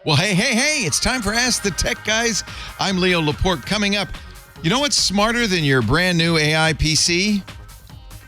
Well, hey, it's time for Ask the Tech Guys. I'm Leo Laporte. Coming up, you know what's smarter than your brand new AI PC?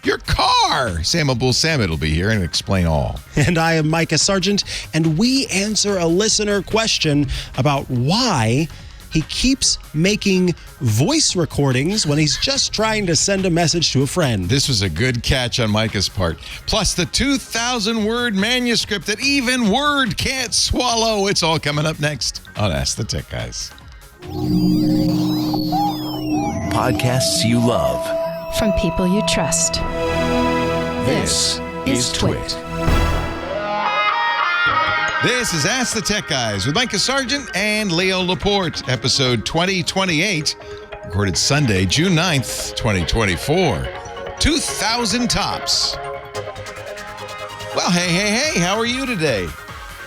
Your car. Sam Abuelsamid will be here and explain all. And I am Mikah Sargent, and we answer a listener question about why he keeps making voice recordings when he's just trying to send a message to a friend. This was a good catch on Micah's part. Plus the 2,000-word manuscript that even Word can't swallow. It's all coming up next on Ask the Tech Guys. Podcasts you love. From people you trust. This is Twit. This is Ask the Tech Guys with Mikah Sargent and Leo Laporte, episode 2028, recorded Sunday, June 9th, 2024. 2,000 tops. Well, hey, how are you today?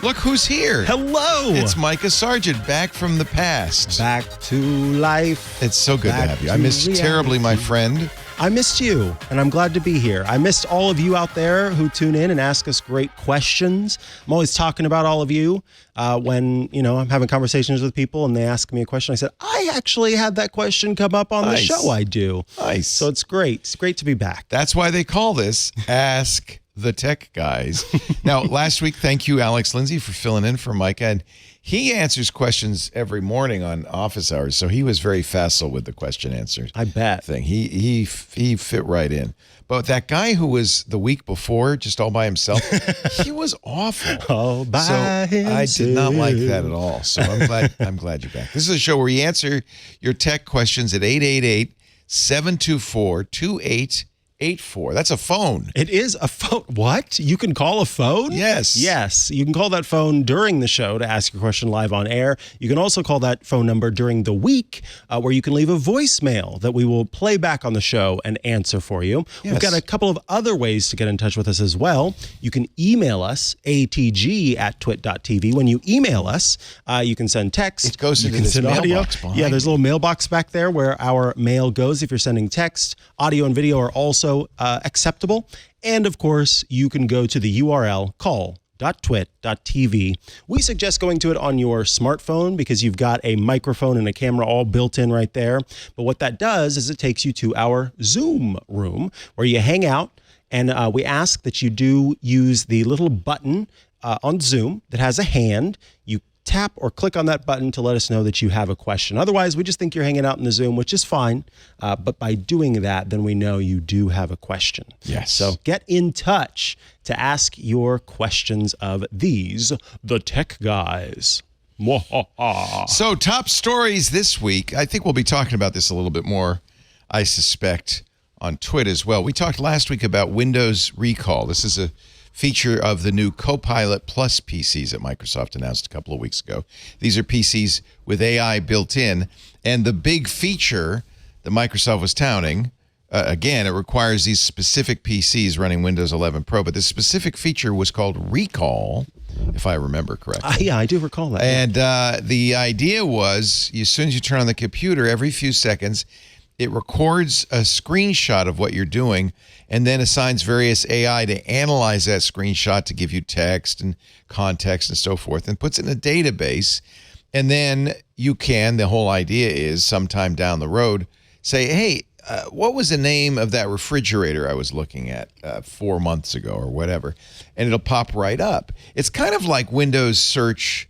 Look who's here. Hello. It's Mikah Sargent, back from the past. Back to life. It's so good to have you. I missed you terribly, my friend. I missed you, and I'm glad to be here. I missed all of you out there who tune in and ask us great questions. I'm always talking about all of you when, I'm having conversations with people and they ask me a question. I said, I actually had that question come up on the show I do. Nice. So it's great. It's great to be back. That's why they call this Ask the Tech Guys. Now, last week, thank you, Alex Lindsay, for filling in for Micah. And he answers questions every morning on office hours, so he was very facile with the question answers. I bet. Thing. He fit right in. But that guy who was the week before, just all by himself, he was awful. All by himself. I did not like that at all. So I'm glad you're back. This is a show where we answer your tech questions at 888-724-2884. That's a phone. It is a phone. What? You can call a phone? Yes. Yes. You can call that phone during the show to ask your question live on air. You can also call that phone number during the week where you can leave a voicemail that we will play back on the show and answer for you. Yes. We've got a couple of other ways to get in touch with us as well. You can email us, atg@twit.tv. When you email us, you can send text. It goes into you can this send audio. mailbox behind Yeah, there's a me. little mailbox back there where our mail goes if you're sending text. Audio and video are also acceptable. And of course, you can go to the URL call.twit.tv. We suggest going to it on your smartphone because you've got a microphone and a camera all built in right there. But what that does is it takes you to our Zoom room where you hang out, and we ask that you do use the little button on Zoom that has a hand. You tap or click on that button to let us know that you have a question. Otherwise, we just think you're hanging out in the Zoom, which is fine. But by doing that, then we know you do have a question. Yes. So get in touch to ask your questions of these, the tech guys. So top stories this week. I think we'll be talking about this a little bit more, I suspect, on Twitter as well. We talked last week about Windows Recall. This is a feature of the new Copilot Plus PCs that Microsoft announced a couple of weeks ago. These are PCs with AI built in, and the big feature that Microsoft was touting, again, it requires these specific PCs running Windows 11 Pro, but the specific feature was called Recall, if I remember correctly. Yeah, I do recall that. And the idea was, as soon as you turn on the computer, every few seconds, it records a screenshot of what you're doing and then assigns various AI to analyze that screenshot to give you text and context and so forth and puts it in a database. And then you can, the whole idea is sometime down the road, say, hey, what was the name of that refrigerator I was looking at 4 months ago or whatever? And it'll pop right up. It's kind of like Windows search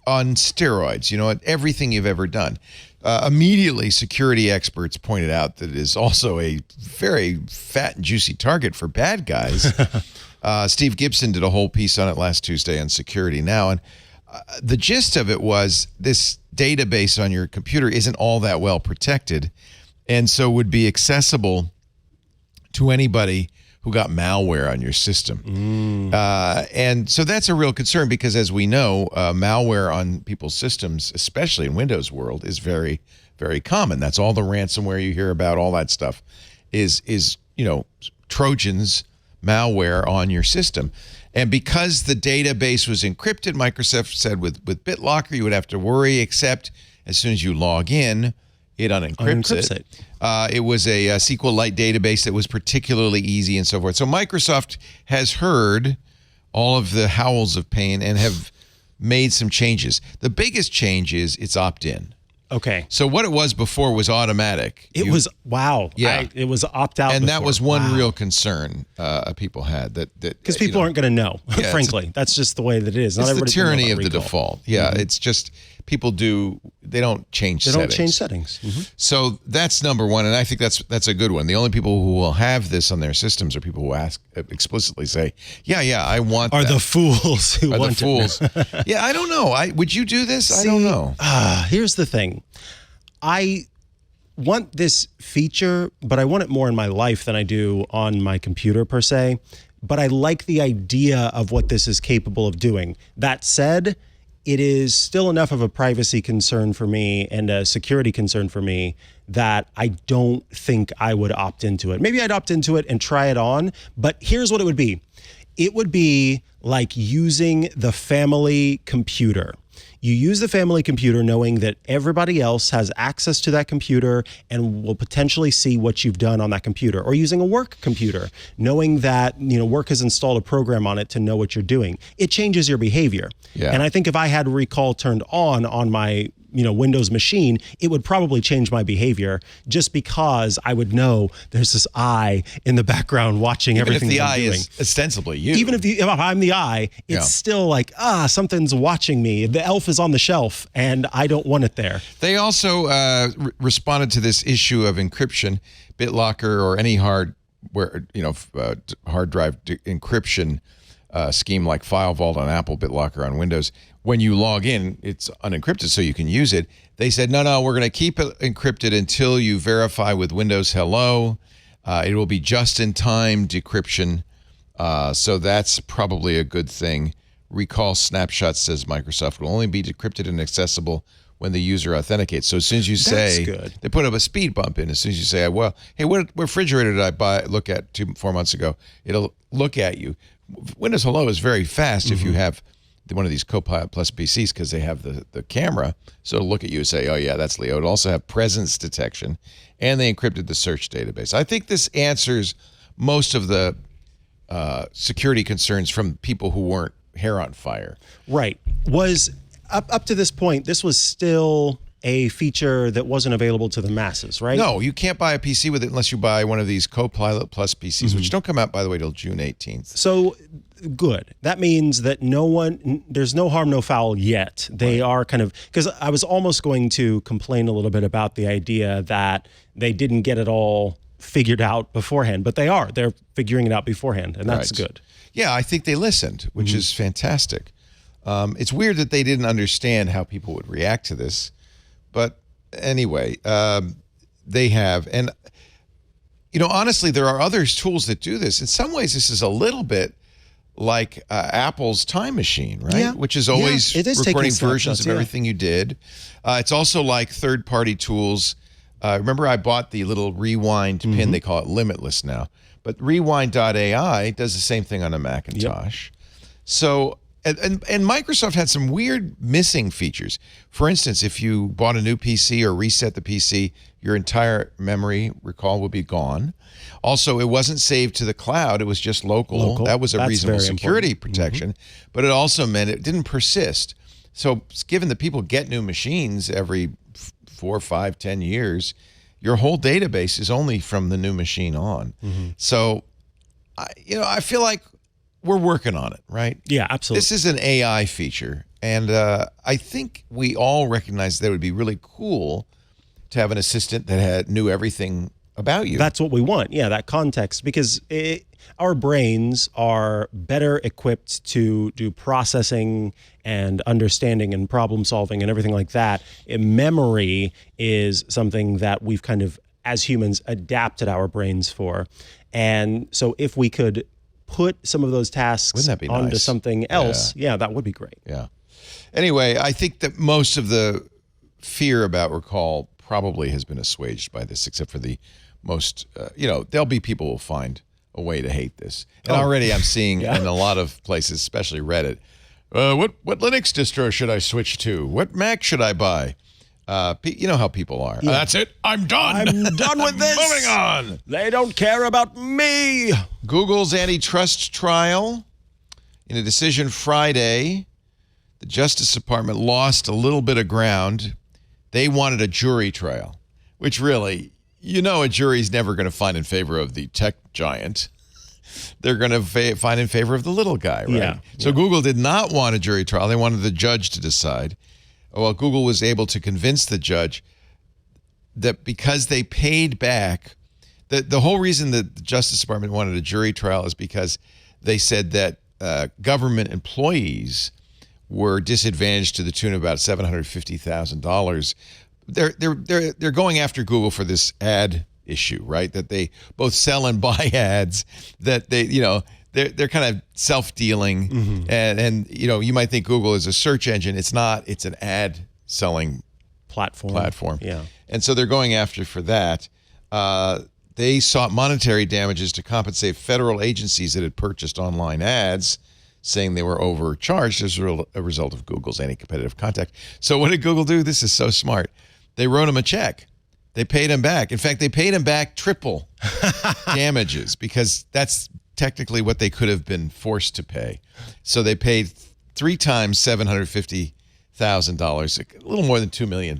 on steroids, everything you've ever done. Immediately, security experts pointed out that it is also a very fat and juicy target for bad guys. Steve Gibson did a whole piece on it last Tuesday on Security Now. And the gist of it was this database on your computer isn't all that well protected and so would be accessible to anybody who got malware on your system. And so that's a real concern because, as we know, malware on people's systems, especially in Windows world, is very, very common. That's all the ransomware you hear about, all that stuff is Trojans, malware on your system. And because the database was encrypted, Microsoft said with BitLocker, you would have to worry, except as soon as you log in, it unencrypts it. It was a SQLite database that was particularly easy and so forth. So Microsoft has heard all of the howls of pain and have made some changes. The biggest change is it's opt-in. Okay. So what it was before was automatic. It was, wow. Yeah. It was opt-out And that before. was one Wow. real concern people had. Because people aren't going to know, Yeah, frankly. That's just the way that it is. Not It's the everybody can know tyranny about of the recall. default. Yeah, it's just people they don't change They settings. don't change settings. So that's number one, and I think that's a good one. The only people who will have this on their systems are people who explicitly say, "Yeah, I want." Are that. the fools who Are want the fools? Yeah, I don't know. Would you do this? I don't know. Here's the thing. I want this feature, but I want it more in my life than I do on my computer per se. But I like the idea of what this is capable of doing. That said, it is still enough of a privacy concern for me and a security concern for me that I don't think I would opt into it. Maybe I'd opt into it and try it on, but here's what it would be. It would be like using the family computer. You use the family computer knowing that everybody else has access to that computer and will potentially see what you've done on that computer, or using a work computer, knowing that, work has installed a program on it to know what you're doing. It changes your behavior. Yeah. And I think if I had recall turned on my Windows machine, it would probably change my behavior just because I would know there's this eye in the background watching Even if everything the that I'm eye doing. is ostensibly you. Even if I'm the eye, it's still like, something's watching me. The elf is on the shelf and I don't want it there. They also responded to this issue of encryption, BitLocker or any hard drive encryption scheme like File Vault on Apple, BitLocker on Windows. When you log in, it's unencrypted so you can use it. They said, no, we're going to keep it encrypted until you verify with Windows Hello. It will be just-in-time decryption. So that's probably a good thing. Recall snapshots, says Microsoft, will only be decrypted and accessible when the user authenticates. So as soon as you say, good. They put up a speed bump in. As soon as you say, well, hey, what refrigerator did I look at 4 months ago? It'll look at you. Windows Hello is very fast if you have one of these Copilot Plus PCs because they have the camera. So it'll look at you and say, oh, yeah, that's Leo. It'll also have presence detection, and they encrypted the search database. I think this answers most of the security concerns from people who weren't hair on fire. Right. Was up to this point, this was still a feature that wasn't available to the masses, right? No, you can't buy a PC with it unless you buy one of these Copilot Plus PCs, which don't come out, by the way, till June 18th. So good. That means that there's no harm, no foul yet. They are kind of, because I was almost going to complain a little bit about the idea that they didn't get it all figured out beforehand, but they're figuring it out beforehand, and that's good. Yeah, I think they listened, which is fantastic. It's weird that they didn't understand how people would react to this. But anyway, they have. And, honestly, there are other tools that do this. In some ways, this is a little bit like Apple's Time Machine, right? Yeah. Which is always it is recording taking versions of snapshots, everything you did. It's also like third-party tools. Remember, I bought the little rewind pin. They call it Limitless now. But rewind.ai does the same thing on a Macintosh. So... And Microsoft had some weird missing features. For instance, if you bought a new PC or reset the PC, your entire memory recall would be gone. Also, it wasn't saved to the cloud. It was just local. That was a reasonable security protection. But it also meant it didn't persist. So given that people get new machines every 4, 5, 10 years, your whole database is only from the new machine on. So, I feel like we're working on it, right? Yeah, absolutely. This is an AI feature, and I think we all recognize that it would be really cool to have an assistant that knew everything about you. That's what we want. Yeah, that context, because our brains are better equipped to do processing and understanding and problem solving and everything like that. Memory is something that we've kind of, as humans, adapted our brains for. And so if we could put some of those tasks onto something else, that would be great. Yeah. Anyway, I think that most of the fear about recall probably has been assuaged by this, except for the most, there'll be people who will find a way to hate this. And already I'm seeing in a lot of places, especially Reddit, what Linux distro should I switch to? What Mac should I buy? You know how people are. That's it. I'm done. I'm done with this. Moving on. They don't care about me. Google's antitrust trial. In a decision Friday, the Justice Department lost a little bit of ground. They wanted a jury trial, which really, a jury's never going to find in favor of the tech giant. They're going to find in favor of the little guy, right? Yeah. So Google did not want a jury trial. They wanted the judge to decide. Well, Google was able to convince the judge that because they paid back, the whole reason that the Justice Department wanted a jury trial is because they said that government employees were disadvantaged to the tune of about $750,000. They're going after Google for this ad issue, right? That they both sell and buy ads. That they're kind of self-dealing, and you might think Google is a search engine. It's not. It's an ad selling platform. Yeah, and so they're going after for that. They sought monetary damages to compensate federal agencies that had purchased online ads, saying they were overcharged as a result of Google's anti-competitive conduct. So what did Google do? This is so smart. They wrote him a check. They paid him back. In fact, they paid him back triple damages because that's technically what they could have been forced to pay. So they paid 3 times $750,000, a little more than $2 million.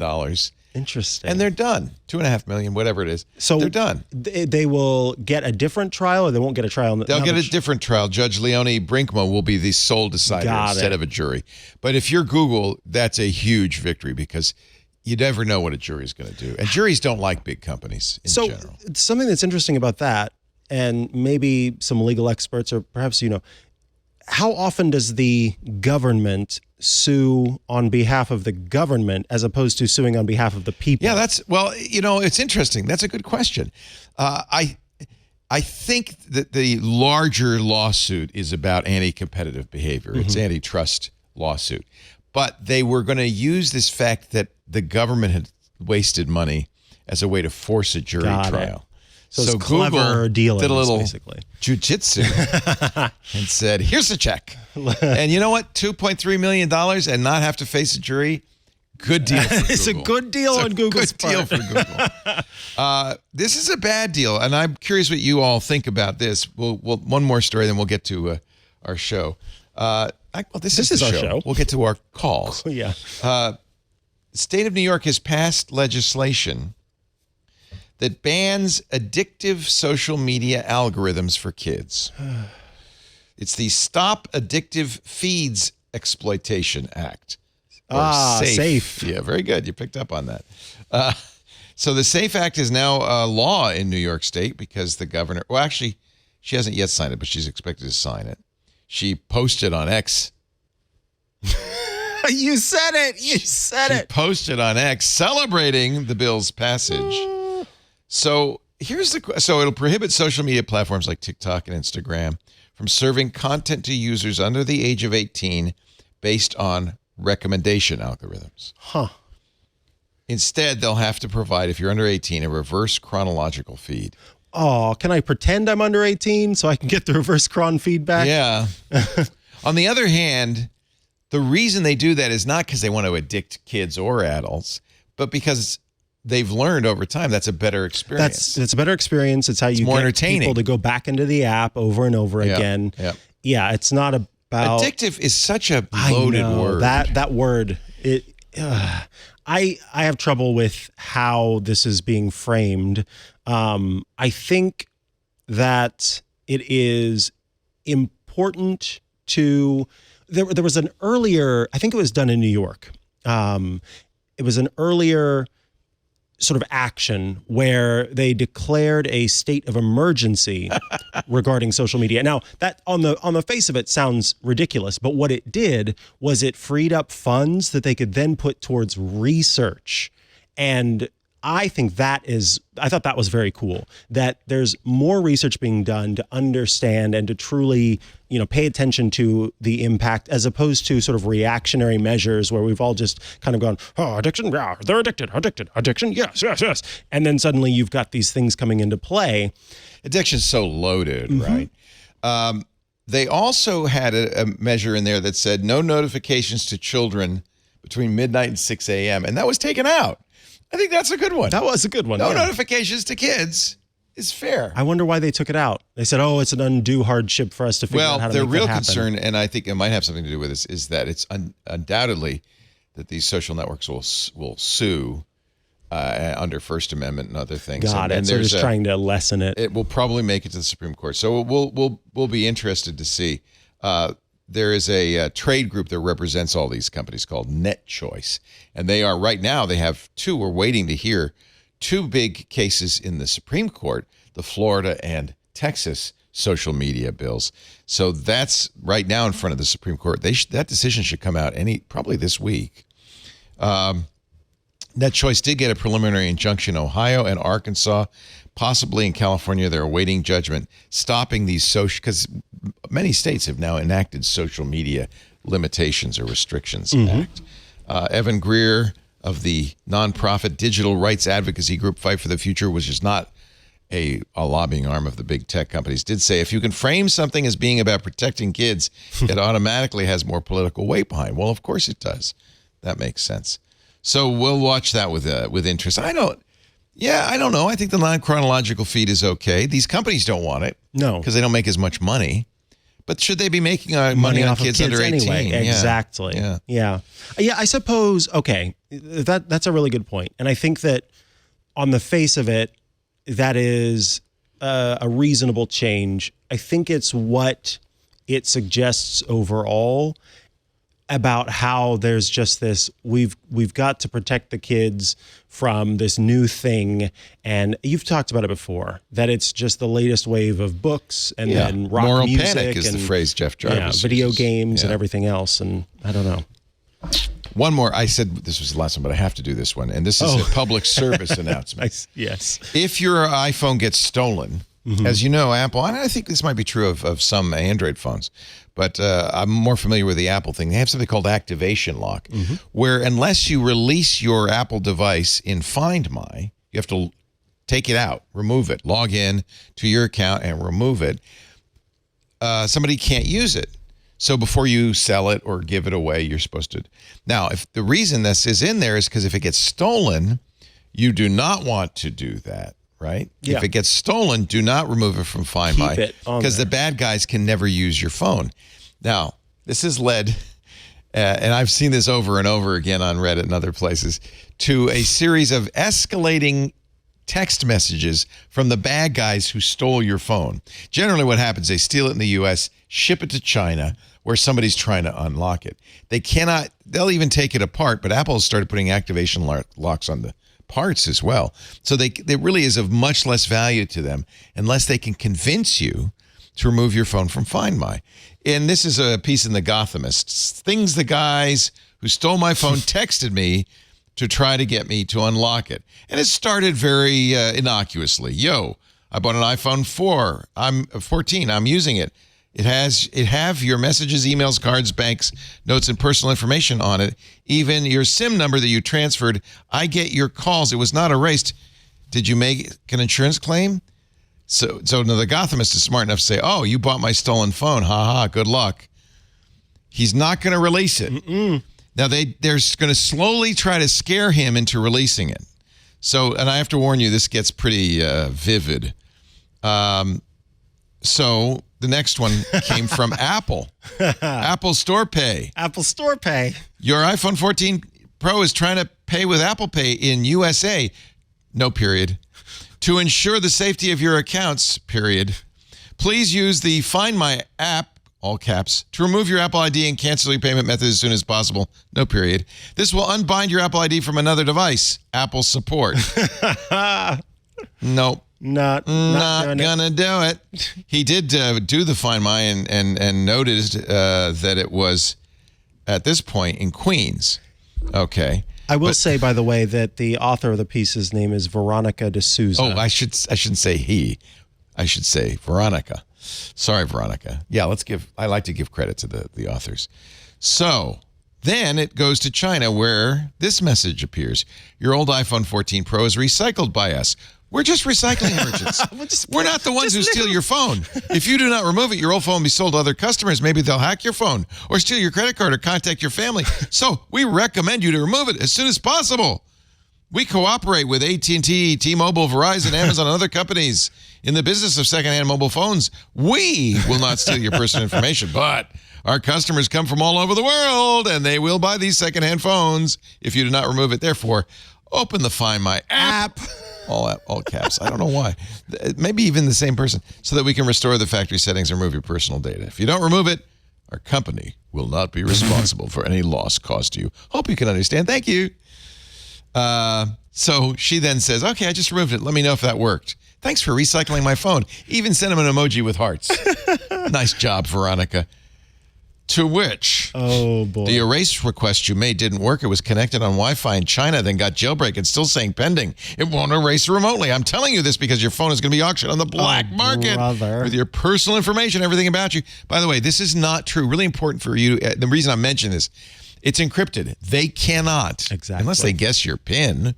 interesting. And they're done. $2.5 million, whatever it is. So they're done. They will get a different trial, or they won't get a trial. They'll get a different trial. Judge Leonie Brinkma will be the sole decider instead of a jury. But if you're Google, that's a huge victory because you never know what a jury is going to do. And juries don't like big companies in general. So something that's interesting about that, and maybe some legal experts, or perhaps, how often does the government sue on behalf of the government as opposed to suing on behalf of the people? Yeah, it's interesting. That's a good question. I think that the larger lawsuit is about anti-competitive behavior. It's antitrust lawsuit. But they were going to use this fact that the government had wasted money as a way to force a jury trial. So Google did a little basically jujitsu and said, here's the check. And you know what? $2.3 million and not have to face a jury. Good deal for Google. It's a good deal on Google's part. Good deal for Google. This is a bad deal. And I'm curious what you all think about this. We'll one more story, then we'll get to our show. This is our show. We'll get to our calls. Yeah. The state of New York has passed legislation that bans addictive social media algorithms for kids. It's the Stop Addictive Feeds Exploitation Act. SAFE. Yeah, very good. You picked up on that. So the SAFE Act is now law in New York State because the governor, well, actually, she hasn't yet signed it, but she's expected to sign it. She posted on X. You said it. She posted on X celebrating the bill's passage. So it'll prohibit social media platforms like TikTok and Instagram from serving content to users under the age of 18 based on recommendation algorithms. Instead, they'll have to provide, if you're under 18, a reverse chronological feed. Oh, can I pretend I'm under 18 so I can get the reverse chron feedback? Yeah. On the other hand, the reason they do that is not because they want to addict kids or adults, but because they've learned over time that's a better experience. That's a better experience. It's how you more get entertaining. People to go back into the app over and over again. Yeah. Yeah, it's not about addictive is such a loaded word. That word. I have trouble with how this is being framed. I think that it is important to. There was an earlier. I think it was done in New York. It was an earlier sort of action where they declared a state of emergency regarding social media. Now, that on the face of it sounds ridiculous, but what it did was it freed up funds that they could then put towards research. And I thought that was very cool, that there's more research being done to understand and to truly, pay attention to the impact, as opposed to sort of reactionary measures where we've all just kind of gone, oh, addiction, yeah, they're addicted, addiction, yes. And then suddenly you've got these things coming into play. Addiction's so loaded, right? They also had a measure in there that said no notifications to children between midnight and 6 a.m., and that was taken out. I think that's a good one. That was a good one. No notifications to kids is fair. I wonder why they took it out. They said, "Oh, it's an undue hardship for us to figure out how to their make real that happen." concern, and I think it might have something to do with this, is that it's undoubtedly that these social networks will sue under First Amendment and other things. Got it. And So there's just trying to lessen it. It will probably make it to the Supreme Court. So we'll be interested to see. There is a trade group that represents all these companies called NetChoice, and they are right now. They have two. We're waiting to hear two big cases in the Supreme Court: the Florida and Texas social media bills. So that's right now in front of the Supreme Court. That decision should come out probably this week. NetChoice did get a preliminary injunction in Ohio and Arkansas, possibly in California. They're awaiting judgment, stopping these social, because many states have now enacted social media limitations or restrictions act. Evan Greer of the nonprofit digital rights advocacy group Fight for the Future, which is not a lobbying arm of the big tech companies, did say, if you can frame something as being about protecting kids, it automatically has more political weight behind. Well, of course it does. That makes sense. So we'll watch that with interest. I don't know. I think the non-chronological feed is okay. These companies don't want it. No. Because they don't make as much money. But should they be making money on off kids of under 18? anyway? Exactly. Yeah. I suppose, okay, that's a really good point. And I think that on the face of it, that is a reasonable change. I think it's what it suggests overall about how there's just this, we've got to protect the kids from this new thing. And you've talked about it before, that it's just the latest wave of books and then rock moral music. panic is and, the phrase Jeff Jarvis video uses. games and everything else. And I don't know. One more. I said this was the last one, but I have to do this one. And this is a public service announcement. Yes. If your iPhone gets stolen, as you know, Apple, and I think this might be true of some Android phones, but I'm more familiar with the Apple thing. They have something called activation lock, where unless you release your Apple device in Find My, you have to take it out, remove it, log in to your account and remove it. Somebody can't use it. So before you sell it or give it away, you're supposed to. Now, if the reason this is in there is because if it gets stolen, you do not want to do that. Right? Yeah. If it gets stolen, do not remove it from Find My, because the bad guys can never use your phone. Now, this has led, and I've seen this over and over again on Reddit and other places, to a series of escalating text messages from the bad guys who stole your phone. Generally what happens, they steal it in the U.S., ship it to China, where somebody's trying to unlock it. They'll even take it apart, but Apple has started putting activation locks on the parts as well. So there really is of much less value to them unless they can convince you to remove your phone from Find My. And this is a piece in the Gothamists. Things the guys who stole my phone texted me to try to get me to unlock it. And it started very innocuously. Yo, I bought an iPhone 14. I'm using it. It have your messages, emails, cards, banks, notes, and personal information on it. Even your SIM number that you transferred. I get your calls. It was not erased. Did you make an insurance claim? So now the Gothamist is smart enough to say, oh, you bought my stolen phone. Ha ha, good luck. He's not going to release it. Now they're going to slowly try to scare him into releasing it. So, and I have to warn you, this gets pretty vivid. So the next one came from Apple. Apple Store Pay. Apple Store Pay. Your iPhone 14 Pro is trying to pay with Apple Pay in USA. No period. To ensure the safety of your accounts, period. Please use the Find My app, all caps, to remove your Apple ID and cancel your payment method as soon as possible. No period. This will unbind your Apple ID from another device. Apple support. Nope. Not gonna do it. He did do the Find My and noticed that it was at this point in Queens. Okay. I will say, by the way, that the author of the piece's name is Veronica D'Souza. Oh, I shouldn't say he. I should say Veronica. Sorry, Veronica. Yeah, I like to give credit to the authors. So then it goes to China, where this message appears. Your old iPhone 14 Pro is recycled by us. We're just recycling merchants. We're not the ones who steal your phone. If you do not remove it, your old phone will be sold to other customers. Maybe they'll hack your phone or steal your credit card or contact your family. So we recommend you to remove it as soon as possible. We cooperate with AT&T, T-Mobile, Verizon, Amazon, and other companies in the business of secondhand mobile phones. We will not steal your personal information, but our customers come from all over the world, and they will buy these secondhand phones if you do not remove it. Therefore, open the Find My app. All caps. I don't know why. Maybe even the same person, so that we can restore the factory settings and remove your personal data. If you don't remove it, our company will not be responsible for any loss caused to you. Hope you can understand. Thank you. So she then says, okay, I just removed it. Let me know if that worked. Thanks for recycling my phone. Even sent him an emoji with hearts. Nice job, Veronica. To which, oh boy, the erase request you made didn't work. It was connected on Wi-Fi in China, then got jailbreak. It's still saying pending. It won't erase remotely. I'm telling you this because your phone is going to be auctioned on the black market with your personal information, everything about you. By the way, this is not true. Really important for you. The reason I mention this, it's encrypted. They cannot, unless they guess your PIN.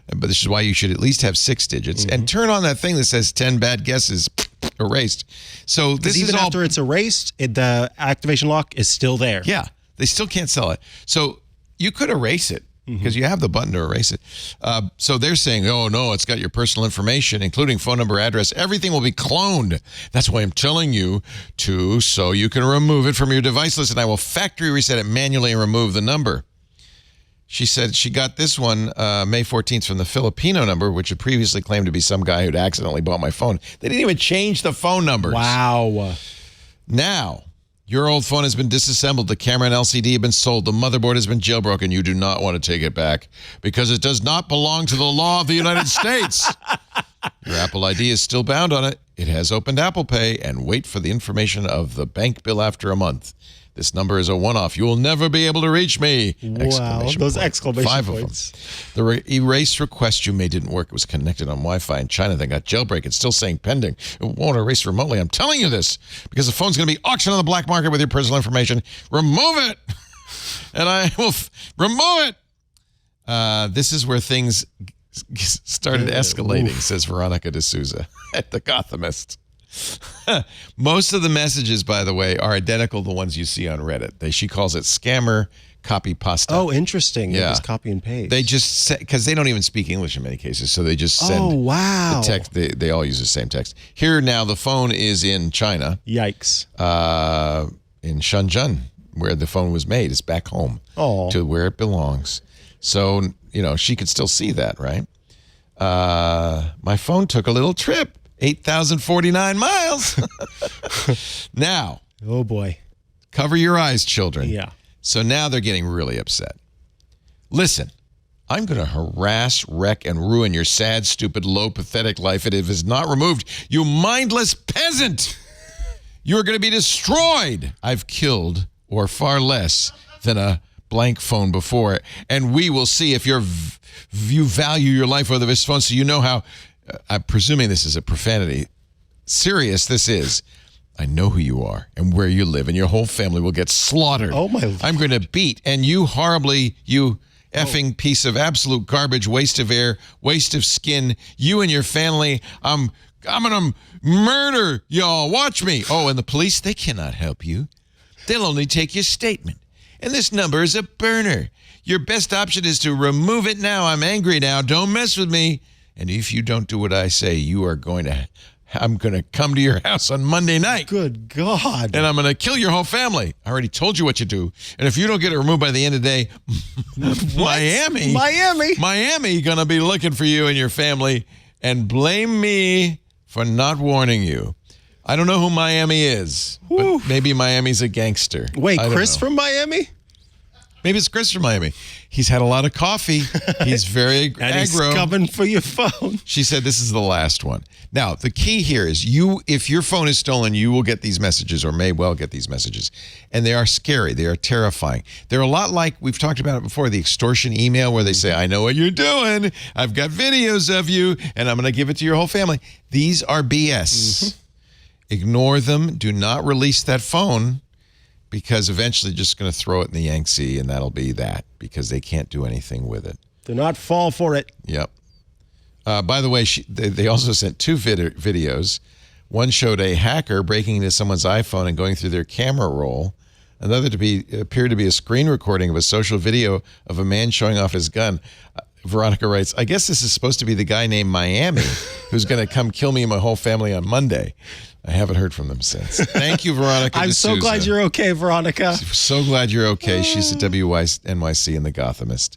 But this is why you should at least have 6 digits and turn on that thing that says 10 bad guesses erased. So this is even all, after it's erased, the activation lock is still there. Yeah, they still can't sell it. So you could erase it because you have the button to erase it. So they're saying, oh no, it's got your personal information, including phone number, address. Everything will be cloned. That's why I'm telling you to, so you can remove it from your device list, and I will factory reset it manually and remove the number. She said she got this one May 14th from the Filipino number, which had previously claimed to be some guy who'd accidentally bought my phone. They didn't even change the phone numbers. Wow. Now, your old phone has been disassembled. The camera and LCD have been sold. The motherboard has been jailbroken. You do not want to take it back because it does not belong to the law of the United States. Your Apple ID is still bound on it. It has opened Apple Pay, and wait for the information of the bank bill after a month. This number is a one-off. You will never be able to reach me! Wow, those exclamation 5 points. of them. The erase request you made didn't work. It was connected on Wi-Fi in China. They got jailbreak. It's still saying pending. It won't erase remotely. I'm telling you this because the phone's going to be auctioned on the black market with your personal information. Remove it! And I will remove it! This is where things started escalating, says Veronica D'Souza at The Gothamist. Most of the messages, by the way, are identical to the ones you see on Reddit. She calls it scammer copy pasta. Oh, interesting. Yeah. It was copy and paste. They just, because they don't even speak English in many cases, so they just send the text. They all use the same text. Here now, the phone is in China. Yikes. In Shenzhen, where the phone was made. It's back home to where it belongs. So, she could still see that, right? My phone took a little trip. 8,049 miles. Now. Oh, boy. Cover your eyes, children. Yeah. So now they're getting really upset. Listen, I'm going to harass, wreck, and ruin your sad, stupid, low, pathetic life if it is not removed. You mindless peasant. You are going to be destroyed. I've killed, or far less than a blank phone before. And we will see if you value your life over this phone, so you know how... I'm presuming this is a profanity. Serious, this is. I know who you are and where you live, and your whole family will get slaughtered. Oh, my... I'm going to beat, and you horribly, you effing piece of absolute garbage, waste of air, waste of skin, you and your family, I'm going to murder y'all. Watch me. Oh, and the police, they cannot help you. They'll only take your statement. And this number is a burner. Your best option is to remove it now. I'm angry now. Don't mess with me. And if you don't do what I say, I'm going to come to your house on Monday night. Good God. And I'm going to kill your whole family. I already told you what you do. And if you don't get it removed by the end of the day, Miami going to be looking for you and your family and blame me for not warning you. I don't know who Miami is, but maybe Miami's a gangster. Wait, Chris from Miami? Maybe it's Chris from Miami. He's had a lot of coffee. He's very and aggro. He's coming for your phone. She said this is the last one. Now, the key here is if your phone is stolen, you will get these messages or may well get these messages. And they are scary. They are terrifying. They're a lot like, we've talked about it before, the extortion email where they say, I know what you're doing. I've got videos of you, and I'm going to give it to your whole family. These are BS. Ignore them. Do not release that phone. Because eventually just going to throw it in the Yangtze, and that'll be that, because they can't do anything with it. Do not fall for it. Yep. By the way, they also sent 2 videos. One showed a hacker breaking into someone's iPhone and going through their camera roll. Another appeared to be a screen recording of a social video of a man showing off his gun. Veronica writes, I guess this is supposed to be the guy named Miami who's going to come kill me and my whole family on Monday. I haven't heard from them since. Thank you, Veronica. I'm so glad you're okay, Veronica. So glad you're okay. She's at WNYC in the Gothamist.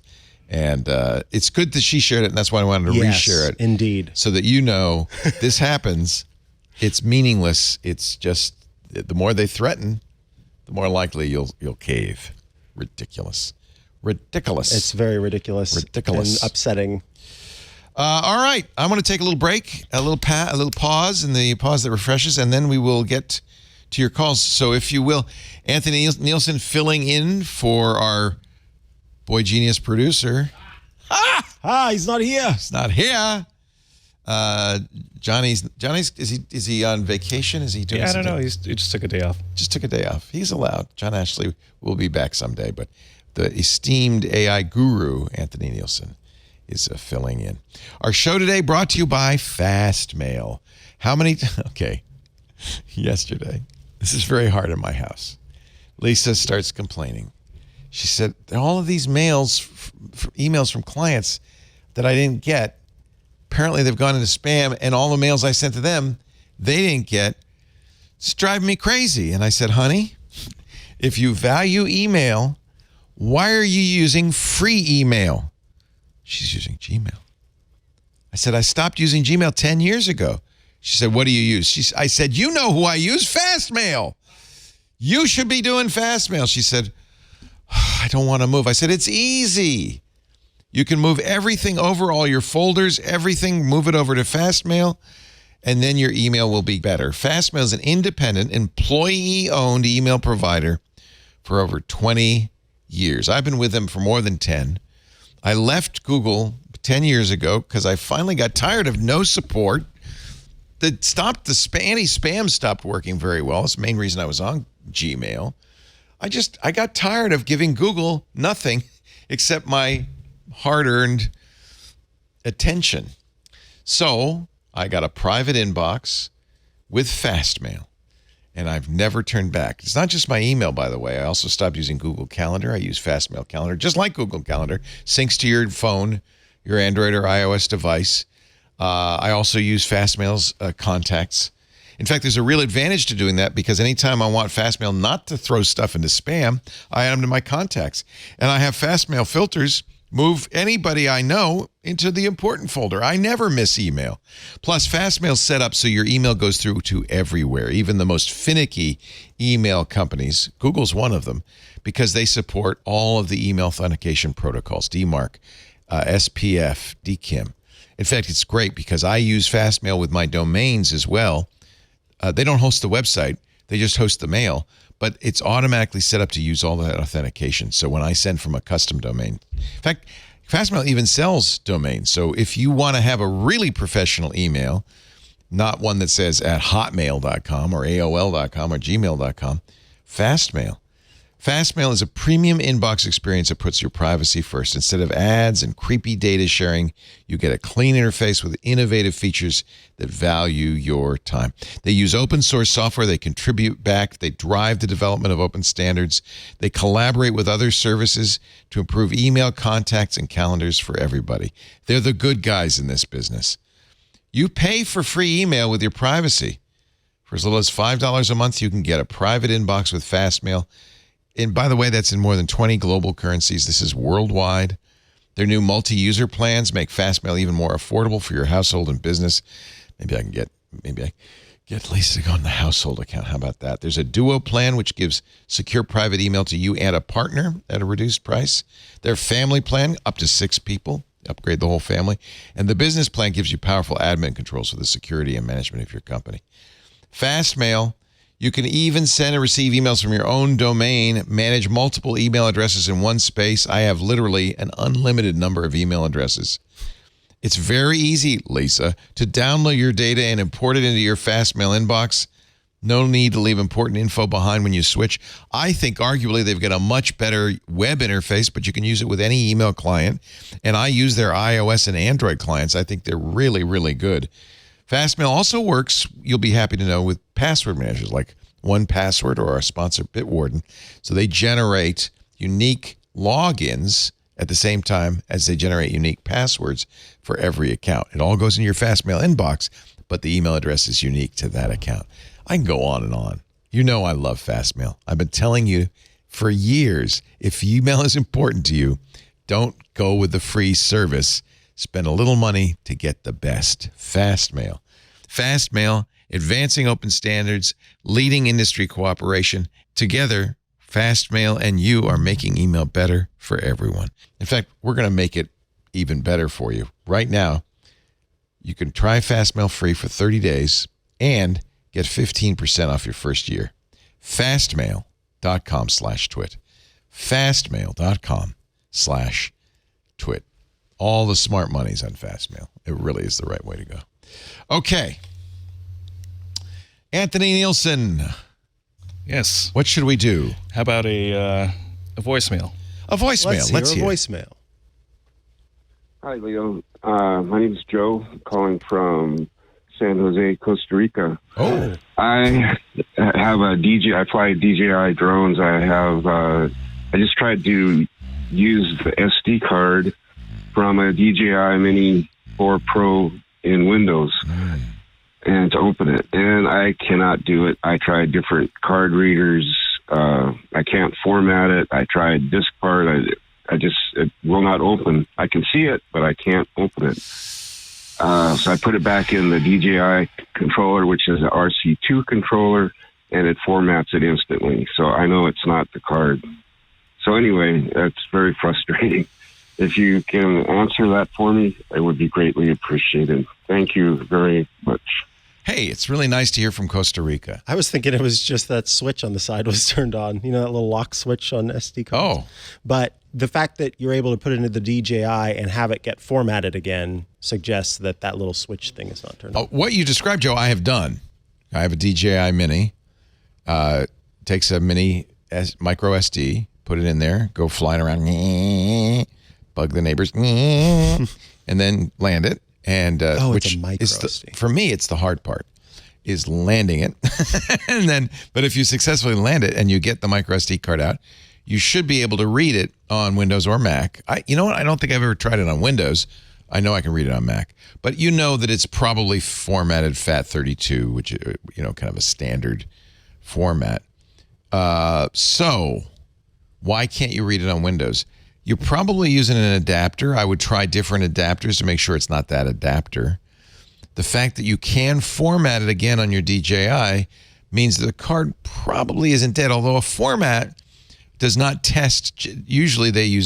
And it's good that she shared it, and that's why I wanted to reshare it. Indeed. So that you know this happens. It's meaningless. It's just the more they threaten, the more likely you'll cave. Ridiculous. It's very ridiculous. And upsetting. All right. I'm going to take a little break, a little pause, and the pause that refreshes, and then we will get to your calls. So if you will, Anthony Nielsen filling in for our boy genius producer. He's not here. He's not here. Johnny's is he on vacation? Is he doing I don't know. He just took a day off. Just took a day off. He's allowed. John Ashley will be back someday, but the esteemed AI guru, Anthony Nielsen, is filling in. Our show today brought to you by FastMail. Yesterday, this is very hard in my house. Lisa starts complaining. She said, all of these emails from clients that I didn't get, apparently they've gone into spam, and all the mails I sent to them, they didn't get. It's driving me crazy. And I said, honey, if you value email, why are you using free email? She's using Gmail. I said, I stopped using Gmail 10 years ago. She said, what do you use? I said, you know who I use? FastMail. You should be doing FastMail. She said, I don't want to move. I said, it's easy. You can move everything over, all your folders, everything, move it over to FastMail, and then your email will be better. FastMail is an independent, employee-owned email provider for over 20 years. I've been with them for more than 10. I left Google 10 years ago because I finally got tired of no support. The anti-spam stopped working very well. That's the main reason I was on Gmail. I got tired of giving Google nothing except my hard-earned attention. So I got a private inbox with FastMail, and I've never turned back. It's not just my email, by the way. I also stopped using Google Calendar. I use FastMail Calendar, just like Google Calendar. Syncs to your phone, your Android or iOS device. I also use FastMail's contacts. In fact, there's a real advantage to doing that because anytime I want FastMail not to throw stuff into spam, I add them to my contacts. And I have FastMail filters move anybody I know into the important folder. I never miss email. Plus, FastMail's set up so your email goes through to everywhere, even the most finicky email companies. Google's one of them because they support all of the email authentication protocols, DMARC, SPF, DKIM. In fact, it's great because I use FastMail with my domains as well. They don't host the website. They just host the mail. But it's automatically set up to use all that authentication. So when I send from a custom domain, in fact, FastMail even sells domains. So if you want to have a really professional email, not one that says at hotmail.com or AOL.com or gmail.com, FastMail is a premium inbox experience that puts your privacy first. Instead of ads and creepy data sharing, you get a clean interface with innovative features that value your time. They use open source software. They contribute back. They drive the development of open standards. They collaborate with other services to improve email contacts and calendars for everybody. They're the good guys in this business. You pay for free email with your privacy. For as little as $5 a month, you can get a private inbox with FastMail. And by the way, that's in more than 20 global currencies. This is worldwide. Their new multi-user plans make FastMail even more affordable for your household and business. Maybe I get Lisa to go on the household account. How about that? There's a duo plan, which gives secure private email to you and a partner at a reduced price. Their family plan, up to 6 people. Upgrade the whole family. And the business plan gives you powerful admin controls for the security and management of your company. FastMail. You can even send and receive emails from your own domain, manage multiple email addresses in one space. I have literally an unlimited number of email addresses. It's very easy, Lisa, to download your data and import it into your FastMail inbox. No need to leave important info behind when you switch. I think arguably they've got a much better web interface, but you can use it with any email client. And I use their iOS and Android clients. I think they're really, really good. FastMail also works, you'll be happy to know, with password managers like 1Password or our sponsor Bitwarden. So they generate unique logins at the same time as they generate unique passwords for every account. It all goes in your FastMail inbox, but the email address is unique to that account. I can go on and on. You know I love FastMail. I've been telling you for years, if email is important to you, don't go with the free service. Spend a little money to get the best. FastMail. FastMail, advancing open standards, leading industry cooperation. Together, FastMail and you are making email better for everyone. In fact, we're going to make it even better for you. Right now, you can try FastMail free for 30 days and get 15% off your first year. Fastmail.com/twit. Fastmail.com/twit. All the smart money's on FastMail. It really is the right way to go. Okay. Anthony Nielsen. Yes. What should we do? How about a voicemail? A voicemail. Let's hear a voicemail. Hi, Leo. My name is Joe, calling from San Jose, Costa Rica. Oh. I have a I fly DJI drones. I just tried to use the SD card from a DJI Mini 4 Pro in Windows and to open it. And I cannot do it. I tried different card readers. I can't format it. I tried this part. It will not open. I can see it, but I can't open it. So I put it back in the DJI controller, which is an RC2 controller, and it formats it instantly. So I know it's not the card. So anyway, that's very frustrating. If you can answer that for me, it would be greatly appreciated. Thank you very much. Hey, it's really nice to hear from Costa Rica. I was thinking it was just that switch on the side was turned on. You know, that little lock switch on SD cards. Oh. But the fact that you're able to put it into the DJI and have it get formatted again suggests that that little switch thing is not turned on. What you described, Joe, I have done. I have a DJI Mini. Takes a mini micro SD, put it in there, go flying around, bug the neighbors, and then land it. And it's a micro SD. For me, it's the hard part, is landing it. And then, but if you successfully land it and you get the micro SD card out, you should be able to read it on Windows or Mac. You know what? I don't think I've ever tried it on Windows. I know I can read it on Mac. But you know that it's probably formatted FAT32, which is, kind of a standard format. So why can't you read it on Windows? You're probably using an adapter. I would try different adapters to make sure it's not that adapter. The fact that you can format it again on your DJI means that the card probably isn't dead, although a format does not test. Usually they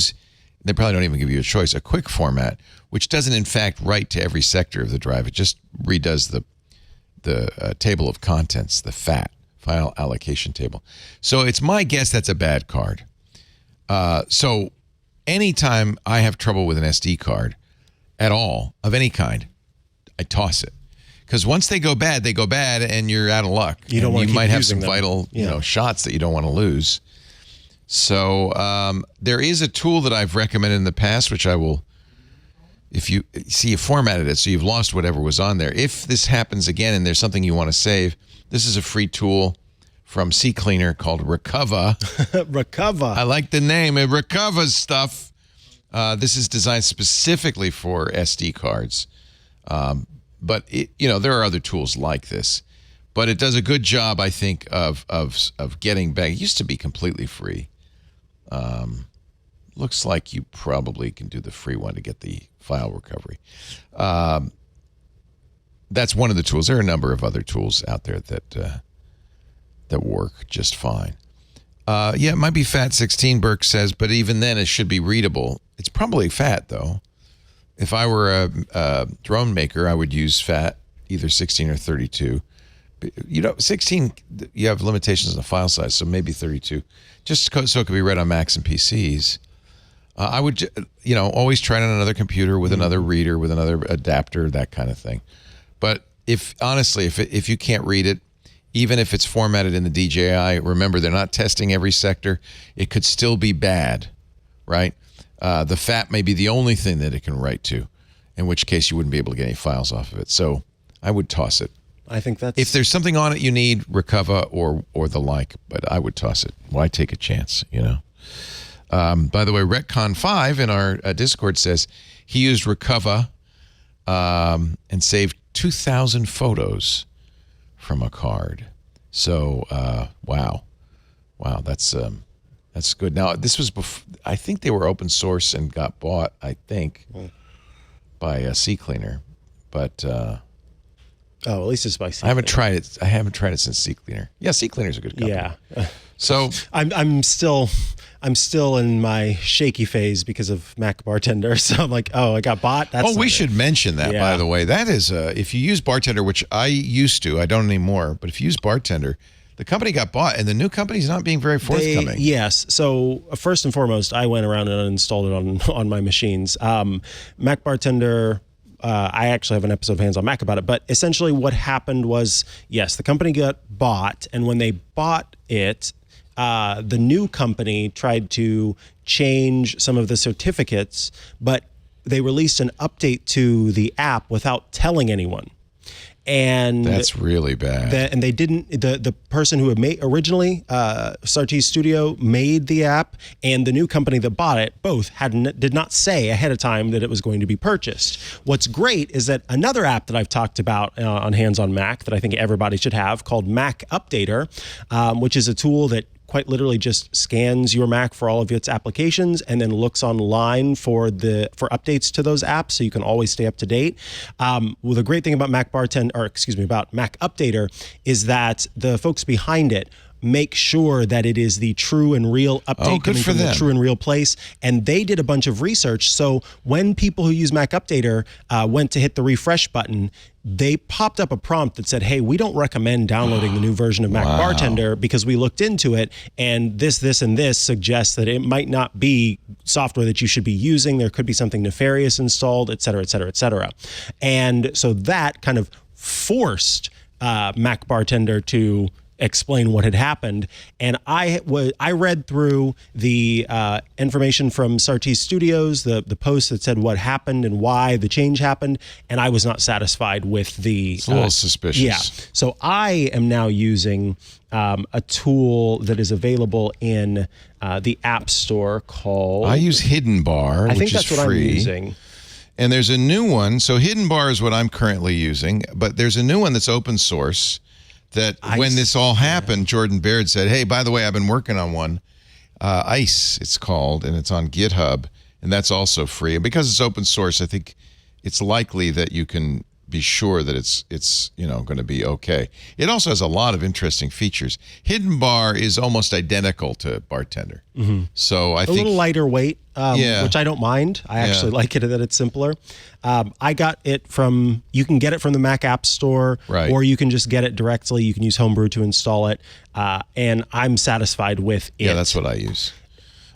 probably don't even give you a choice, a quick format, which doesn't in fact write to every sector of the drive. It just redoes the table of contents, the FAT, file allocation table. So it's my guess that's a bad card. So anytime I have trouble with an SD card at all, of any kind, I toss it. Because once they go bad, and you're out of luck. You might have some them. vital shots that you don't want to lose. So there is a tool that I've recommended in the past, which I will, if you see, you formatted it, so you've lost whatever was on there. If this happens again and there's something you want to save, this is a free tool from CCleaner called Recover. Recover. I like the name. It recovers stuff. This is designed specifically for SD cards. But there are other tools like this. But it does a good job, I think, of getting back. It used to be completely free. Looks like you probably can do the free one to get the file recovery. That's one of the tools. There are a number of other tools out there that work just fine. It might be FAT16, Burke says, but even then it should be readable. It's probably FAT, though. If I were a drone maker, I would use FAT, either 16 or 32. 16, you have limitations on the file size, so maybe 32, just so it could be read on Macs and PCs. I would, always try it on another computer with another reader, with another adapter, that kind of thing. But if you can't read it, even if it's formatted in the DJI, remember, they're not testing every sector. It could still be bad, right? The FAT may be the only thing that it can write to, in which case you wouldn't be able to get any files off of it. So I would toss it. I think that's... If there's something on it you need, Recover or the like, but I would toss it. Why take a chance, By the way, Retcon5 in our Discord says he used Recover and saved 2,000 photos from a card. So, wow, that's good. Now, this was before, I think they were open source and got bought, I think, by CCleaner, but at least it's by CCleaner. I haven't tried it. I haven't tried it since CCleaner. Yeah, CCleaner's a good company. Yeah. So I'm still in my shaky phase because of Mac Bartender. So I'm like, oh, I got bought. That's we should mention that, by the way. That is, if you use Bartender, which I used to, I don't anymore, but if you use Bartender, the company got bought, and the new company's not being very forthcoming. Yes. So first and foremost, I went around and uninstalled it on my machines. Mac Bartender. I actually have an episode of Hands on Mac about it, but essentially what happened was, yes, the company got bought, and when they bought it, the new company tried to change some of the certificates, but they released an update to the app without telling anyone. And that's really bad. And they didn't. The person who had made originally, Sartee Studio, made the app, and the new company that bought it both did not say ahead of time that it was going to be purchased. What's great is that another app that I've talked about on Hands on Mac that I think everybody should have, called Mac Updater, which is a tool that quite literally just scans your Mac for all of its applications and then looks online for updates to those apps, so you can always stay up to date. Well, the great thing about Mac Updater is that the folks behind it make sure that it is the true and real update coming from the true and real place. And they did a bunch of research. So when people who use Mac Updater went to hit the refresh button, they popped up a prompt that said, hey, we don't recommend downloading the new version of Mac Bartender because we looked into it, and this, and this suggests that it might not be software that you should be using. There could be something nefarious installed, et cetera, et cetera, et cetera. And so that kind of forced Mac Bartender to explain what had happened. And I read through the information from Sartee Studios, the post that said what happened and why the change happened, and I was not satisfied with the... It's a little suspicious. Yeah. So I am now using a tool that is available in the App Store called... I use Hidden Bar, I think which is that's what free. I'm using. And there's a new one. So Hidden Bar is what I'm currently using, but there's a new one that's open source that when this all happened, Jordan Baird said, hey, by the way, I've been working on one. ICE, it's called, and it's on GitHub, and that's also free. And because it's open source, I think it's likely that you can be sure that it's going to be okay. It also has a lot of interesting features. Hidden Bar is almost identical to Bartender. Mm-hmm. So I think a little lighter weight, which I don't mind. I actually like it that it's simpler. I got it you can get it from the Mac App Store, or you can just get it directly. You can use Homebrew to install it, and I'm satisfied with it. Yeah, that's what I use.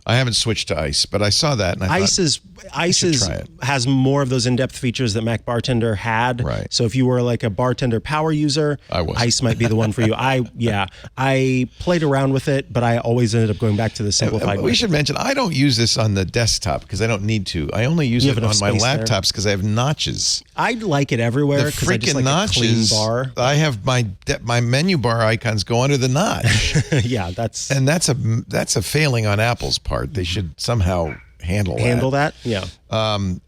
I haven't switched to ICE, but I saw that and I thought ICE has more of those in-depth features that Mac Bartender had. Right. So if you were like a Bartender power user, ICE might be the one for you. I played around with it, but I always ended up going back to the simplified. We should mention I don't use this on the desktop because I don't need to. I only use it on my laptops because I have notches. I like it everywhere because I just like notches, a clean bar. I have my menu bar icons go under the notch. Yeah, that's a failing on Apple's part. They should somehow handle that. Yeah.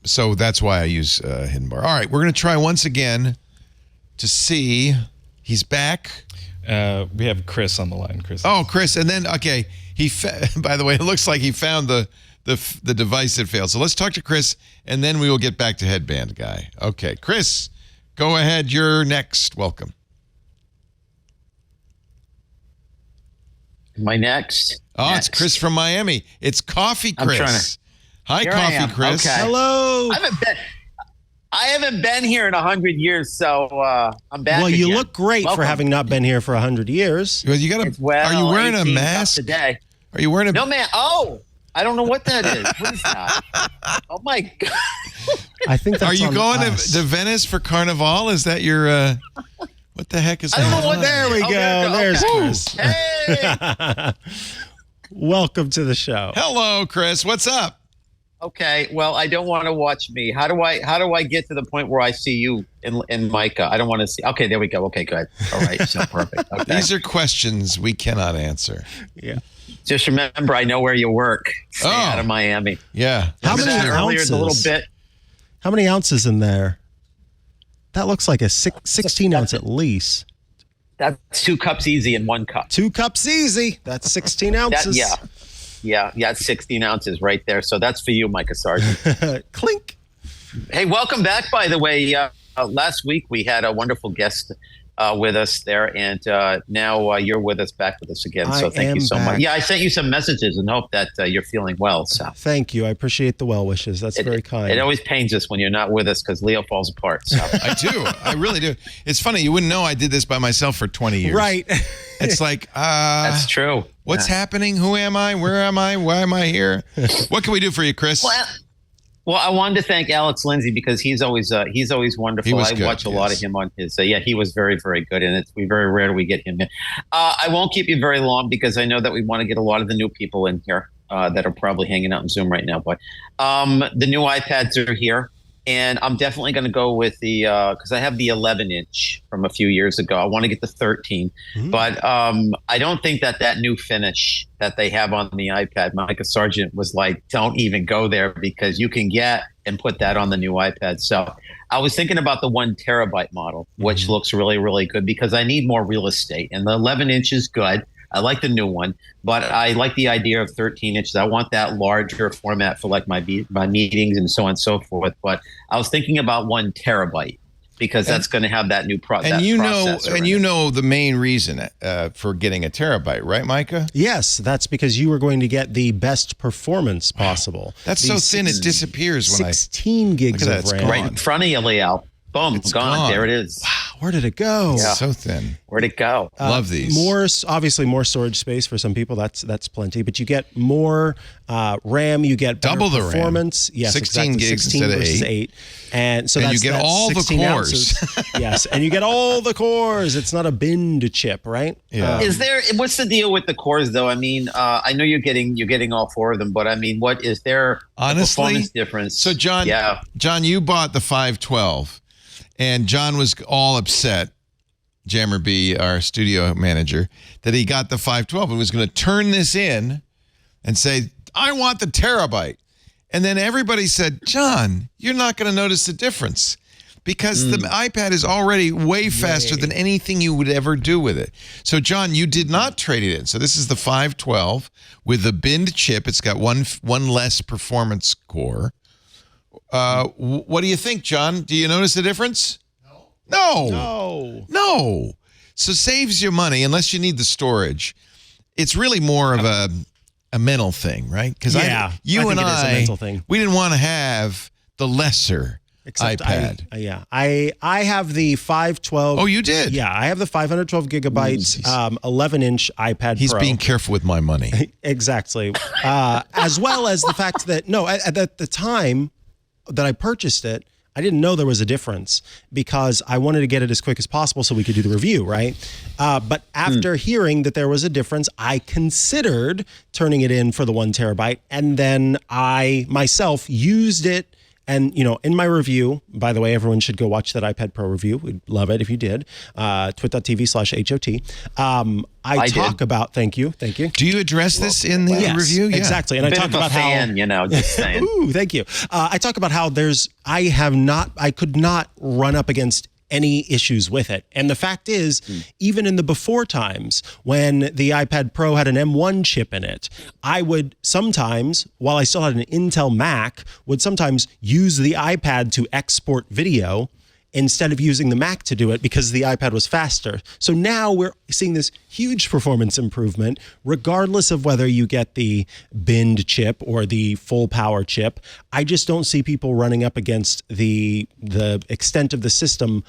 So that's why I use Hidden Bar. All right, we're going to try once again to see. He's back. We have Chris on the line. Chris. Oh, Chris, and then by the way, it looks like he found the device that failed. So let's talk to Chris, and then we will get back to Headband Guy. Okay, Chris, go ahead. You're next. Welcome. Am I next? Oh, it's Chris from Miami. It's Coffee Chris. Hi, Here Coffee Chris. Okay. Hello. I haven't been here in 100 years, so I'm back. Well, you again. look great for having not been here for 100 years. Well, you got are you wearing a mask today? Are you wearing a No, man. Oh, I don't know what that is. What is that? Oh my God. I think that's Are you going to Venice for Carnival? Is that your what the heck is that? I don't know what There we go. There's Chris. Hey. Welcome to the show. Hello, Chris. What's up? Okay. Well, I don't want to watch me. How do I get to the point where I see you in Micah? I don't want to see. Okay, there we go. Okay, good. All right. So perfect. Okay. These are questions we cannot answer. Yeah. Just remember, I know where you work. Stay out of Miami. Yeah. How Remember many that earlier, ounces? the little bit. How many ounces in there? That looks like a 16 ounce at least. That's 2 cups easy in 1 cup. 2 cups easy. That's 16 ounces. Yeah, it's 16 ounces right there. So that's for you, Mikah Sargent. Clink. Hey, welcome back, by the way. Last week we had a wonderful guest with us there, and now you're with us, back with us again. So thank you so much. Yeah, I sent you some messages and hope that you're feeling well. So thank you. I appreciate the well wishes. That's very kind. It always pains us when you're not with us because Leo falls apart. So. I do. I really do. It's funny. You wouldn't know I did this by myself for 20 years. Right. It's like, that's true. What's happening? Who am I? Where am I? Why am I here? What can we do for you, Chris? Well, I wanted to thank Alex Lindsay because he's always wonderful. I watch a lot of him on his. He was very, very good, and it's very rare we get him in. I won't keep you very long because I know that we want to get a lot of the new people in here that are probably hanging out on Zoom right now. But the new iPads are here, and I'm definitely going to go with the because I have the 11-inch from a few years ago. I want to get the 13, but I don't think that new finish that they have on the iPad, Mikah Sargent was like, don't even go there because you can get and put that on the new iPad. So I was thinking about the 1 terabyte model, which looks really, really good because I need more real estate. And the 11-inch is good. I like the new one, but I like the idea of 13 inches. I want that larger format for like my meetings and so on and so forth. But I was thinking about 1 terabyte. Because that's going to have that new processor. And you know the main reason for getting a terabyte, right, Micah? Yes, that's because you are going to get the best performance possible. That's so thin it disappears when 16 gigs of RAM. Right in front of you, Leo. Boom, it's gone. There it is. Wow, where did it go? Yeah. So thin. Where'd it go? Love these. Obviously more storage space for some people. That's plenty. But you get more RAM. You get better double the performance. RAM. Yes, 16 exactly. gigs 16 instead of versus 8. And so you get all the cores. Ounces. Yes, and you get all the cores. It's not a bin to chip, right? Yeah. What's the deal with the cores though? I mean, I know you're getting all 4 of them, but I mean, what is there? Honestly, performance difference? So John, you bought the 512. And John was all upset, Jammer B, our studio manager, that he got the 512 and was going to turn this in and say, I want the terabyte. And then everybody said, John, you're not going to notice the difference because the iPad is already way faster than anything you would ever do with it. So, John, you did not trade it in. So this is the 512 with the binned chip. It's got one less performance core. What do you think, John? Do you notice the difference? No. So saves you money unless you need the storage. It's really more of a mental thing, right? Because you and I, we didn't want to have the lesser iPad. I have the 512. Oh, you did? Yeah, I have the 512 gigabytes 11-inch iPad He's Pro. being careful with my money. Exactly. As well as the fact that, at the time that I purchased it, I didn't know there was a difference because I wanted to get it as quick as possible so we could do the review, right? But after hearing that there was a difference, I considered turning it in for the 1 terabyte. And then I myself used it. And, in my review, by the way, everyone should go watch that iPad Pro review. We'd love it if you did. twit.tv/HOT. I talk about, thank you. Do you address this in the review? Yeah, exactly. And I talk about how, just saying. Ooh, thank you. I talk about how I could not run up against any issues with it. And the fact is, even in the before times when the iPad Pro had an M1 chip in it, I would sometimes, while I still had an Intel Mac, would sometimes use the iPad to export video instead of using the Mac to do it because the iPad was faster. So now we're seeing this huge performance improvement, regardless of whether you get the binned chip or the full power chip. I just don't see people running up against the extent of the system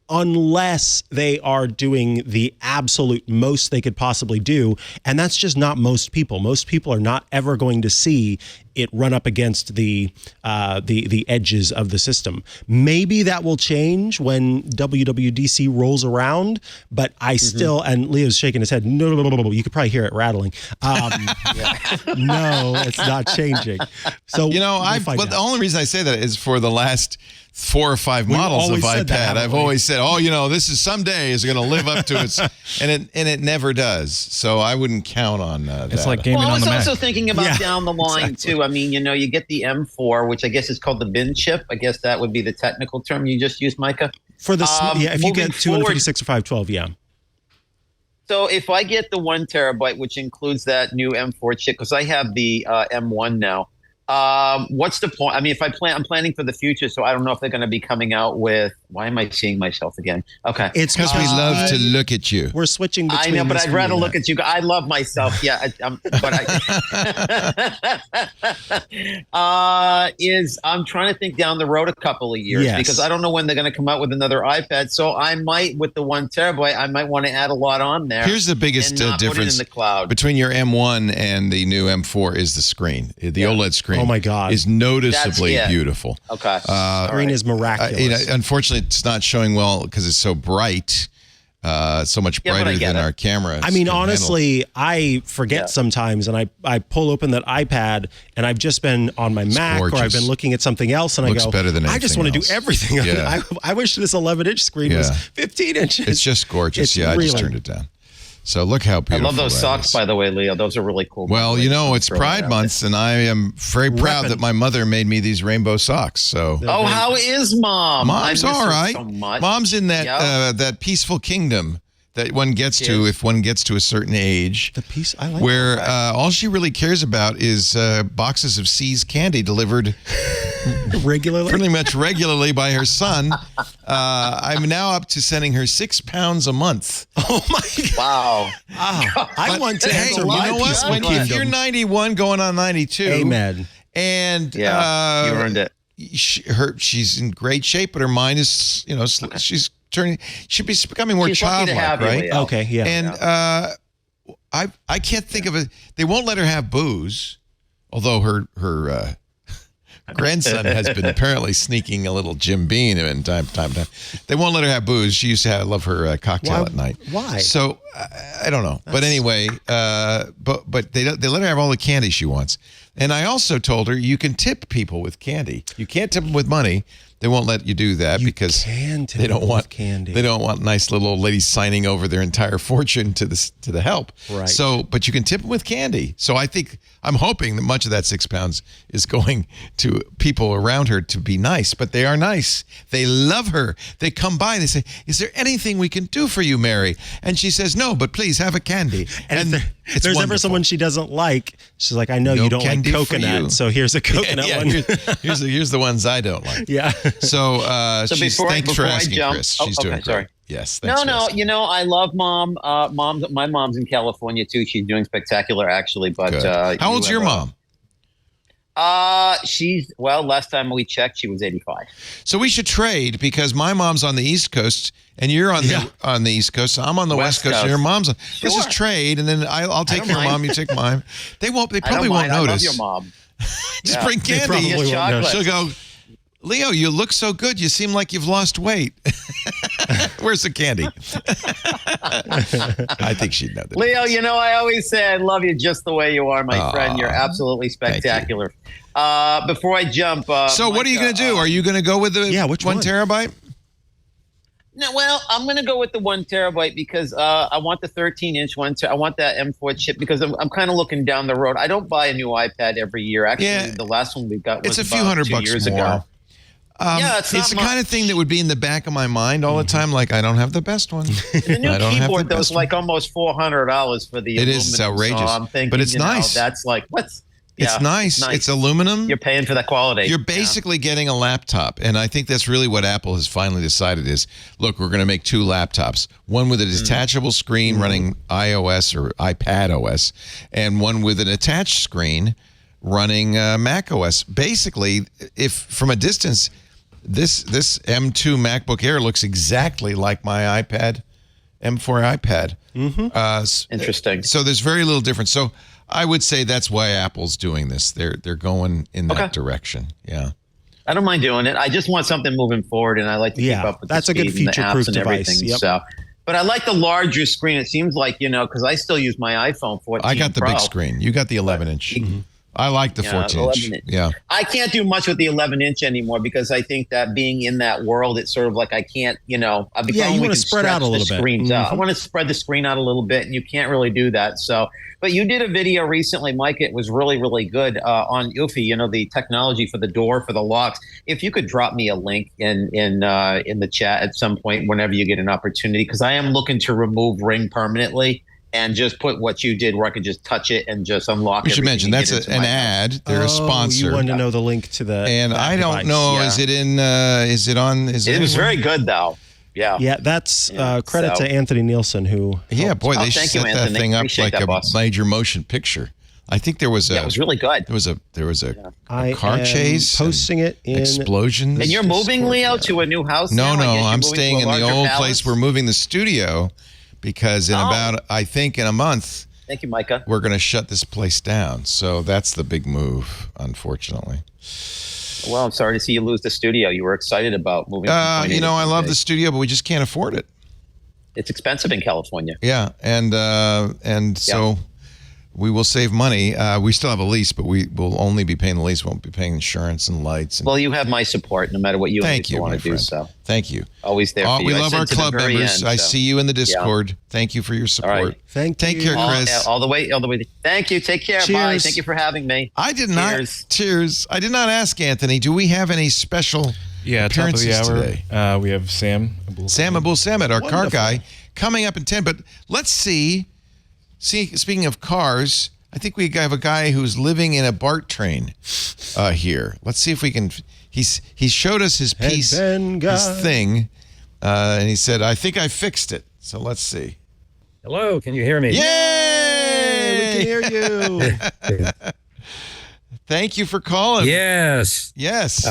unless they are doing the absolute most they could possibly do. And that's just not most people. Most people are not ever going to see it run up against the edges of the system. Maybe that will change when WWDC rolls around, but I still, and Leo's shaking his head, no, you could probably hear it rattling. No, it's not changing. So the only reason I say that is for the last 4 or 5 models of iPad. I've always said, this is someday is going to live up to its, and it never does. So I wouldn't count on that. It's like gaming on the Mac. I was also thinking about down the line too. I mean, you get the M4, which I guess is called the bin chip. I guess that would be the technical term you just used, Micah. For the if you get 256 or 512, yeah. So if I get the 1 terabyte, which includes that new M4 chip, because I have the M1 now. What's the point? I mean, I'm planning for the future, so I don't know if they're going to be coming out with. Why am I seeing myself again? Okay, it's because we love to look at you. We're switching between. I know, but I'd rather look at you. I love myself. Yeah, I'm trying to think down the road a couple of years because I don't know when they're going to come out with another iPad. So I might, with the 1 terabyte, I might want to add a lot on there. Here's the biggest difference in the cloud. Between your M1 and the new M4 is the screen. The OLED screen. Oh my God, is noticeably beautiful. Okay, screen is miraculous. Unfortunately, it's not showing well because it's so bright. So much brighter than our camera. I mean, honestly, I forget sometimes, and I pull open that iPad, and I've just been on my Mac, or I've been looking at something else, and Looks better than I just want to do everything. Yeah. I wish this 11-inch screen was 15 inches. It's just gorgeous. I just turned it down. So look how beautiful. I love those socks, by the way, Leo. Those are really cool. Well, it's Pride Month, and I am very proud that my mother made me these rainbow socks. So, how is Mom? Mom's all right. So much. Mom's in that that peaceful kingdom that one gets to if one gets to a certain age. The peace, I like where all she really cares about is boxes of C's candy delivered regularly, pretty much regularly by her son. I'm now up to sending her 6 pounds a month. Oh my God! Wow! I want to. Hey, you know what? If you're 91, going on 92, amen. And you earned it. She's in great shape, but her mind is, she's turning. She's becoming more childlike, right? Okay, yeah. And I can't think of it. They won't let her have booze, although her grandson has been apparently sneaking a little Jim Beam in time to time. They won't let her have booze. She used to love her cocktail at night. Why? So I don't know. But anyway, but they let her have all the candy she wants. And I also told her you can tip people with candy. You can't tip them with money. They won't let you do that because they don't want candy. They don't want nice little old ladies signing over their entire fortune to the help. Right. So, but you can tip them with candy. So I'm hoping that much of that 6 pounds is going to people around her to be nice. But they are nice. They love her. They come by and they say, "Is there anything we can do for you, Mary?" And she says, "No, but please have a candy." And if there's ever someone she doesn't like, she's like, "I know you don't like coconut, so here's a coconut one." Here's the ones I don't like. Yeah. So, thanks for asking, Chris. She's doing great. Sorry. Yes. No. I love Mom. My mom's in California too. She's doing spectacular, actually. But how old's your mom? Last time we checked, she was 85. So we should trade because my mom's on the East Coast and you're on the East Coast. So I'm on the West Coast. And your mom's on. Sure. Let's just trade, and then I'll take your mom. You take mine. They probably won't notice. I love your mom. Just bring candy. She'll go, "Leo, you look so good. You seem like you've lost weight. Where's the candy?" I think she'd know that. Leo, I always say I love you just the way you are, my friend. You're absolutely spectacular. Before I jump, so what are you going to do? Are you going to go with the 1 terabyte? No, well, I'm going to go with the 1 terabyte because I want the 13-inch one. I want that M4 chip because I'm kind of looking down the road. I don't buy a new iPad every year. Actually, the last one we got was a few $100 years more. Ago. It's the kind of thing that would be in the back of my mind all the time. Like, I don't have the best one. The new keyboard, though, is like almost $400 for the aluminum. It is outrageous. So I'm thinking, but it's nice. That's like, what's... It's nice. It's aluminum. You're paying for that quality. You're basically getting a laptop. And I think that's really what Apple has finally decided is, look, we're going to make 2 laptops. One with a detachable screen running iOS or iPad OS, and one with an attached screen running Mac OS. Basically, if from a distance, this M2 MacBook Air looks exactly like my iPad, M4 iPad. Interesting. So there's very little difference. So I would say that's why Apple's doing this. They're going in that direction. Yeah. I don't mind doing it. I just want something moving forward, and I like to keep up with that's the a good speed and the future-proof apps and device. everything. Yep. So, but I like the larger screen. It seems like, because I still use my iPhone 14 I got the Pro. big screen. You got the 11-inch. I like the 14-inch. Yeah. I can't do much with the 11-inch anymore because I think that being in that world, it's sort of like I can't, you want to spread out a little bit. Screens out. I want to spread the screen out a little bit, and you can't really do that. So, but you did a video recently, Mike. It was really, really good on UFI, the technology for the door, for the locks. If you could drop me a link in the chat at some point whenever you get an opportunity, because I am looking to remove Ring permanently. And just put what you did where I could just touch it and just unlock it. We should mention that's an ad. They're a sponsor. You wanted to know the link to the. And I don't know. Yeah. Is it in? Is it on? It was very good though. Yeah. Yeah, that's credit to Anthony Nielsen who. Yeah, boy, they set that thing up like a major motion picture. I think there was it was really good. There was a car chase. Posting it in explosions. And you're moving, Leo, to a new house? No, I'm staying in the old place. We're moving the studio. Because in in a month, thank you, Micah, we're going to shut this place down. So that's the big move, unfortunately. Well, I'm sorry to see you lose the studio. You were excited about moving. I love the studio, but we just can't afford it. It's expensive in California. Yeah, and so we will save money. We still have a lease, but we will only be paying the lease. We won't be paying insurance and lights. And, well, you have my support no matter what you want to do. So thank you. Always there for you. We love our club members. I see you in the Discord. Yeah. Thank you for your support. Right. Thank you. Take care, Chris. All the way. Thank you. Take care. Cheers. Bye. Thank you for having me. Cheers. I did not ask Anthony. Do we have any special appearances top of the today? We have Sam Abuelsamid, our car guy, coming up in 10. But let's see. Speaking of cars, I think we have a guy who's living in a BART train here. Let's see if we can. He showed us his piece, his thing, and he said, "I think I fixed it." So let's see. Hello, can you hear me? Yay! We can hear you. Thank you for calling. Yes. Yes.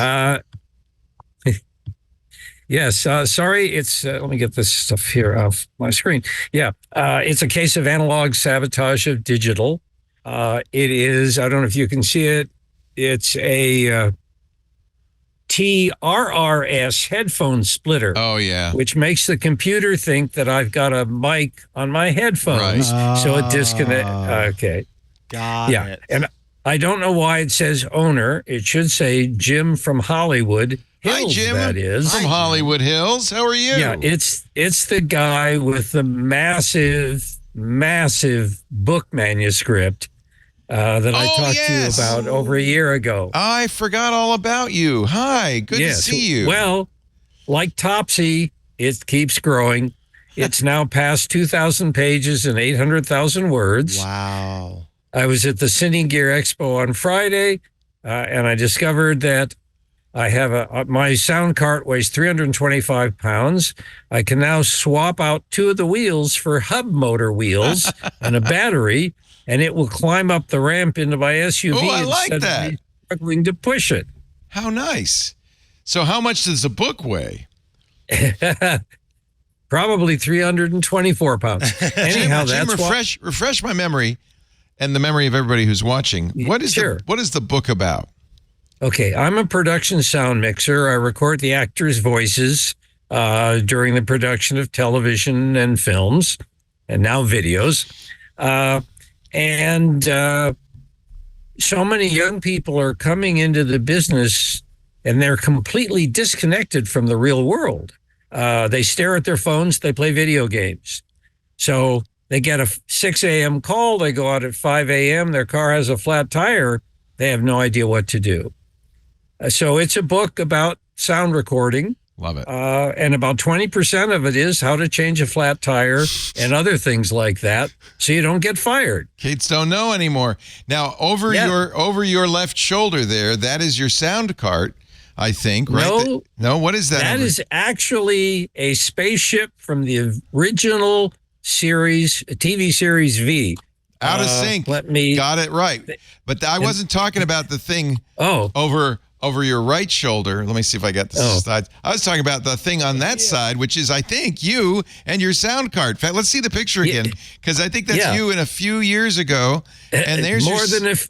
Yes. Sorry, it's let me get this stuff here off my screen. Yeah, it's a case of analog sabotage of digital. It is, I don't know if you can see it, it's a TRRS headphone splitter. Oh, yeah. Which makes the computer think that I've got a mic on my headphones. Right. So it disconnects. Okay. Got it. And I don't know why it says owner. It should say Jim from Hollywood Hills. Hi, Jim. That is. From Hollywood Hills. How are you? Yeah, it's the guy with the massive book manuscript that I talked to you about over a year ago. I forgot all about you. Hi, good to see you. Well, like Topsy, it keeps growing. It's now past 2,000 pages and 800,000 words. Wow. I was at the Cine Gear Expo on Friday, and I discovered that I have my sound cart weighs 325 pounds. I can now swap out 2 of the wheels for hub motor wheels and a battery, and it will climb up the ramp into my SUV instead of me struggling to push it. How nice. So how much does a book weigh? Probably 324 pounds. Anyhow, Jim, refresh my memory and the memory of everybody who's watching. What is the book about? Okay, I'm a production sound mixer. I record the actors' voices during the production of television and films, and now videos. And so many young people are coming into the business, and they're completely disconnected from the real world. They stare at their phones. They play video games. So they get a 6 a.m. call. They go out at 5 a.m. Their car has a flat tire. They have no idea what to do. So it's a book about sound recording. Love it. And about 20% of it is how to change a flat tire and other things like that, so you don't get fired. Kids don't know anymore. Now, over your left shoulder there, that is your sound cart, I think, right? No, what is that? That is actually a spaceship from the original series, TV series V. Out of sync. Got it right. But I wasn't talking about the thing over over your right shoulder. Let me see if I got the slides. I was talking about the thing on that side, which is, I think, you and your sound card. In fact, let's see the picture again, because I think that's you in a few years ago. And there's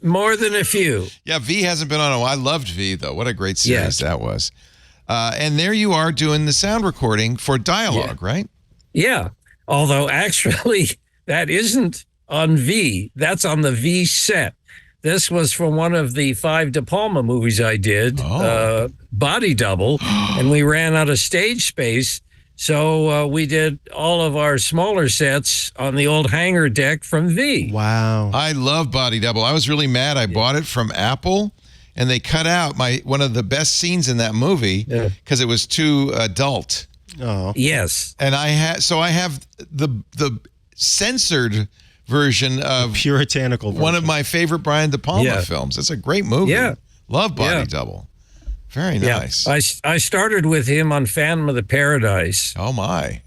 more than a few. Yeah, V hasn't been on a while. I loved V, though. What a great series that was. And there you are doing the sound recording for dialogue, right? Yeah. Although, actually, that isn't on V. That's on the V set. This was from one of the 5 De Palma movies I did, Body Double, and we ran out of stage space. So we did all of our smaller sets on the old hangar deck from V. Wow. I love Body Double. I was really mad. I bought it from Apple, and they cut out one of the best scenes in that movie because it was too adult. Oh. Yes. And I have the censored version of puritanical version. One of my favorite Brian De Palma films. It's a great movie. Yeah. Love Body Double. Very nice. I started with him on Phantom of the Paradise. Oh my.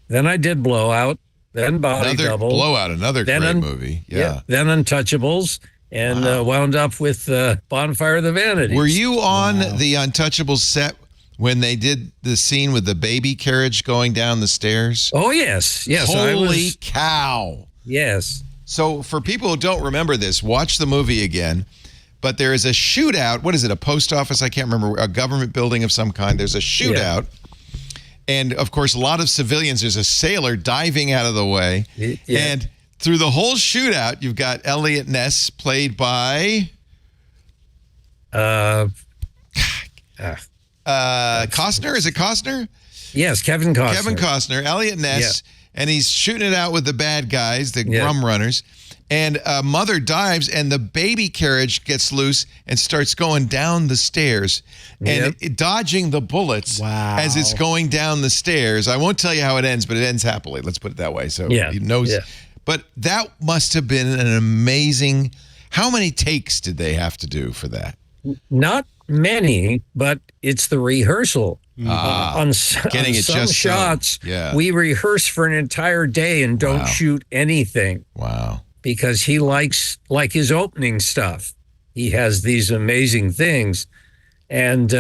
Then I did Blowout, then Body Double. Blowout, another great movie. Yeah. Then Untouchables, and wound up with Bonfire of the Vanities. Were you on the Untouchables set when they did the scene with the baby carriage going down the stairs? Oh, yes. Yes. Holy cow. Yes. So for people who don't remember this, watch the movie again. But there is a shootout. What is it? A post office? I can't remember. A government building of some kind. There's a shootout. And, of course, a lot of civilians. There's a sailor diving out of the way. And through the whole shootout, you've got Elliot Ness, played by... Costner? Is it Costner? Yes, Kevin Costner. Kevin Costner, Elliot Ness, and he's shooting it out with the bad guys, the rum runners. And mother dives, and the baby carriage gets loose and starts going down the stairs and dodging the bullets as it's going down the stairs. I won't tell you how it ends, but it ends happily. Let's put it that way. So he knows. But that must have been an amazing. How many takes did they have to do for that? Not many, but it's the rehearsal. On some shots, we rehearse for an entire day and don't shoot anything. Wow. Because he likes, like his opening stuff. He has these amazing things. And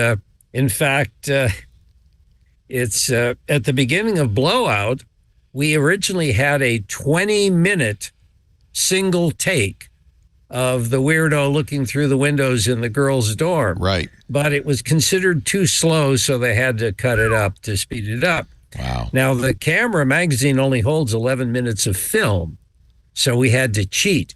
in fact, it's at the beginning of Blowout, we originally had a 20-minute single take of the weirdo looking through the windows in the girls' dorm. Right. But it was considered too slow, so they had to cut it up to speed it up. Wow. Now, the Camera magazine only holds 11 minutes of film, so we had to cheat.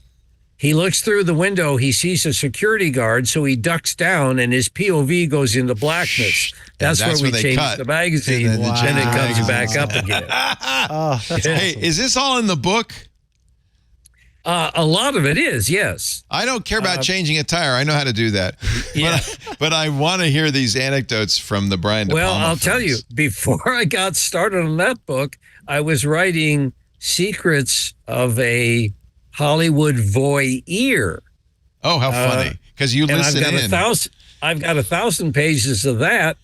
He looks through the window, he sees a security guard, so he ducks down, and his POV goes into blackness. That's where we changed the magazine, and then it comes back up again. That's awesome. Hey, is this all in the book? A lot of it is, yes. I don't care about changing a tire. I know how to do that. But I want to hear these anecdotes from the Brian De Palma I'll films. tell you, before I got started on that book, I was writing Secrets of a Hollywood Voyeur. Oh, how funny. Because you listen in. I've got 1,000 pages of that.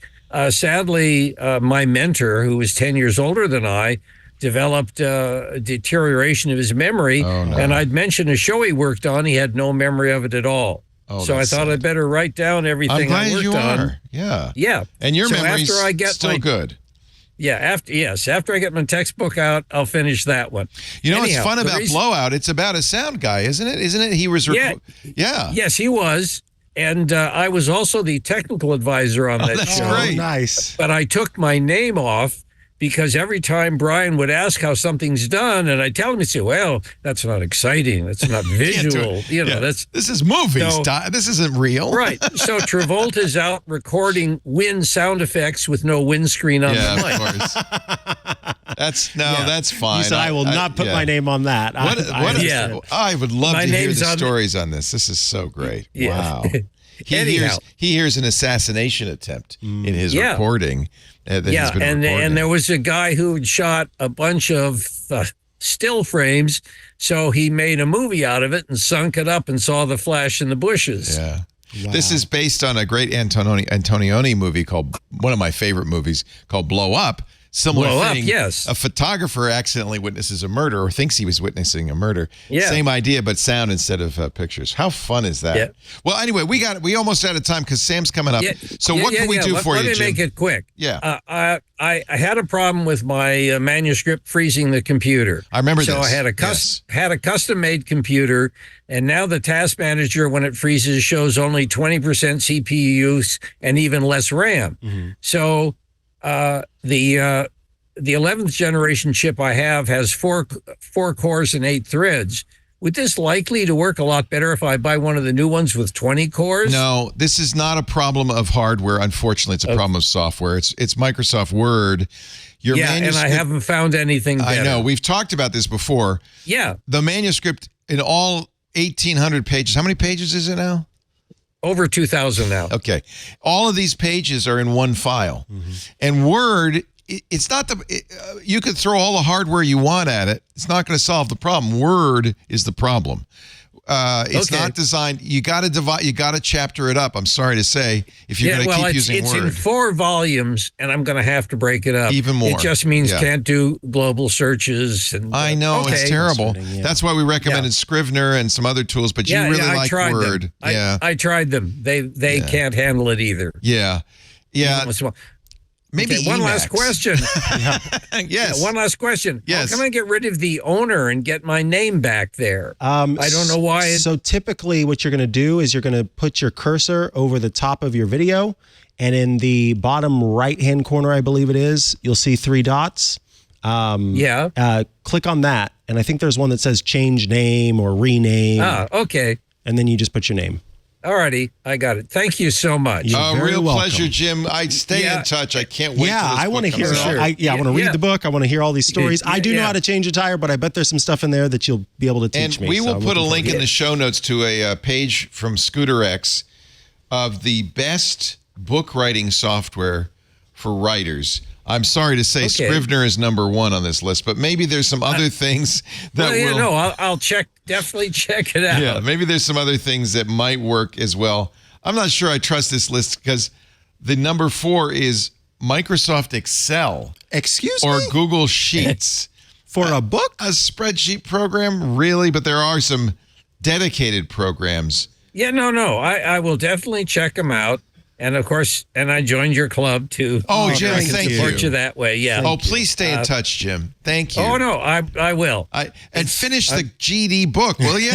Sadly, my mentor, who was 10 years older than I, developed a deterioration of his memory. Oh, no. And I'd mentioned a show he worked on. He had no memory of it at all. Oh, so I thought I'd better write down everything I worked on. I'm glad you are. Yeah. Yeah. And your memory's still good. Yeah, after I get my textbook out, I'll finish that one. You know what's fun about Blowout? It's about a sound guy, isn't it? Isn't it? He was Yes, he was. And I was also the technical advisor on that that's show. Great. Nice. But I took my name off because every time Brian would ask how something's done, and I tell him, he'd say, well, that's not exciting. That's not visual. This is movies. This isn't real. Right. So Travolta's out recording wind sound effects with no windscreen on the mic. Of course. That's fine. He said, I will not put my name on that. I would love to hear the stories on this. This is so great. Yeah. Wow. He hears an assassination attempt in his recording. And there was a guy who had shot a bunch of still frames, so he made a movie out of it and sunk it up and saw the flash in the bushes. Yeah. Wow. This is based on a great Antonioni movie called, one of my favorite movies, called Blow Up, similar Blow up, thing. yes. A photographer accidentally witnesses a murder or thinks he was witnessing a murder. Yeah. Same idea, but sound instead of pictures. How fun is that? Yeah. Well, anyway, we almost out of time because Sam's coming up. So what can we do for you, Let me Jim? make it quick. Yeah. I had a problem with my manuscript freezing the computer. I remember so this. I had a custom-made computer, and now the task manager, when it freezes, shows only 20% CPU use and even less RAM. Mm-hmm. So the 11th generation chip I have has four cores and 8 threads. Would this likely to work a lot better if I buy one of the new ones with 20 cores? No, this is not a problem of hardware. Unfortunately, it's a problem of software. It's Microsoft Word. Your and I haven't found anything better. I know. We've talked about this before. Yeah. The manuscript in all 1,800 pages. How many pages is it now? Over 2,000 now. Okay. All of these pages are in one file. Mm-hmm. And Word, it's not you could throw all the hardware you want at it. It's not going to solve the problem. Word is the problem. It's not designed. You got to divide. You got to chapter it up. I'm sorry to say, if you're going to keep using Word. It's in 4 volumes, and I'm going to have to break it up. Even more. It just means can't do global searches. And I know it's terrible. That's why we recommended Scrivener and some other tools. But you really like Word. I tried them. They can't handle it either. Yeah. Maybe one last question. Yes. One last question. Yes. How can I get rid of the owner and get my name back there? I don't know why. So typically what you're going to do is you're going to put your cursor over the top of your video, and in the bottom right-hand corner, I believe it is, you'll see 3 dots. Click on that, and I think there's one that says change name or rename. Okay. And then you just put your name. All righty, I got it. Thank you so much. Real pleasure, Jim. I'd stay in touch. I can't wait. Yeah, I want to hear. I want to read the book. I want to hear all these stories. I do know how to change a tire, but I bet there's some stuff in there that you'll be able to teach me. And we will put a link in the show notes to a page from Scooter X of the best book writing software for writers. I'm sorry to say Scrivener is number 1 on this list, but maybe there's some other things that I'll definitely check it out. Yeah, maybe there's some other things that might work as well. I'm not sure I trust this list because the number 4 is Microsoft Excel. Excuse me? Or Google Sheets. For a book? A spreadsheet program? Really? But there are some dedicated programs. Yeah, no. I will definitely check them out. And of course, I joined your club too. Oh, Jim, thank you. Support you that way, yeah. Oh, please stay in touch, Jim. Thank you. Oh no, I will. And finish the GD book, will you?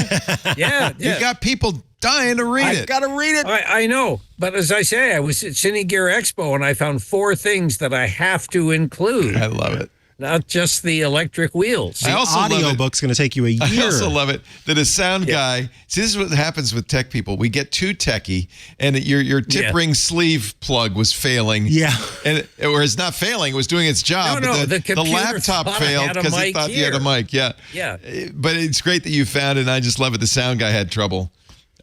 Yeah. You got people dying to read it. I've got to read it. I know, but as I say, I was at Cine Gear Expo and I found 4 things that I have to include. I love it. Not just the electric wheels. The audiobook's going to take you a year. I also love it that a sound guy. See, this is what happens with tech people. We get too techie, and your tip ring sleeve plug was failing. Yeah, or it's not failing; it was doing its job. No, but the laptop failed because it thought you had a mic. Yeah. But it's great that you found it. And I just love it. The sound guy had trouble.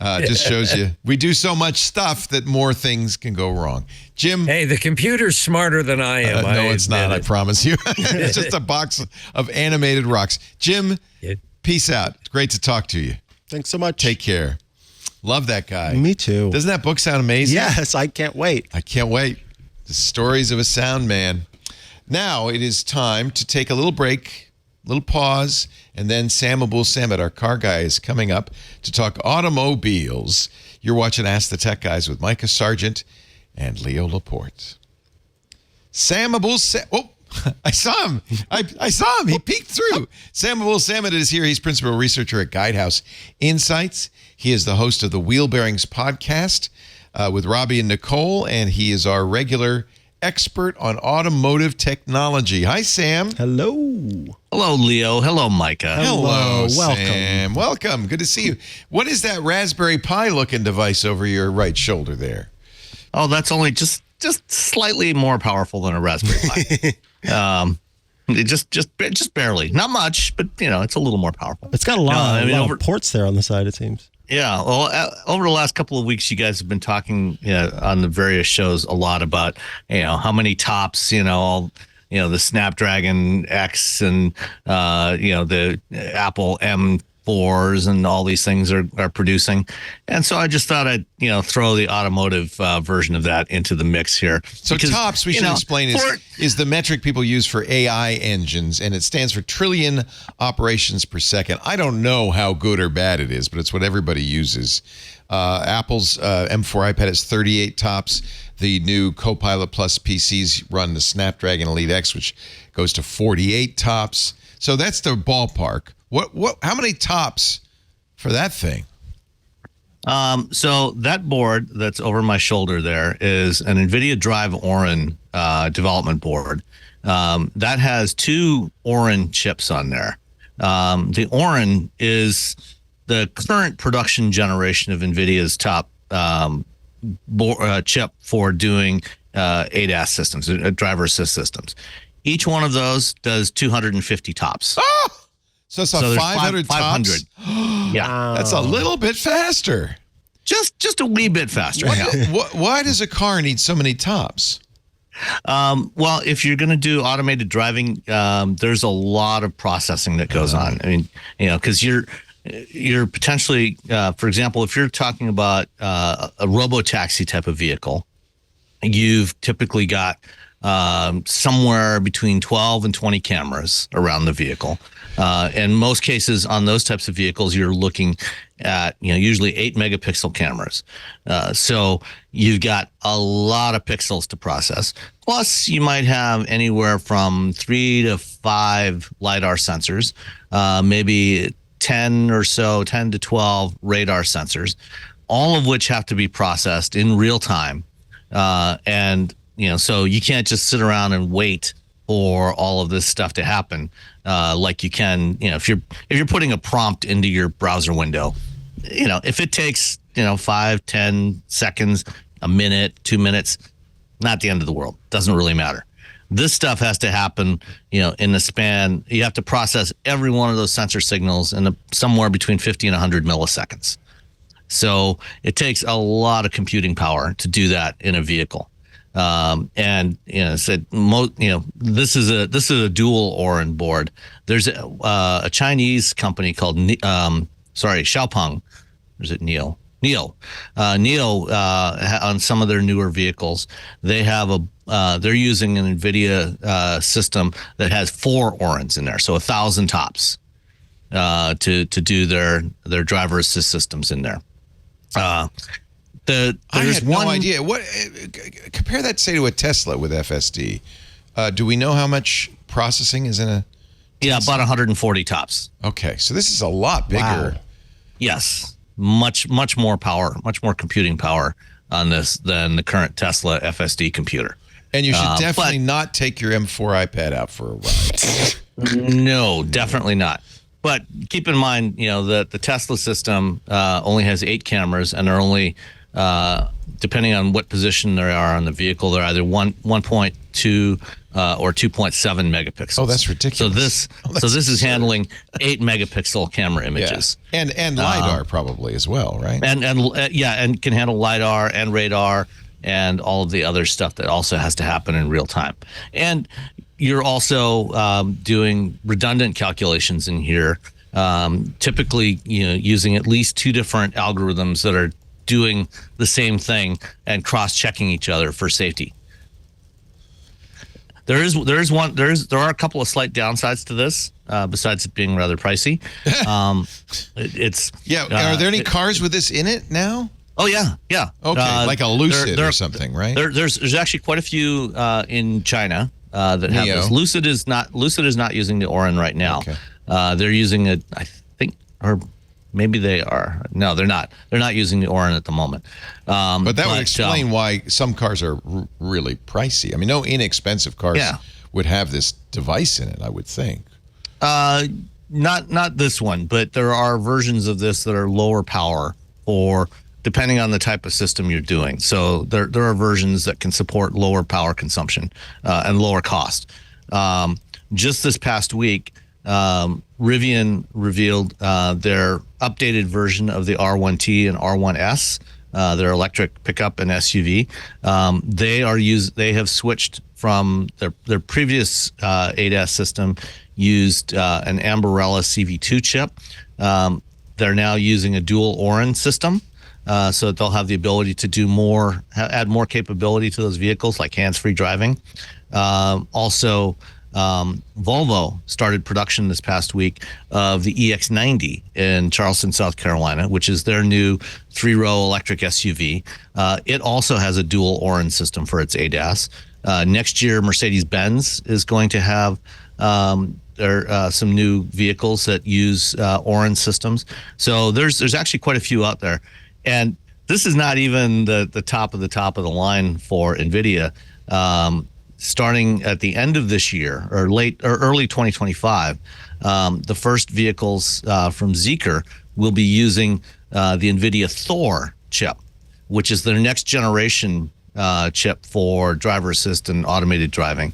Just shows you we do so much stuff that more things can go wrong. Jim, hey, the computer's smarter than I am. No, it's not. I promise you. It's just a box of animated rocks. Jim, peace out. It's great to talk to you. Thanks so much. Take care. Love that guy. Me too. Doesn't that book sound amazing? Yes, I can't wait. I can't wait. The stories of a sound man. Now it is time to take a little break. Little pause, and then Sam Abuelsamid, our car guy, is coming up to talk automobiles. You're watching Ask the Tech Guys with Mikah Sargent and Leo Laporte. Sam Abuelsamid. Oh, I saw him. I saw him. He peeked through. Sam Abuelsamid is here. He's principal researcher at Guidehouse Insights. He is the host of the Wheel Bearings podcast with Robbie and Nicole, and he is our regular expert on automotive technology. Hi, Sam. Hello. Hello, Leo. Hello, Micah. Hello, welcome. Sam. Welcome. Good to see you. What is that Raspberry Pi looking device over your right shoulder there? Oh, that's only just slightly more powerful than a Raspberry Pi. Just barely. Not much, but it's a little more powerful. It's got a lot of ports there on the side, it seems. Yeah, well, over the last couple of weeks, you guys have been talking on the various shows a lot about how many tops, the Snapdragon X and the Apple 4s and all these things are producing. And so I just thought I'd, throw the automotive version of that into the mix here. So because, TOPS, we should explain, is the metric people use for AI engines, and it stands for trillion operations per second. I don't know how good or bad it is, but it's what everybody uses. Apple's M4 iPad has 38 TOPS. The new Copilot Plus PCs run the Snapdragon Elite X, which goes to 48 TOPS. So that's the ballpark. How many TOPS for that thing? So that board that's over my shoulder there is an NVIDIA Drive Orin development board. That has 2 Orin chips on there. The Orin is the current production generation of NVIDIA's top chip for doing ADAS systems, driver assist systems. Each one of those does 250 TOPS. Oh! So it's 500 TOPS? Yeah. That's a little bit faster. Just a wee bit faster. Why does a car need so many TOPS? Well, if you're going to do automated driving, there's a lot of processing that goes on. I mean, because you're potentially, for example, if you're talking about a robo-taxi type of vehicle, you've typically got somewhere between 12 and 20 cameras around the vehicle. In most cases on those types of vehicles, you're looking at, usually 8 megapixel cameras. So you've got a lot of pixels to process. Plus you might have anywhere from 3 to 5 LiDAR sensors, maybe 10 to 12 radar sensors, all of which have to be processed in real time. And so you can't just sit around and wait for all of this stuff to happen, like you can, if you're putting a prompt into your browser window, if it takes 5-10 seconds, a minute, 2 minutes, not the end of the world. Doesn't really matter. This stuff has to happen, in the span. You have to process every one of those sensor signals in somewhere between 50 and 100 milliseconds. So it takes a lot of computing power to do that in a vehicle. And this is a dual Orin board. There's a Chinese company called Xiaopeng. Or is it NIO? NIO on some of their newer vehicles, they have they're using an NVIDIA system that has 4 Orins in there, so 1,000 TOPS to do their driver assist systems in there. I had no idea. Compare that, say, to a Tesla with FSD. Do we know how much processing is in a Tesla? Yeah, about 140 TOPS. Okay, so this is a lot bigger. Wow. Yes, much more power, much more computing power on this than the current Tesla FSD computer. And you should definitely not take your M4 iPad out for a ride. No, definitely not. But keep in mind, that the Tesla system only has 8 cameras, and they're only, depending on what position they are on the vehicle, they're either 1.2 or 2.7 megapixels. Oh, that's ridiculous. So this is handling 8 megapixel camera images. Yeah. And LiDAR probably as well, right? And can handle LiDAR and radar and all of the other stuff that also has to happen in real time. And you're also doing redundant calculations in here, typically using at least 2 different algorithms that are doing the same thing and cross-checking each other for safety. There are a couple of slight downsides to this, besides it being rather pricey. Are there any cars with this in it now? Oh yeah. Okay, like a Lucid or something, right? There's actually quite a few in China that have this. Lucid is not using the Orin right now. Okay. They're using it, I think, or maybe they are. No, they're not. They're not using the Orin at the moment. But that would explain why some cars are really pricey. I mean, no inexpensive cars would have this device in it, I would think. Not this one, but there are versions of this that are lower power, or depending on the type of system you're doing. So there are versions that can support lower power consumption and lower cost. Just this past week, Rivian revealed their updated version of the R1T and R1S, their electric pickup and SUV. They have switched from their previous ADAS system used an Ambarella CV2 chip. They're now using a dual Orin system, so that they'll have the ability to do more, add more capability to those vehicles, like hands-free driving. Also, Volvo started production this past week of the EX90 in Charleston, South Carolina, which is their new 3-row electric SUV. It also has a dual Orin system for its ADAS. Next year, Mercedes-Benz is going to have some new vehicles that use Orin systems. So there's actually quite a few out there. And this is not even the top of the line for NVIDIA. Starting at the end of this year or early 2025, the first vehicles from Zeekr will be using the NVIDIA Thor chip, which is their next generation chip for driver assist and automated driving.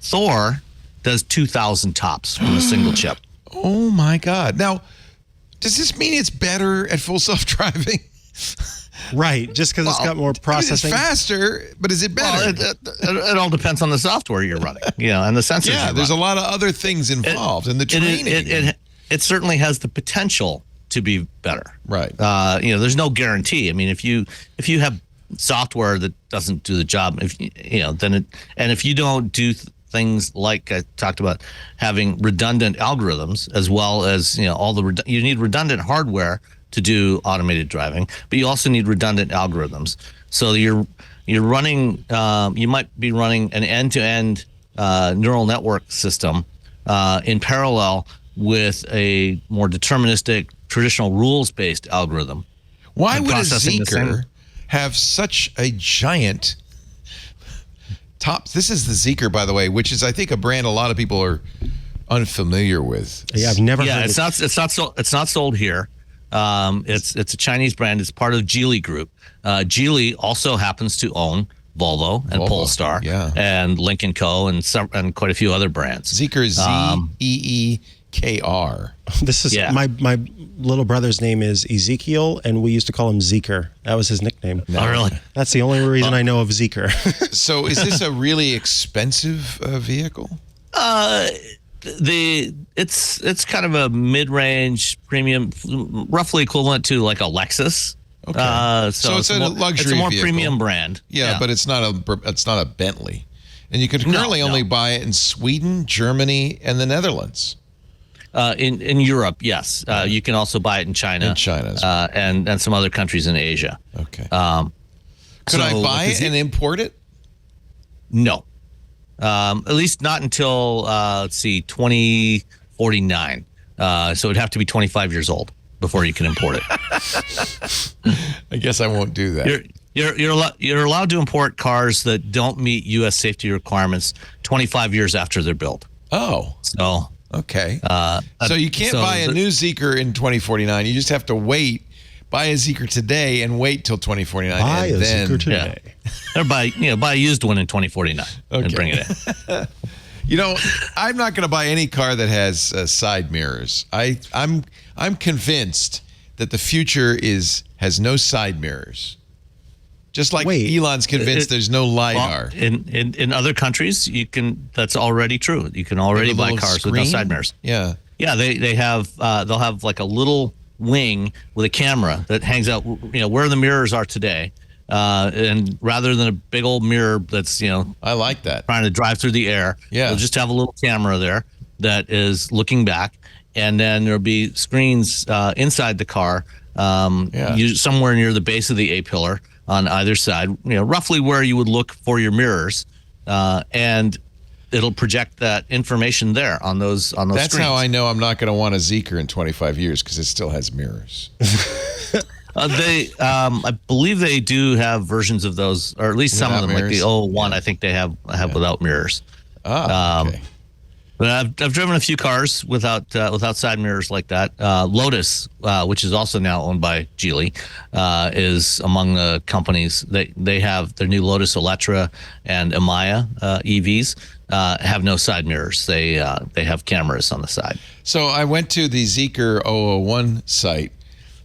Thor does 2,000 tops from a single chip. Oh my God. Now, does this mean it's better at full self-driving? Right, just because it's got more processing. It's faster, but is it better? Well, it all depends on the software you're running, and the sensors. Yeah, there's a lot of other things involved in the training. It certainly has the potential to be better. Right. There's no guarantee. I mean, if you have software that doesn't do the job, if you don't do things like I talked about, having redundant algorithms, as well as you need redundant hardware to do automated driving, but you also need redundant algorithms. So you're running, you might be running an end-to-end neural network system in parallel with a more deterministic, traditional rules-based algorithm. Why would a Zeekr have such a giant top? This is the Zeekr, by the way, which is, I think, a brand a lot of people are unfamiliar with. Yeah, I've never heard of it. It's not sold here. It's a Chinese brand. It's part of Geely Group. Geely also happens to own Volvo and Polestar, and Lynk & Co. and quite a few other brands. Zeekr, Zeekr. This is my little brother's name is Ezekiel, and we used to call him Zeekr. That was his nickname. Oh, really? That's the only reason I know of Zeekr. So, is this a really expensive vehicle? It's kind of a mid-range premium, roughly equivalent to like a Lexus. Okay. So it's a luxury. It's a more vehicle. Premium brand. Yeah, but it's not a Bentley, and you can currently only buy it in Sweden, Germany, and the Netherlands. In Europe, yes. You can also buy it in China. In China, as well. and some other countries in Asia. Okay. Could I buy it and import it? No. At least not until 2049. So it'd have to be 25 years old before you can import it. I guess I won't do that. You're allowed to import cars that don't meet U.S. safety requirements 25 years after they're built. Oh. So okay. So you can't buy a new Zeekr in 2049. You just have to wait. Buy a Zeekr today and wait till 2049. Buy a Zeekr today. Or buy a used one in 2049 and bring it in. I'm not going to buy any car that has side mirrors. I'm convinced that the future has no side mirrors. Just like Elon's convinced there's no LiDAR. Well, in other countries, that's already true. You can already buy cars with no side mirrors. Yeah. Yeah, they'll have like a little wing with a camera that hangs out, where the mirrors are today. And rather than a big old mirror that's, I like that, trying to drive through the air, they'll just have a little camera there that is looking back, and then there'll be screens inside the car, somewhere near the base of the A-pillar on either side, roughly where you would look for your mirrors, and it'll project that information there on those screens. That's how I know I'm not going to want a Zeekr in 25 years, because it still has mirrors. I believe they do have versions of those, or at least some of them, mirrors? Like the 01, I think they have without mirrors. Okay. But I've driven a few cars without side mirrors like that. Lotus, which is also now owned by Geely, is among the companies. They have their new Lotus Electra and Amaya EVs have no side mirrors. They have cameras on the side. So I went to the Zeekr 001 site,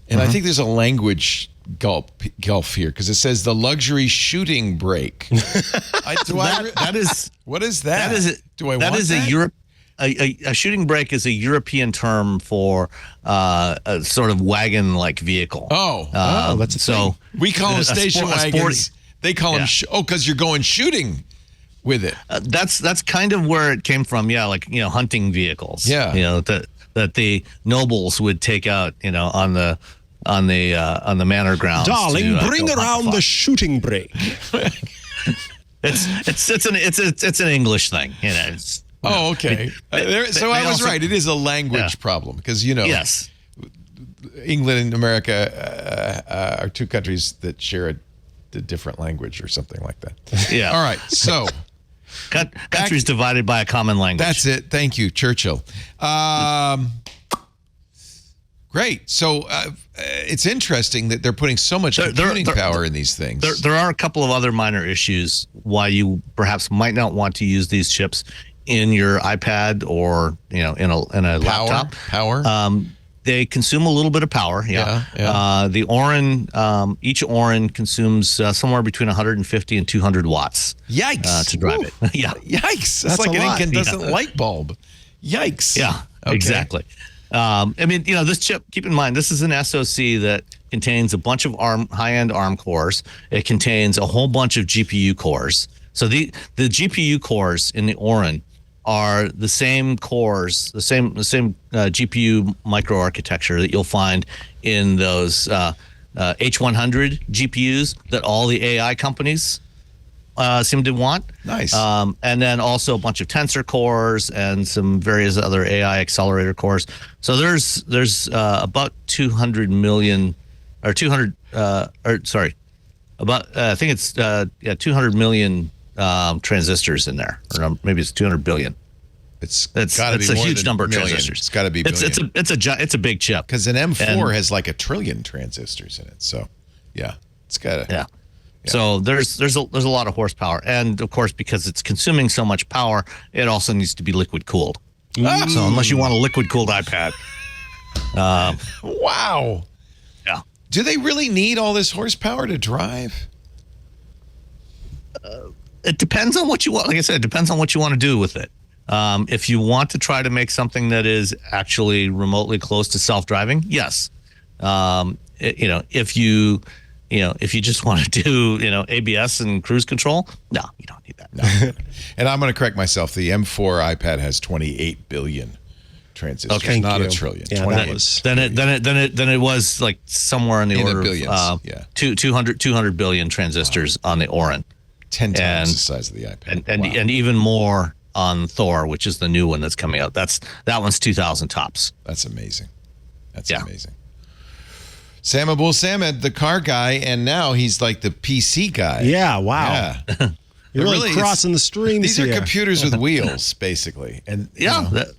and I think there's a language gulf here, because it says the luxury shooting brake. That is what is that? That is Do I that want is that? a shooting brake is a European term for a sort of wagon-like vehicle. That's a so thing. We call them station wagons. They call them because you're going shooting with it. That's kind of where it came from. Yeah, like hunting vehicles. Yeah, that the nobles would take out on the manor grounds. Darling, bring around the shooting brake. It's an English thing. Okay. So I was right. It is a language problem because Yes. England and America are two countries that share a different language or something like that. Yeah. All right. So countries divided by a common language. That's it. Thank you, Churchill. Great. So it's interesting that they're putting so much computing power in these things. There are a couple of other minor issues why you perhaps might not want to use these chips in your iPad or in a laptop. Power. They consume a little bit of power. Yeah. The Orin, each Orin consumes somewhere between 150 and 200 watts. Yikes! To drive it. Yeah. Yikes! That's like an incandescent light bulb. Yikes! Yeah. Okay. Exactly. This chip. Keep in mind, this is an SoC that contains a bunch of high-end ARM cores. It contains a whole bunch of GPU cores. So the GPU cores in the Orin are the same cores, the same GPU microarchitecture that you'll find in those H100 GPUs that all the AI companies seem to want. Nice. And then also a bunch of tensor cores and some various other AI accelerator cores. So there's about 200 million or 200 about I think it's 200 million transistors in there, or maybe it's 200 billion. It's a huge number of transistors. It's got to be billion. It's a big chip because an M4 has like 1 trillion transistors in it. So it's got to. Yeah. So there's a lot of horsepower, and of course because it's consuming so much power, it also needs to be liquid cooled. So unless you want a liquid cooled iPad, wow. Yeah. Do they really need all this horsepower to drive? It depends on what you want. Like I said, it depends on what you want to do with it. If you want to try to make something that is actually remotely close to self-driving, yes. If you just want to do, ABS and cruise control, no, you don't need that. No. And I'm going to correct myself. The M4 iPad has 28 billion transistors, not 1 trillion. Yeah, then it was like somewhere in the order billions, of 200 billion transistors on the Orin. 10 times the size of the iPad. And even more on Thor, which is the new one that's coming out. That one's 2,000 tops. That's amazing. That's amazing. Sam Abuelsamid, the car guy, and now he's like the PC guy. Yeah, wow. Yeah. You're really crossing the streams. These are computers with wheels, basically. And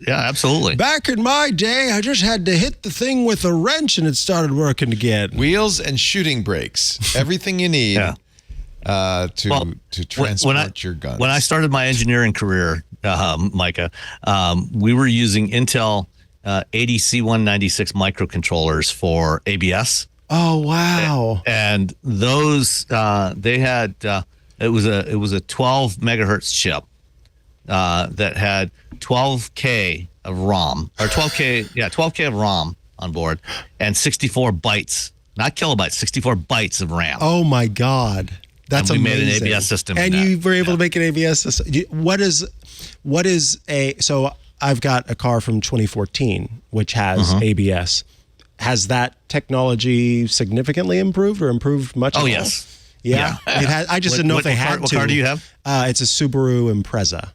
absolutely. Back in my day, I just had to hit the thing with a wrench and it started working again. Wheels and shooting brakes. Everything you need to transport your guns. When I started my engineering career, Micah, we were using Intel 80C196 microcontrollers for ABS. Oh wow! And those they had it was a 12 megahertz chip that had 12K of ROM or 12K of ROM on board and 64 bytes, not kilobytes, 64 bytes of RAM. Oh my God. That's amazing. We made an ABS system. And you were able to make an ABS system. So I've got a car from 2014, which has ABS. Has that technology significantly improved or improved much? Oh, yes. Yeah. It has, I just didn't know if they had to. What car do you have? It's a Subaru Impreza.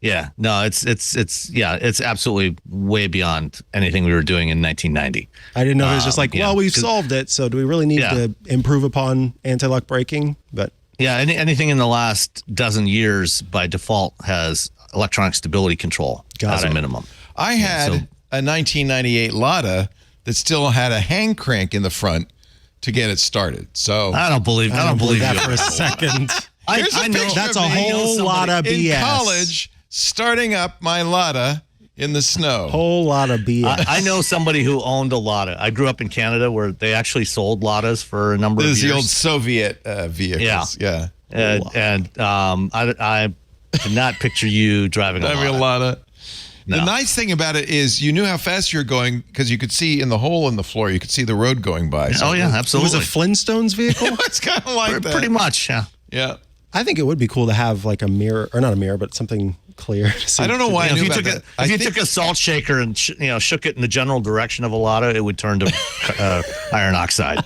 Yeah. No, it's absolutely way beyond anything we were doing in 1990. I didn't know it was just like, we've solved it. So do we really need to improve upon anti-lock braking? But yeah, anything in the last dozen years by default has electronic stability control as a minimum. I had a 1998 Lada that still had a hand crank in the front to get it started. So I don't believe that you. for a second. I know that's a whole lot of BS. In college, starting up my Lada in the snow. Whole lot of BS. I know somebody who owned a Lada. I grew up in Canada where they actually sold Ladas for a number of years. This is the old Soviet vehicles. Yeah. And I did not picture you driving a Lada. The nice thing about it is you knew how fast you were going because you could see in the hole in the floor. You could see the road going by. So absolutely. It was a Flintstones vehicle? It's kind of like that. Pretty much, yeah. Yeah. I think it would be cool to have like a mirror, or not a mirror, but something clear. I don't know why I knew about that. If you took a salt shaker and shook it in the general direction of a Lada, it would turn to iron oxide.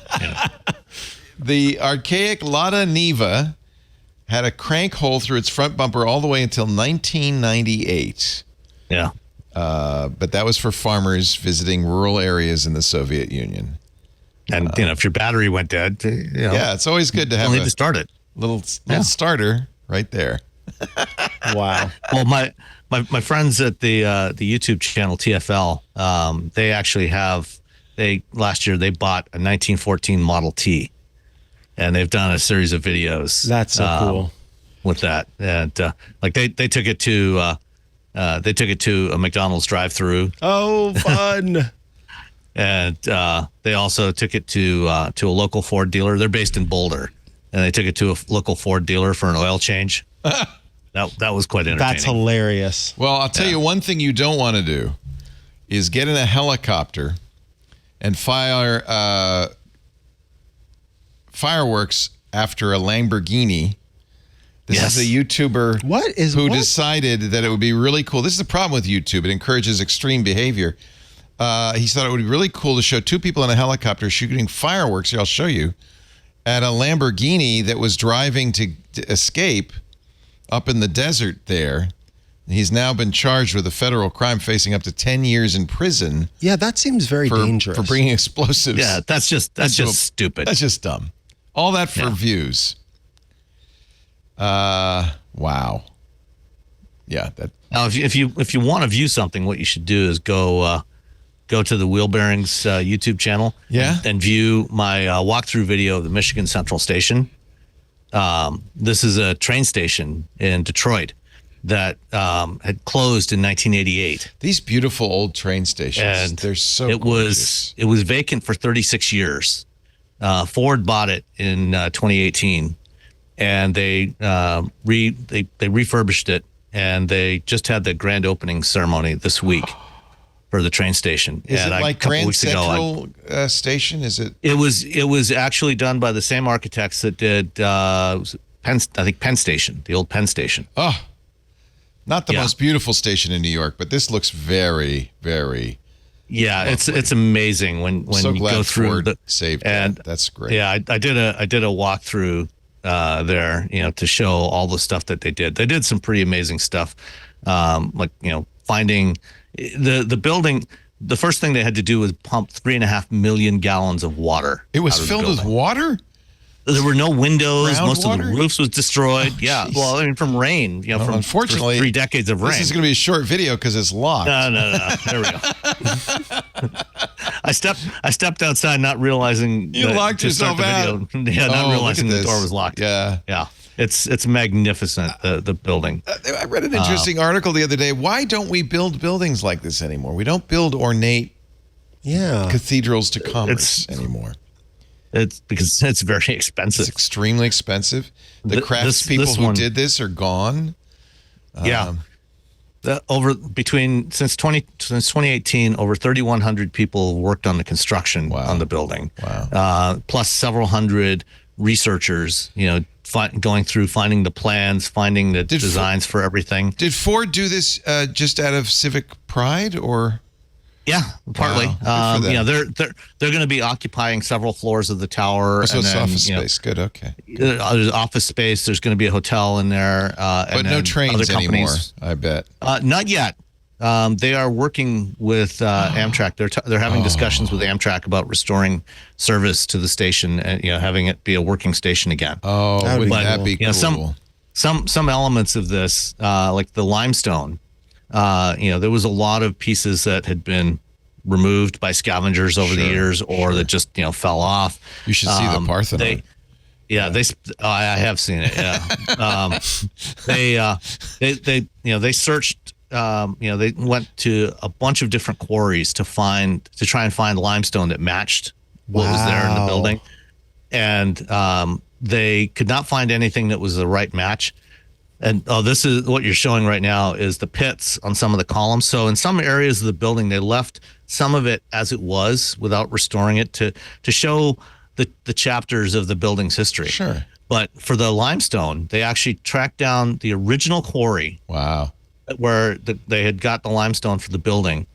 The archaic Lada Niva had a crank hole through its front bumper all the way until 1998. Yeah. But that was for farmers visiting rural areas in the Soviet Union. And, if your battery went dead, yeah, it's always good to have to start it. Little starter right there. Wow. Well, my friends at the YouTube channel TFL, they actually last year they bought a 1914 Model T, and they've done a series of videos. That's so cool. With that, and they took it to a McDonald's drive-through. Oh, fun! And they also took it to a local Ford dealer. They're based in Boulder, and they took it to a local Ford dealer for an oil change. That was quite entertaining. That's hilarious. Well, I'll tell you one thing you don't want to do is get in a helicopter and fire fireworks after a Lamborghini. This is a YouTuber who decided that it would be really cool. This is the problem with YouTube. It encourages extreme behavior. He thought it would be really cool to show two people in a helicopter shooting fireworks. Here, I'll show you. At a Lamborghini that was driving to escape up in the desert there. He's now been charged with a federal crime, facing up to 10 years in prison. Yeah, that seems very dangerous. For bringing explosives. Yeah, that's just stupid. That's just dumb. All that for views. Wow. Yeah. Now, if you want to view something, what you should do is go to the Wheel Bearings YouTube channel. Yeah. And view my walkthrough video of the Michigan Central Station. This is a train station in Detroit that had closed in 1988. These beautiful old train stations. And they're so gorgeous. It was vacant for 36 years. Ford bought it in 2018, and they refurbished it, and they just had the grand opening ceremony this week for the train station. Is it like Grand Central Station? Is it? It was actually done by the same architects that did Penn Station, the old Penn Station. Oh, not the most beautiful station in New York, but this looks very, very. Yeah, lovely. It's amazing when so you go through Ford saved and that. That's great. Yeah, I did a walkthrough there, to show all the stuff that they did. They did some pretty amazing stuff, finding the building. The first thing they had to do was pump 3.5 million gallons of water. It was filled with water? There were no windows. Groundwater? Most of the roofs was destroyed. Well, I mean, from rain. From unfortunately 3 decades of rain. This is going to be a short video because it's locked. No. There we go. I stepped outside, not realizing you locked yourself out. Not realizing the door was locked. Yeah. It's magnificent. The building. I read an interesting article the other day. Why don't we build buildings like this anymore? We don't build ornate cathedrals to commerce anymore. It's because it's very expensive. It's extremely expensive. The craftspeople who did this are gone. Since 2018, over 3,100 people worked on the construction on the building. Wow. Plus several hundred researchers, going through, finding the plans, finding the designs for everything. Did Ford do this just out of civic pride, or? Yeah, partly. Wow. They're going to be occupying several floors of the tower. So it's office space. Good. Okay. There's office space. There's going to be a hotel in there. But no trains anymore, I bet. Not yet. They are working with Amtrak. They're having discussions with Amtrak about restoring service to the station and having it be a working station again. Oh, wouldn't that be cool? Some elements of this, like the limestone. There was a lot of pieces that had been removed by scavengers over the years, or that just fell off. You should see the Parthenon. I have seen it. Yeah. They searched. They went to a bunch of different quarries to try and find limestone that matched what was there in the building, and they could not find anything that was the right match. And this is what you're showing right now is the pits on some of the columns. So in some areas of the building, they left some of it as it was without restoring it to show the chapters of the building's history. Sure. But for the limestone, they actually tracked down the original quarry. Wow. Where they had got the limestone for the building.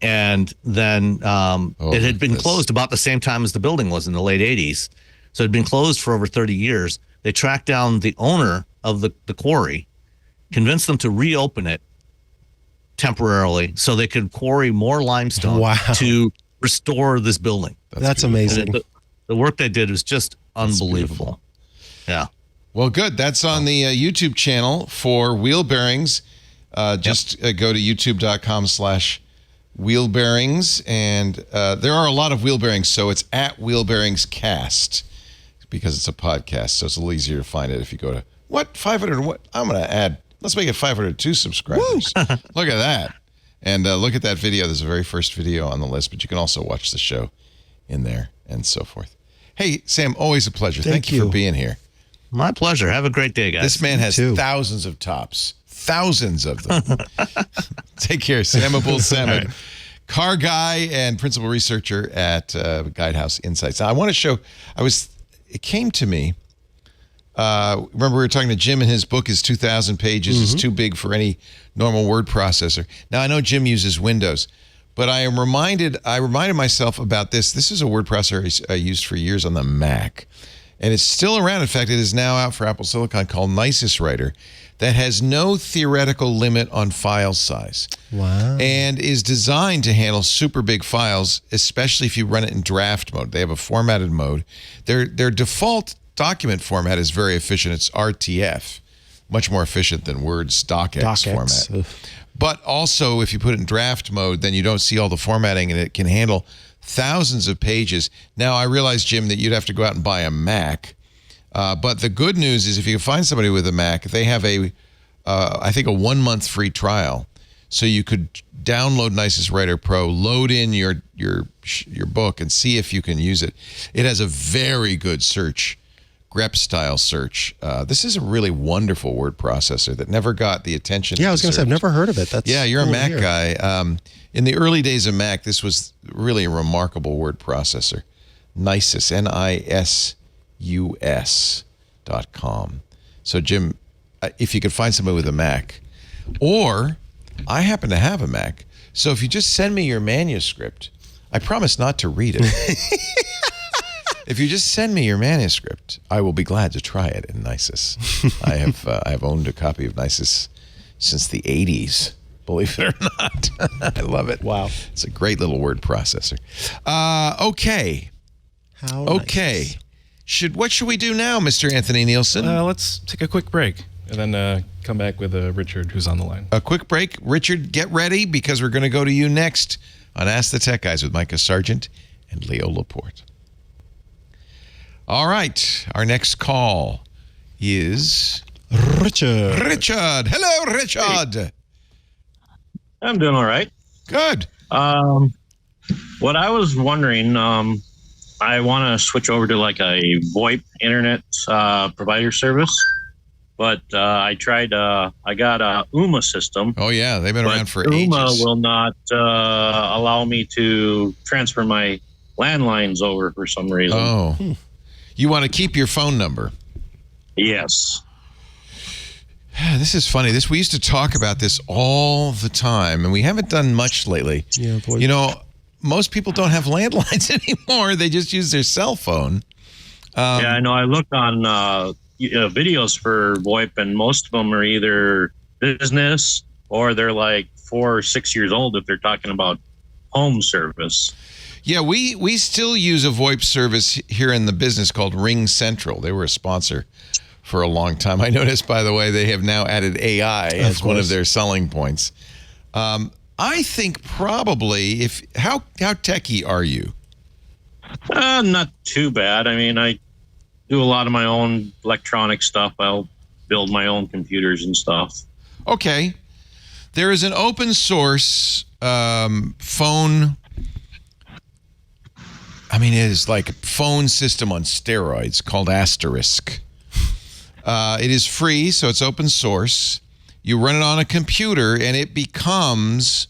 And then it had been closed about the same time as the building was in the late 80s. So it had been closed for over 30 years. They tracked down the owner of the quarry, convinced them to reopen it temporarily so they could quarry more limestone to restore this building. That's amazing. The work they did was just unbelievable. Yeah. Well, good. That's on the YouTube channel for wheel bearings. Just go to youtube.com/wheel bearings. And there are a lot of wheel bearings. So it's at Wheel Bearings Cast because it's a podcast. So it's a little easier to find it if you go to 500. What? I'm going to add. Let's make it 502 subscribers. Look at that. And look at that video. There's a very first video on the list, but you can also watch the show in there and so forth. Hey, Sam, always a pleasure. Thank you for being here. My pleasure. Have a great day, guys. This man has thousands of tops. Thousands of them. Take care, Sam Abuelsamid, car guy and principal researcher at Guidehouse Insights. Now, I want to show, it came to me, remember we were talking to Jim and his book is 2,000 pages. It's too big for any normal word processor. Now, I know Jim uses Windows, but I reminded myself about this. This is a word processor I used for years on the Mac, and it's still around. In fact, it is now out for Apple Silicon called Nisus Writer that has no theoretical limit on file size. Wow. And is designed to handle super big files, especially if you run it in draft mode. They have a formatted mode. Their default document format is very efficient. It's RTF, much more efficient than Word's DocX format. But also, if you put it in draft mode, then you don't see all the formatting, and it can handle thousands of pages. Now, I realize, Jim, that you'd have to go out and buy a Mac. But the good news is if you can find somebody with a Mac, they have I think a 1 month free trial. So you could download Nisus Writer Pro, load in your book, and see if you can use it. It has a very good search, grep style search. This is a really wonderful word processor that never got the attention. Yeah, I was going to say, I've never heard of it. You're a Mac guy. In the early days of Mac, this was really a remarkable word processor. Nisus, NISUS.com. So, Jim, if you could find somebody with a Mac, or I happen to have a Mac, so if you just send me your manuscript, I promise not to read it. If you just send me your manuscript, I will be glad to try it in Nisus. I have owned a copy of Nisus since the 80s. Believe it or not. I love it. Wow. It's a great little word processor. Okay. Nice. What should we do now, Mr. Anthony Nielsen? Let's take a quick break and then come back with Richard, who's on the line. A quick break. Richard, get ready because we're going to go to you next on Ask the Tech Guys with Mikah Sargent and Leo Laporte. All right. Our next call is Richard. Richard. Hello, Richard. Hey. I'm doing all right. Good. What I was wondering, I want to switch over to like a VoIP internet provider service, but I tried. I got a UMA system. Oh yeah, they've been around for ages. UMA will not allow me to transfer my landlines over for some reason. Oh, you want to keep your phone number? Yes. This is funny. We used to talk about this all the time, and we haven't done much lately. Yeah, boy. You know, most people don't have landlines anymore. They just use their cell phone. Yeah, I know. I looked on videos for VoIP, and most of them are either business or they're like 4 or 6 years old if they're talking about home service. Yeah, we still use a VoIP service here in the business called Ring Central. They were a sponsor for a long time. I noticed, by the way, they have now added AI as one of their selling points. I think probably how techie are you? Not too bad. I mean, I do a lot of my own electronic stuff. I'll build my own computers and stuff. Okay. There is an open source phone. I mean, it is like a phone system on steroids called Asterisk. It is free, so it's open source. You run it on a computer, and it becomes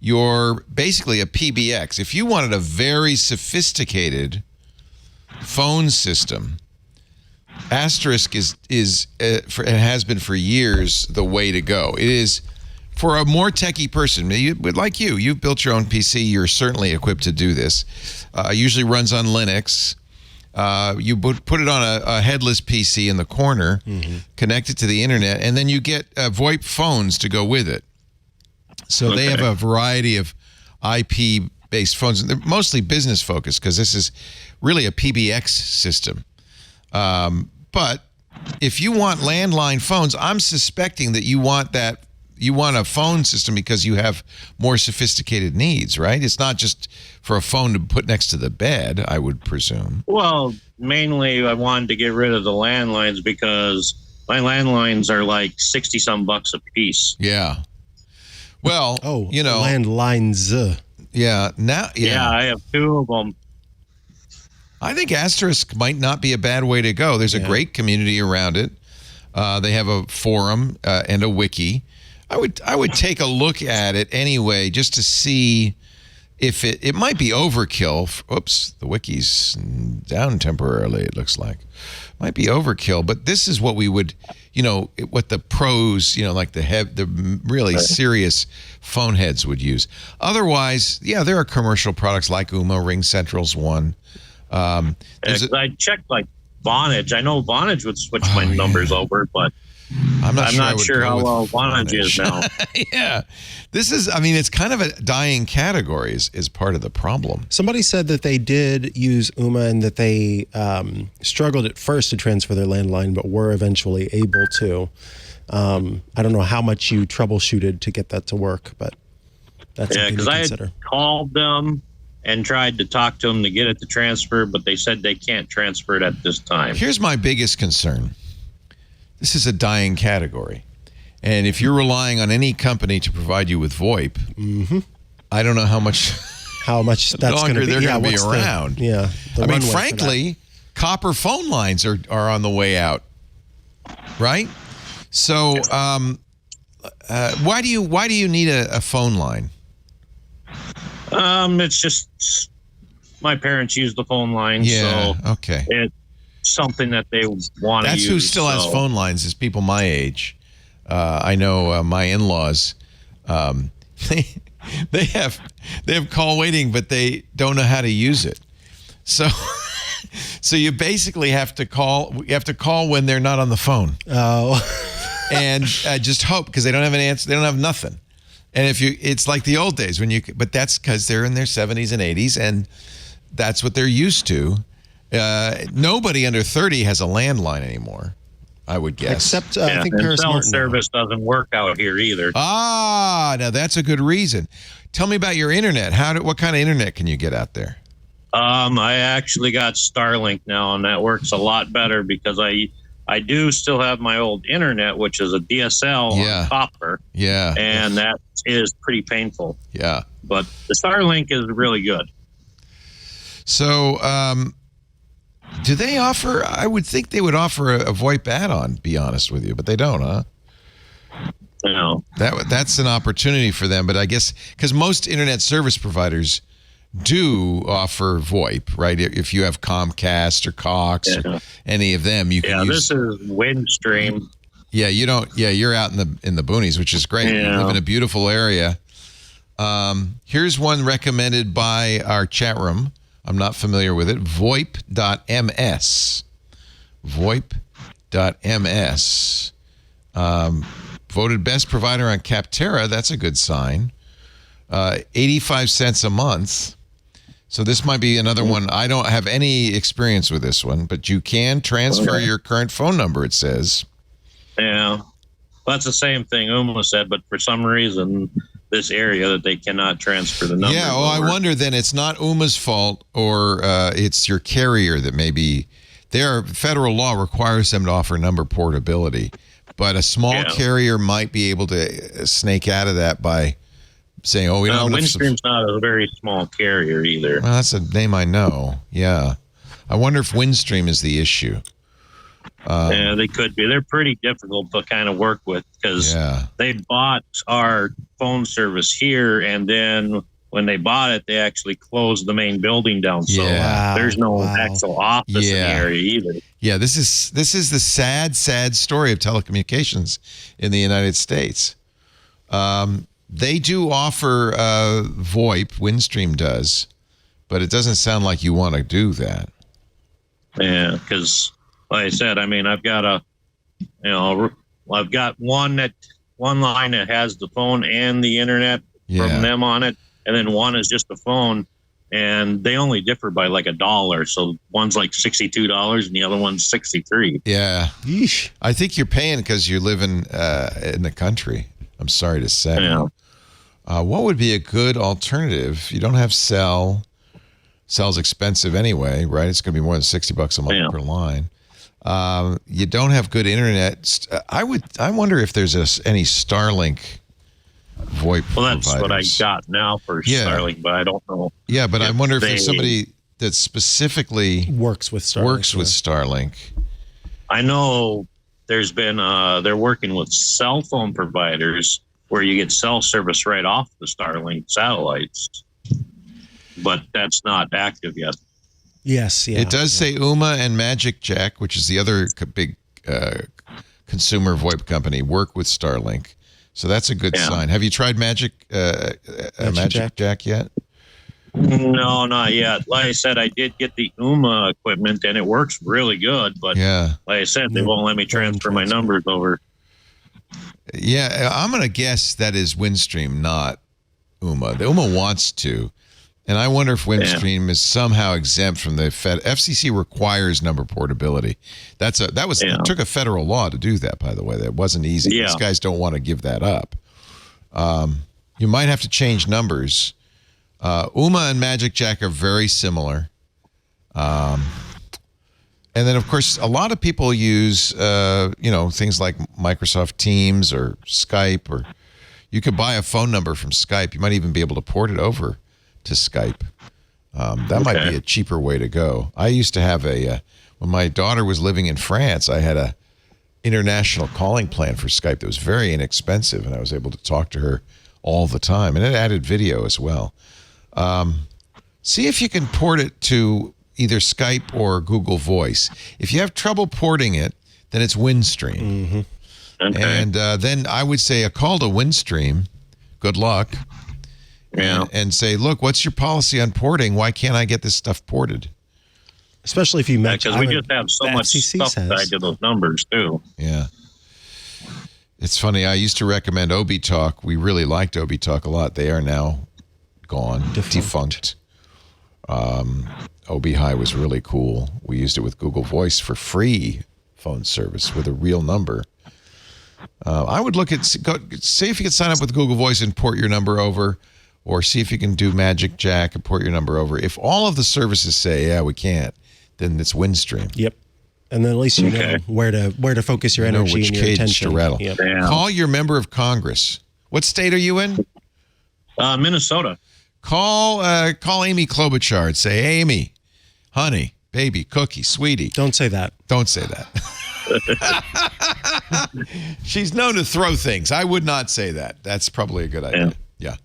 basically a PBX. If you wanted a very sophisticated phone system, Asterisk is and has been for years the way to go. It is for a more techie person. Like you've built your own PC. You're certainly equipped to do this. Usually runs on Linux. You put it on a headless PC in the corner, connect it to the internet, and then you get VoIP phones to go with it. So they have a variety of IP-based phones. They're mostly business-focused because this is really a PBX system. But if you want landline phones, I'm suspecting that you want a phone system because you have more sophisticated needs, right? It's not just for a phone to put next to the bed, I would presume. Well, mainly I wanted to get rid of the landlines because my landlines are like $60-some a piece. Yeah. Well, landlines. Yeah. Yeah, I have 2 of them. I think Asterisk might not be a bad way to go. There's a great community around it. They have a forum and a wiki. I would take a look at it anyway, just to see if it might be overkill. Oops, the wiki's down temporarily, it looks like. Might be overkill, but this is what we would, what the pros, like the really serious phone heads would use. Otherwise, there are commercial products like Ooma, Ring Central's one. I checked like Vonage. I know Vonage would switch my numbers over, but I'm not sure how well Vonage is now. Yeah. This is, it's kind of a dying category is part of the problem. Somebody said that they did use Ooma and that they struggled at first to transfer their landline, but were eventually able to. I don't know how much you troubleshooted to get that to work, but that's something to consider. I had called them and tried to talk to them to get it to transfer, but they said they can't transfer it at this time. Here's my biggest concern. This is a dying category. And if you're relying on any company to provide you with VoIP, I don't know how much that's going to be. They're going to be around. Frankly, copper phone lines are on the way out. Right? So why do you need a phone line? It's just my parents use the phone line, so okay. It's something that they want to use. That's who still has phone lines is people my age. I know my in-laws. They have call waiting, but they don't know how to use it. So you basically have to call. You have to call when they're not on the phone. Oh, and just hope because they don't have an answer. They don't have nothing. And it's like the old days but that's because they're in their 70s and 80s, and that's what they're used to. Nobody under 30 has a landline anymore, I would guess. Except I think Paris cell Martin service doesn't work out here either. Now that's a good reason. Tell me about your internet. What kind of internet can you get out there? I actually got Starlink now, and that works a lot better because I do still have my old internet, which is a DSL on copper. Yeah. And that is pretty painful. Yeah. But the Starlink is really good. So, do they offer, I would think they would offer a VoIP add-on, be honest with you, but they don't, huh? No. That's an opportunity for them, but I guess, because most internet service providers do offer VoIP, right? If you have Comcast or Cox or any of them, you can use. This is Windstream. Yeah, you don't. Yeah, you're out in the boonies, which is great. Yeah. You live in a beautiful area. Here's one recommended by our chat room. I'm not familiar with it. VoIP.ms. VoIP.ms. Voted best provider on Capterra. That's a good sign. 85 cents a month. So this might be another one. I don't have any experience with this one, but you can transfer your current phone number, it says. Yeah. Well, that's the same thing Uma said, but for some reason, this area that they cannot transfer the number. Yeah, well, I wonder then it's not Uma's fault or it's your carrier that maybe their federal law requires them to offer number portability, but a small carrier might be able to snake out of that by saying, we don't have enough. Windstream's not a very small carrier either. Well, that's a name I know. Yeah. I wonder if Windstream is the issue. Yeah, they could be. They're pretty difficult to kind of work with because they bought our phone service here, and then when they bought it, they actually closed the main building down. So there's no actual office in the area either. Yeah, this is the sad story of telecommunications in the United States. They do offer VoIP, Windstream does, but it doesn't sound like you want to do that. Yeah, because like I said, I mean, I've got I've got one line that has the phone and the internet from them on it, and then one is just the phone, and they only differ by like $1. So one's like $62 and the other one's $63. Yeah. Yeesh. I think you're paying because you live in the country. I'm sorry to say. Yeah. What would be a good alternative? You don't have cell. Cell's expensive anyway, right? It's going to be more than $60 a month per line. You don't have good internet. I wonder if there's any Starlink VoIP Well, that's providers. what I got now for Starlink, but I don't know. Yeah, but I wonder if there's somebody that specifically works with Starlink. I know there's been they're working with cell phone providers where you get cell service right off the Starlink satellites, but that's not active yet. Yes, It does say Ooma and Magic Jack, which is the other big consumer VoIP company, work with Starlink. So that's a good sign. Have you tried Magic Jack yet? No, not yet. Like I said, I did get the Ooma equipment, and it works really good. But like I said, they won't let me transfer my numbers over. Yeah, I'm going to guess that is Windstream, not Ooma. The Ooma wants to. And I wonder if Windstream is somehow exempt from the FCC requires number portability. It took a federal law to do that, by the way. That wasn't easy. Yeah. These guys don't want to give that up. You might have to change numbers. Ooma and Magic Jack are very similar. And then, of course, a lot of people use, things like Microsoft Teams or Skype, or you could buy a phone number from Skype. You might even be able to port it over to Skype. That might be a cheaper way to go. I used to have when my daughter was living in France, I had a international calling plan for Skype that was very inexpensive, and I was able to talk to her all the time, and it added video as well. See if you can port it to either Skype or Google Voice. If you have trouble porting it, then it's Windstream. Mm-hmm. Okay. And then I would say a call to Windstream, good luck, and say, look, what's your policy on porting? Why can't I get this stuff ported? Especially if you mention, because we just have so much stuff tied to those numbers too. Yeah. It's funny. I used to recommend ObiTalk. We really liked ObiTalk a lot. They are now gone, defunct. ObiHi was really cool. We used it with Google Voice for free phone service with a real number. I would look at, see if you can sign up with Google Voice and port your number over, or see if you can do Magic Jack and port your number over. If all of the services say, we can't, then it's Windstream. Yep. And then at least you know where to focus your energy which and your cage attention. to rattle. Yep. Call your member of Congress. What state are you in? Minnesota. Call Amy Klobuchar and say, hey, Amy, honey, baby, cookie, sweetie. Don't say that. Don't say that. She's known to throw things. I would not say that. That's probably a good idea. Yeah.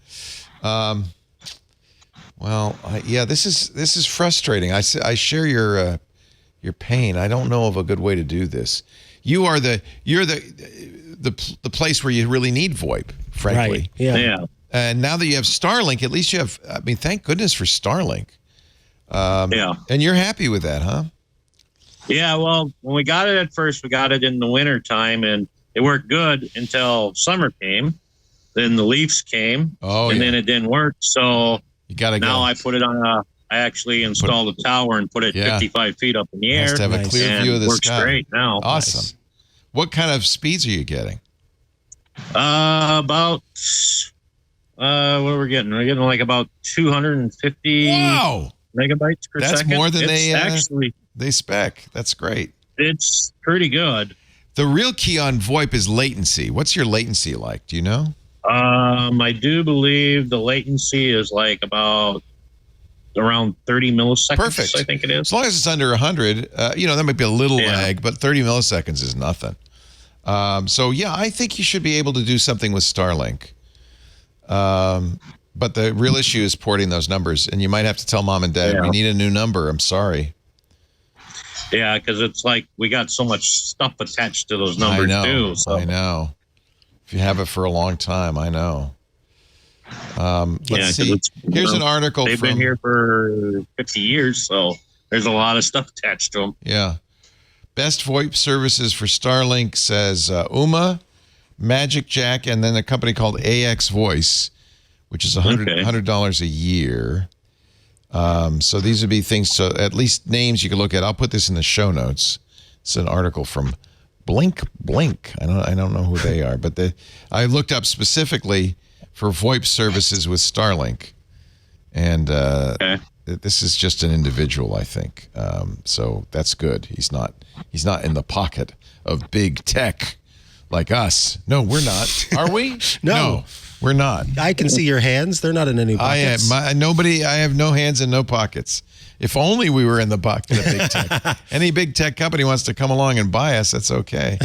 This is frustrating. I share your pain. I don't know of a good way to do this. You're the place where you really need VoIP, frankly. Right. Yeah. And now that you have Starlink, at least you have, thank goodness for Starlink. And you're happy with that, huh? Yeah, well, when we got it at first, we got it in the winter time, and it worked good until summer came. Then the leaves came, then it didn't work. So you gotta now I put it on I actually installed a tower and put it 55 feet up in the air. Has to have a clear view of the works sky. Great now. Awesome. Nice. What kind of speeds are you getting? About what we're getting? We're getting like about 250 megabytes per second. That's more than actually they spec. That's great. It's pretty good. The real key on VoIP is latency. What's your latency like? Do you know? I do believe the latency is like about around 30 milliseconds. Perfect. I think it is. As long as it's under 100, that might be a little lag, but 30 milliseconds is nothing. So, yeah, I think you should be able to do something with Starlink. But the real issue is porting those numbers, and you might have to tell mom and dad, we need a new number. I'm sorry. Yeah, because it's like we got so much stuff attached to those numbers too. So. I know. If you have it for a long time, I know. Let's see. Here's an article. They've been here for 50 years, so there's a lot of stuff attached to them. Yeah. Best VoIP services for Starlink says Uma, Magic Jack, and then a company called AX Voice, which is $100 a year. So these would be things, so at least names you can look at. I'll put this in the show notes. It's an article from Blink. I don't know who they are, but I looked up specifically for VoIP services with Starlink, and this is just an individual, I think. So that's good. He's not in the pocket of big tech like us. No, we're not. Are we? No, we're not. I can see your hands. They're not in any pockets. I have no hands and no pockets. If only we were in the pocket of big tech. Any big tech company wants to come along and buy us, that's okay.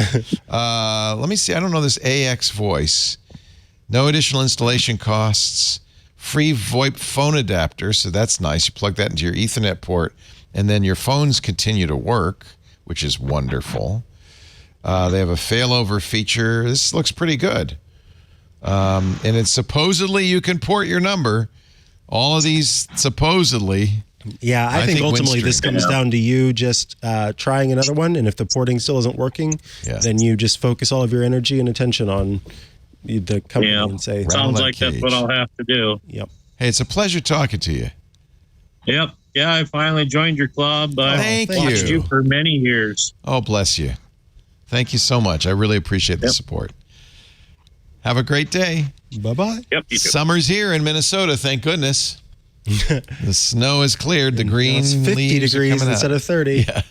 Let me see. I don't know this AX Voice. No additional installation costs. Free VoIP phone adapter, so that's nice. You plug that into your Ethernet port, and then your phones continue to work, which is wonderful. They have a failover feature. This looks pretty good. And it's supposedly you can port your number. All of these supposedly. Yeah, I think ultimately this comes down to you just trying another one, and if the porting still isn't working, then you just focus all of your energy and attention on the company and say, sounds like that's what I'll have to do. Yep. Hey, it's a pleasure talking to you. Yep. Yeah, I finally joined your club. Thank you. I've watched you for many years. Oh, bless you. Thank you so much. I really appreciate the support. Have a great day. Bye-bye. Yep, you too. Summer's here in Minnesota, thank goodness. The snow has cleared. The green it's 50 leaves degrees instead of 30. Yeah.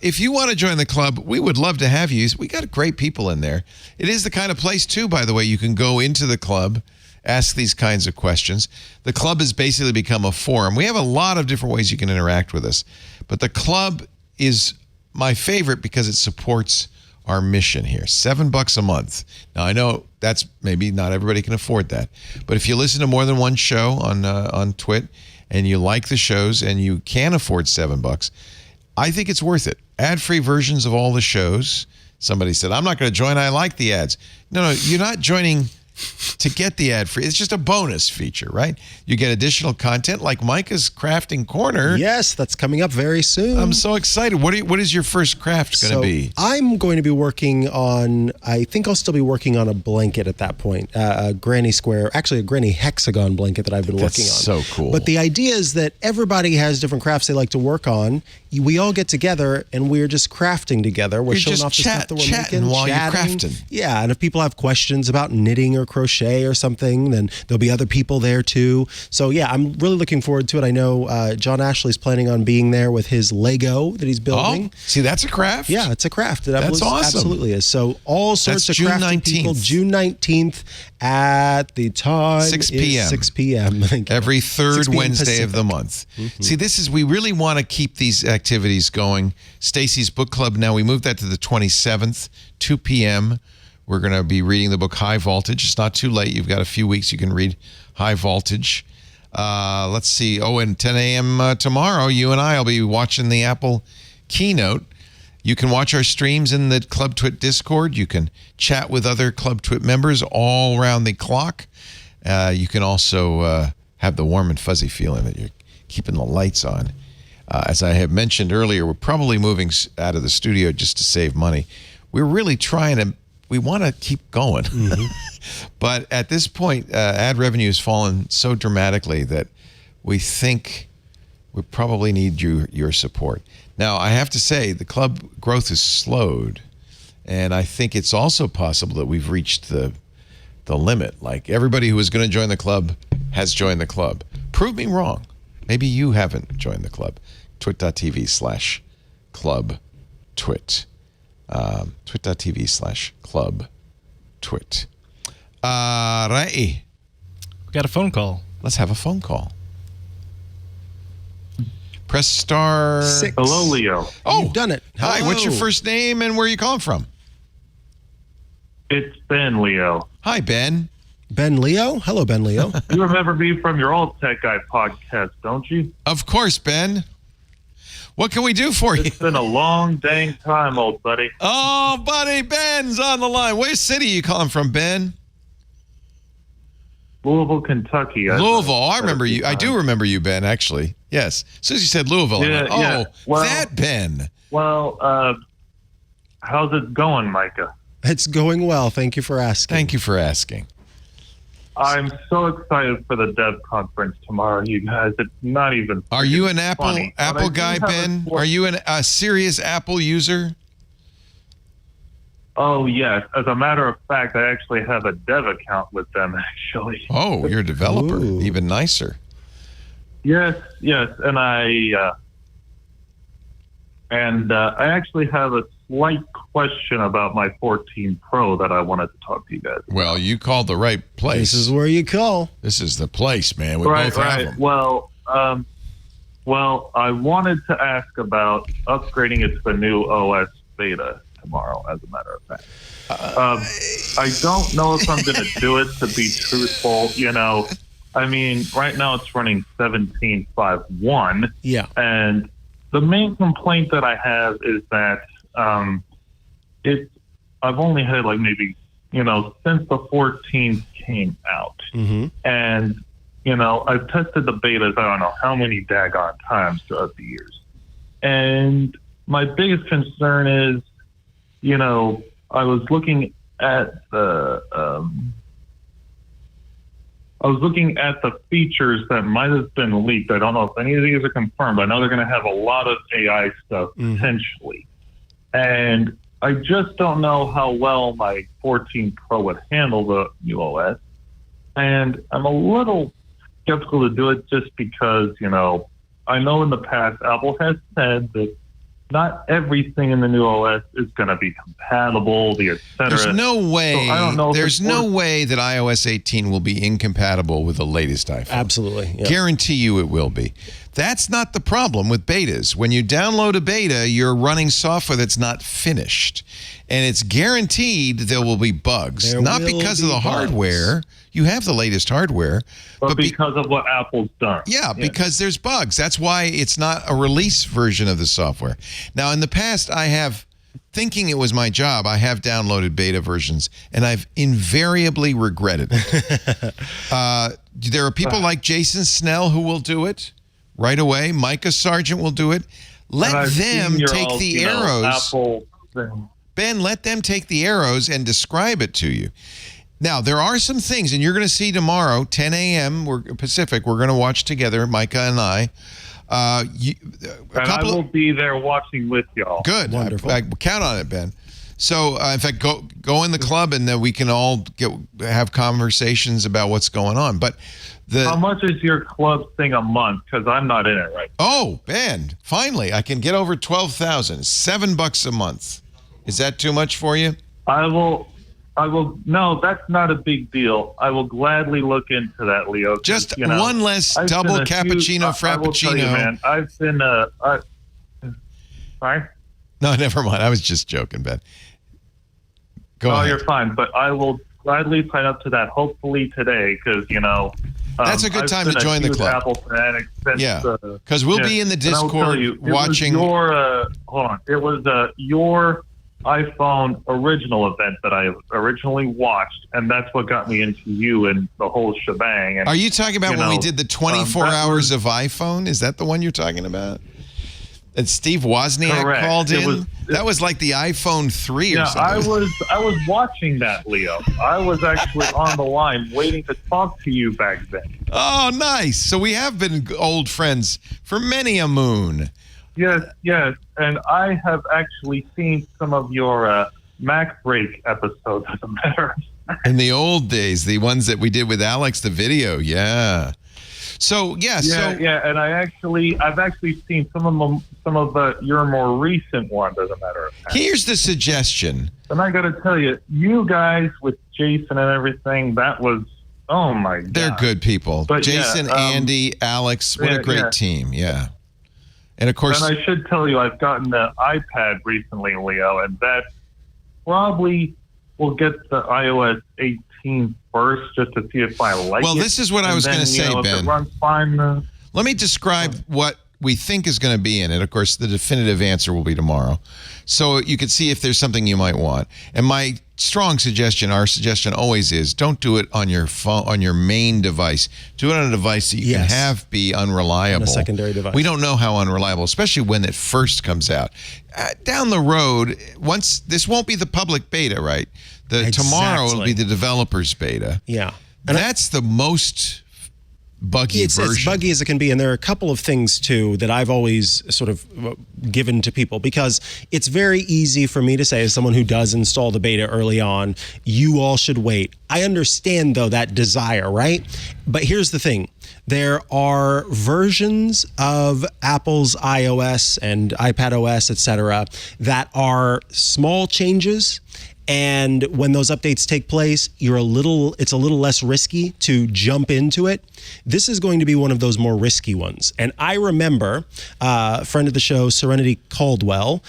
If you want to join the club, we would love to have you. We got great people in there. It is the kind of place, too, by the way, you can go into the club, ask these kinds of questions. The club has basically become a forum. We have a lot of different ways you can interact with us. But the club is my favorite because it supports our mission here. $7 a month. Now, I know that's maybe not everybody can afford that. But if you listen to more than one show on Twit and you like the shows and you can afford $7, I think it's worth it. Ad-free versions of all the shows. Somebody said, I'm not going to join. I like the ads. No, you're not joining to get the ad free. It's just a bonus feature, right? You get additional content like Micah's Crafting Corner. Yes, that's coming up very soon. I'm so excited. What is your first craft going to be? I'm going to be working on, I think I'll still be working on a blanket at that point. A granny square, actually a granny hexagon blanket that I've been working on. So cool. But the idea is that everybody has different crafts they like to work on. We all get together and we're just crafting together. We're showing off the stuff that we're making. While you're crafting. Yeah, and if people have questions about knitting or crochet or something, then there'll be other people there too. So yeah, I'm really looking forward to it. I know John Ashley's planning on being there with his Lego that he's building. Oh, see, that's a craft? Yeah, it's a craft. That's awesome. Absolutely is. So all sorts of June crafting 19th. people. June 19th at the time 6 p.m. 6 p.m. Every third Wednesday Pacific. of the month. Mm-hmm. See, we really want to keep these activities going. Stacy's Book Club, now we moved that to the 27th, 2 p.m. We're going to be reading the book High Voltage. It's not too late. You've got a few weeks you can read High Voltage. Let's see. Oh, and 10 a.m. Tomorrow, you and I will be watching the Apple keynote. You can watch our streams in the Club Twit Discord. You can chat with other Club Twit members all around the clock. You can also have the warm and fuzzy feeling that you're keeping the lights on. As I have mentioned earlier, we're probably moving out of the studio just to save money. We're really we want to keep going. Mm-hmm. But at this point, ad revenue has fallen so dramatically that we think we probably need your support. Now, I have to say, the club growth has slowed, and I think it's also possible that we've reached the limit. Like, everybody who was going to join the club has joined the club. Prove me wrong. Maybe you haven't joined the club. twit.tv/club twit. twit.tv/club twit. Right. We got a phone call. Let's have a phone call. Press star 6. Hello, Leo. Oh, you've done it. Hi, Hello. what's your first name and where are you calling from? It's Ben, Leo. Hi, Ben. Ben Leo? Hello, Ben Leo. You remember me from your old Tech Guy podcast, don't you? Of course, Ben. What can we do for you? It's been a long dang time, old buddy. Oh, buddy, Ben's on the line. Where city are you calling from, Ben? Louisville, Kentucky. Louisville. I remember you. I do remember you, Ben, actually. Yes. As soon as you said Louisville, I went, Yeah. Well, that Ben. Well, how's it going, Micah? It's going well. Thank you for asking. Thank you for asking. I'm so excited for the dev conference tomorrow, you guys. It's not even. Are you an funny, Apple guy, Ben? Are you a serious Apple user? Oh, yes. As a matter of fact, I actually have a dev account with them, actually. Oh, you're a developer. Ooh. Even nicer. Yes. And I actually have a slight question about my 14 Pro that I wanted to talk to you guys about. Well, you called the right place. This is where you call. This is the place, man. We both have them. Well, I wanted to ask about upgrading it to the new OS beta tomorrow, as a matter of fact. I don't know if I'm going to do it, to be truthful. I mean, right now it's running 17.5.1. Yeah. And the main complaint that I have is that I've only had maybe, since the 14 came out. Mm-hmm. And, I've tested the betas, I don't know how many daggone times throughout the years. And my biggest concern is, I was looking at the features that might have been leaked. I don't know if any of these are confirmed. I know they're going to have a lot of AI stuff potentially. And I just don't know how well my 14 Pro would handle the new OS. And I'm a little skeptical to do it just because, I know in the past Apple has said that not everything in the new OS is going to be compatible, et cetera. There's no way. So I don't know if there's no way that iOS 18 will be incompatible with the latest iPhone. Absolutely. Yeah. Guarantee you it will be. That's not the problem with betas. When you download a beta, you're running software that's not finished. And it's guaranteed there will be bugs. There not will because be of the bugs. hardware. You have the latest hardware. But because of what Apple's done. Yeah, because there's bugs. That's why it's not a release version of the software. Now, in the past, I have, thinking it was my job, I have downloaded beta versions, and I've invariably regretted it. There are people like Jason Snell who will do it right away. Mikah Sargent will do it. Let them take the arrows. Apple thing. Ben, let them take the arrows and describe it to you. Now, there are some things, and you're going to see tomorrow, 10 a.m. Pacific, we're going to watch together, Micah and I. I will be there watching with y'all. Good. Wonderful. I count on it, Ben. So, in fact, go in the club, and then we can all have conversations about what's going on. But how much is your club thing a month? Because I'm not in it right now. Oh, Ben, finally, I can get over 12,000. $7 a month. Is that too much for you? I will. No, that's not a big deal. I will gladly look into that, Leo. Just one less double cappuccino, frappuccino. I will tell you, man, I've been sorry? No, never mind. I was just joking, Ben. Go ahead. You're fine. But I will gladly sign up to that, hopefully today, because, that's a good time to join the club. Apple fanatic since, yeah, because we'll be in the Discord watching. Hold on. It was your iPhone original event that I originally watched, and that's what got me into you and the whole shebang. And, are you talking about when we did the 24 hours of iPhone? Is that the one you're talking about? And Steve Wozniak called in? That was like the iPhone 3 or something. I was watching that, Leo. I was actually on the line waiting to talk to you back then. Oh, nice. So we have been old friends for many a moon. Yes. And I have actually seen some of your Mac Break episodes, as a matter of fact. In the old days, the ones that we did with Alex, the video, yeah. So, yeah, and I've actually seen some of your more recent ones, as a matter of fact. Here's the suggestion. And I got to tell you, you guys with Jason and everything, that was, oh my God. They're good people. But Jason, Andy, Alex, what a great team, yeah. And of course, and I should tell you, I've gotten the iPad recently, Leo, and that probably will get the iOS 18 first, just to see if I like it. Well, this is what I was going to say, Ben. If it runs fine, let me describe what we think is going to be in it. Of course, the definitive answer will be tomorrow. So you can see if there's something you might want. And my strong suggestion, our suggestion always is, don't do it on your phone, on your main device. Do it on a device that you can have be unreliable. On a secondary device. We don't know how unreliable, especially when it first comes out. Down the road, once this won't be the public beta, right? Tomorrow it'll be the developers beta. Yeah. And that's the most buggy version. It's buggy as it can be, and there are a couple of things too that I've always sort of given to people, because it's very easy for me to say, as someone who does install the beta early on, you all should wait. I understand though that desire, right? But here's the thing. There are versions of Apple's iOS and iPadOS, etc., that are small changes. And when those updates take place, it's a little less risky to jump into it. This is going to be one of those more risky ones. And I remember a friend of the show, Serenity Caldwell,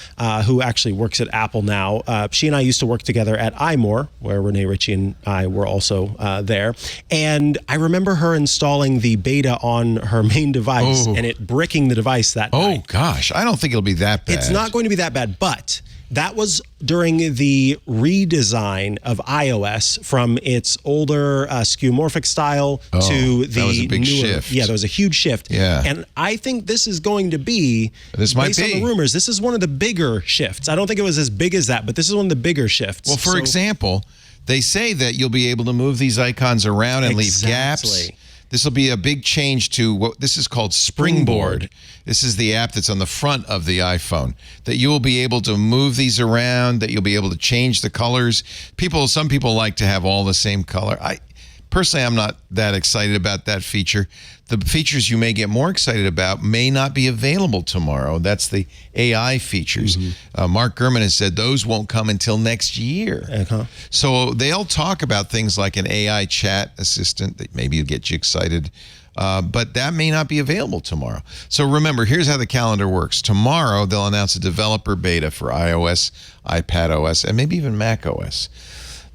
who actually works at Apple now. She and I used to work together at iMore, where Renee Ritchie and I were also there. And I remember her installing the beta on her main device and it bricking the device that night. Oh, gosh. I don't think it'll be that bad. It's not going to be that bad, but that was during the redesign of iOS from its older skeuomorphic style to the that was a big newer shift. Yeah, there was a huge shift. Yeah. And I think this is going to be, based on the rumors, this is one of the bigger shifts. I don't think it was as big as that, but this is one of the bigger shifts. Well, for example, they say that you'll be able to move these icons around and leave gaps. This will be a big change to what this is called Springboard. This is the app that's on the front of the iPhone, that you will be able to move these around, that you'll be able to change the colors. Some people like to have all the same color. Personally, I'm not that excited about that feature. The features you may get more excited about may not be available tomorrow. That's the AI features. Mark Gurman has said those won't come until next year. So they'll talk about things like an AI chat assistant that maybe will get you excited, but that may not be available tomorrow. So remember, here's how the calendar works. Tomorrow, they'll announce a developer beta for iOS, iPadOS, and maybe even macOS.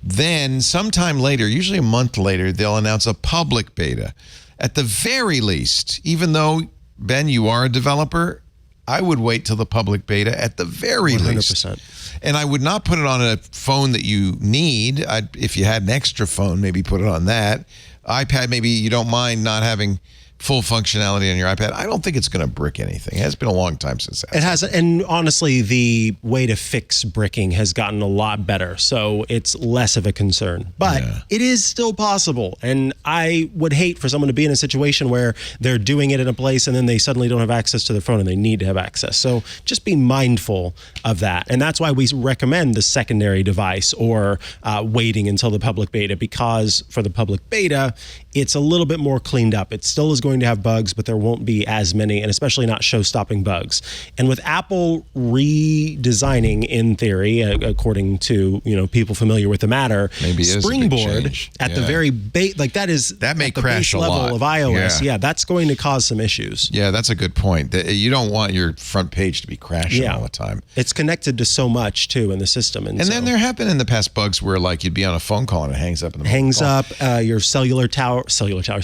Then sometime later, usually a month later, they'll announce a public beta. At the very least, even though, Ben, you are a developer, I would wait till the public beta at the very 100%. least. And I would not put it on a phone that you need. If you had an extra phone, maybe put it on that. iPad, maybe you don't mind not having full functionality on your iPad. I don't think it's going to brick anything. It has been a long time since that. It has, and honestly, the way to fix bricking has gotten a lot better, so it's less of a concern. But it is still possible, and I would hate for someone to be in a situation where they're doing it in a place and then they suddenly don't have access to their phone and they need to have access. So just be mindful of that, and that's why we recommend the secondary device or waiting until the public beta, because for the public beta, it's a little bit more cleaned up. It still is going to have bugs, but there won't be as many, and especially not show-stopping bugs. And with Apple redesigning, in theory, according to people familiar with the matter, maybe Springboard at the very base, that may at the crash base level of iOS. Yeah, that's going to cause some issues. Yeah, that's a good point. You don't want your front page to be crashing all the time. It's connected to so much too in the system, and then there have been in the past bugs where you'd be on a phone call and it hangs up in the your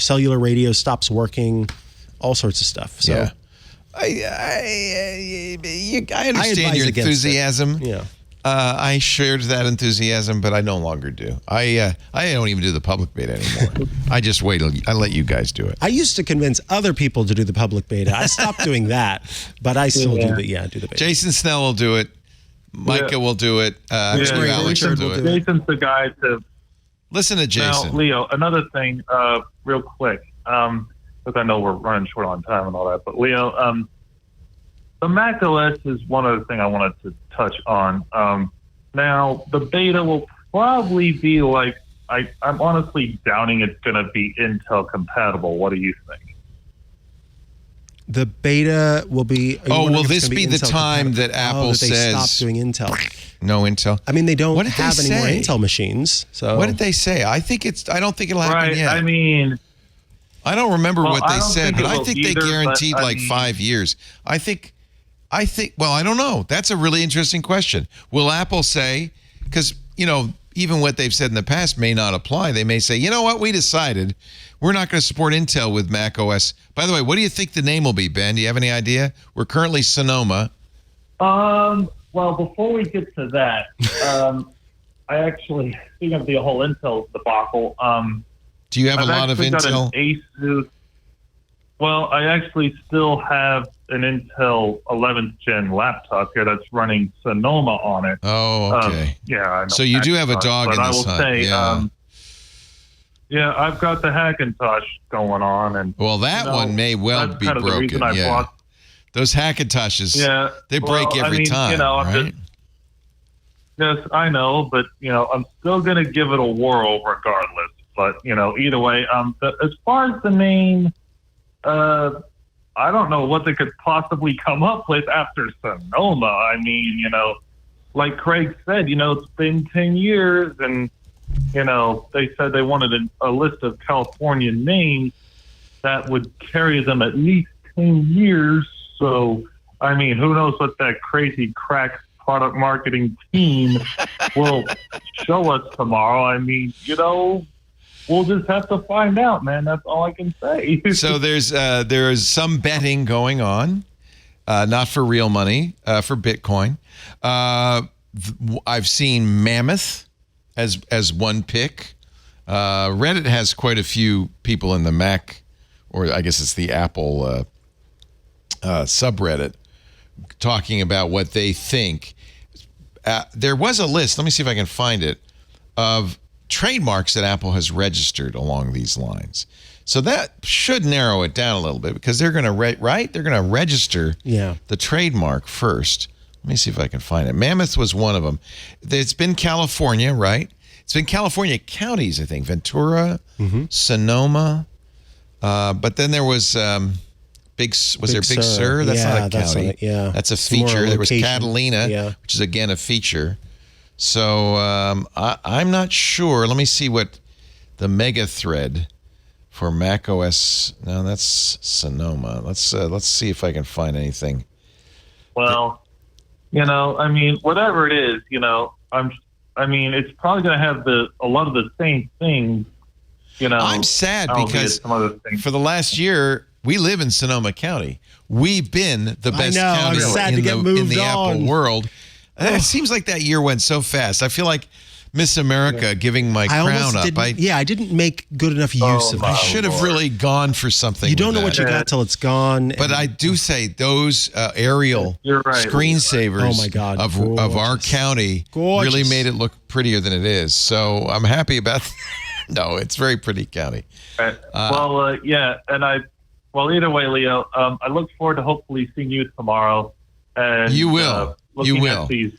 cellular radio stops working, all sorts of stuff. So I understand your enthusiasm. Yeah. I shared that enthusiasm, but I no longer do. I don't even do the public beta anymore. I just wait. I let you guys do it. I used to convince other people to do the public beta. I stopped doing that, but I still do the beta. Jason Snell will do it. Micah will do it. Alex will do it. Jason's the guy to listen to Jason. Now, Leo, another thing, real quick, because I know we're running short on time and all that, but Leo, the Mac OS is one other thing I wanted to touch on. Now, the beta will probably be I'm honestly doubting it's going to be Intel compatible. What do you think? The beta will be... will this be the time that Apple that they says... stop doing Intel? No Intel? I mean, they don't have any more Intel machines. So what did they say? I don't think it'll happen yet. I mean... I don't remember what they said, but I think they guaranteed 5 years. I think I think, well, I don't know. That's a really interesting question. Will Apple say, because, even what they've said in the past may not apply. They may say, you know what, we decided we're not going to support Intel with Mac OS. By the way, what do you think the name will be, Ben? Do you have any idea? We're currently Sonoma. Well, before we get to that, I actually, speaking of the whole Intel debacle, do you have a lot of Intel? Asus. Well, I actually still have an Intel 11th gen laptop here that's running Sonoma on it. Oh, okay. Yeah, I know. So you do have a dog in this hunt. But I will say, I've got the Hackintosh going on, and that one may well be broken. Those Hackintoshes, they break every time, right? Yes, I know, but I'm still going to give it a whirl regardless. But either way, as far as the name. I don't know what they could possibly come up with after Sonoma. I mean, like Craig said, it's been 10 years, and, they said they wanted a list of California names that would carry them at least 10 years. So, I mean, who knows what that crazy crack product marketing team will show us tomorrow. I mean, we'll just have to find out, man. That's all I can say. So there's some betting going on, not for real money, for Bitcoin. I've seen Mammoth as one pick. Reddit has quite a few people in the Mac, or I guess it's the Apple subreddit, talking about what they think. There was a list, let me see if I can find it, of trademarks that Apple has registered along these lines. So that should narrow it down a little bit, because they're going to they're going to register the trademark first. Let me see if I can find it. Mammoth was one of them. It's been California, right? It's been California counties, I think. Ventura, Sonoma. But then there was Big Sur? That's not a county. That's a feature. There was Catalina, which is again a feature. So I'm not sure. Let me see what the mega thread for Mac OS. No, that's Sonoma. Let's see if I can find anything. Well, I mean, whatever it is, it's probably going to have a lot of the same things. I'm sad because for the last year we live in Sonoma County. We've been the best county in the Apple world. It seems like that year went so fast. I feel like Miss America giving my crown up. I didn't make good enough use of it. I should have really gone for something. You don't know what you got till it's gone. But I do say those aerial screensavers of our county really made it look prettier than it is. So I'm happy about that. No, it's very pretty county. And either way, Leo, I look forward to hopefully seeing you tomorrow. And you will. You will. You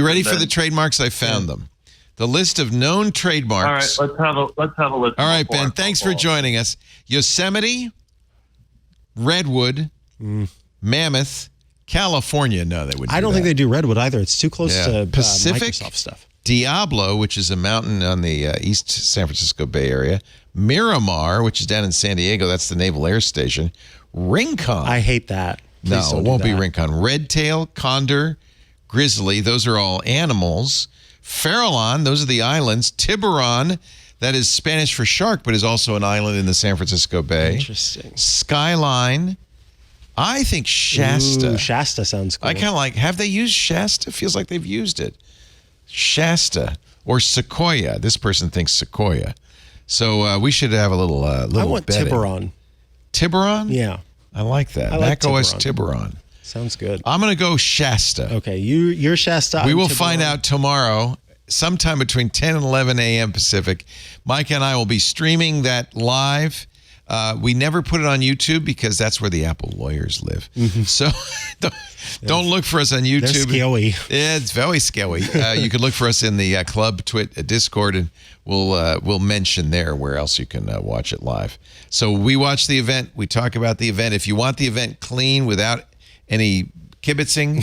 ready for the trademarks? I found them. The list of known trademarks. All right, let's have a list. All right, Ben. Thanks for joining us. Yosemite, Redwood, Mammoth, California. No, they wouldn't. I don't think they do Redwood either. It's too close to Pacific, Microsoft stuff. Diablo, which is a mountain on the East San Francisco Bay Area. Miramar, which is down in San Diego. That's the Naval Air Station. Rincon. I hate that. Please it won't be Rincon. Redtail, Condor, Grizzly, those are all animals. Farallon, those are the islands. Tiburon, that is Spanish for shark, but is also an island in the San Francisco Bay. Interesting. Skyline. I think Shasta. Ooh, Shasta sounds cool. I kind of like, have they used Shasta? Feels like they've used it. Shasta or Sequoia. This person thinks Sequoia. So we should have a little I want betting. Tiburon. Tiburon? Yeah. I like that. Mac OS Tiburon. Sounds good. I'm going to go Shasta. Okay, you're Shasta. We will find out tomorrow, sometime between 10 and 11 a.m. Pacific. Mike and I will be streaming that live. We never put it on YouTube because that's where the Apple lawyers live. So don't look for us on YouTube. They're scary. Yeah, it's very scary. You can look for us in the Club Discord, and we'll mention there where else you can watch it live. So we watch the event. We talk about the event. If you want the event clean without any kibitzing,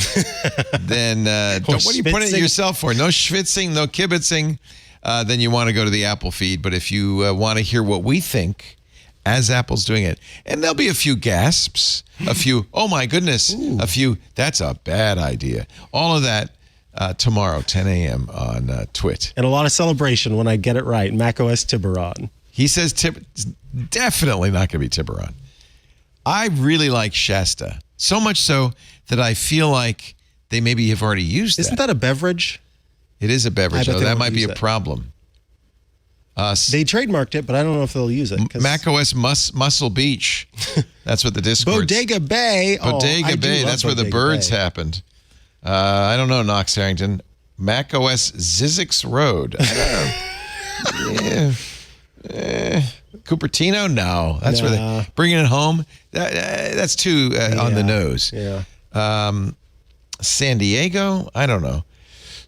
then what are you pointing at yourself for? No schwitzing, no kibitzing. Then you want to go to the Apple feed. But if you want to hear what we think as Apple's doing it. And there'll be a few gasps, a few, oh my goodness, a few, that's a bad idea. All of that tomorrow, 10 a.m. on Twit. And a lot of celebration when I get it right. macOS Tiburon. He says definitely not going to be Tiburon. I really like Shasta, so much so that I feel like they maybe have already used Isn't that a beverage? It is a beverage. Oh, that might be a problem. They trademarked it, but I don't know if they'll use it. macOS Muscle Beach. That's what the Discord. Bodega Bay. Bodega Bay. That's where the birds happened. I don't know, Knox Harrington. macOS Zizix Road. Cupertino? No. That's where they bringing it home. That's too on the nose. Yeah. San Diego? I don't know.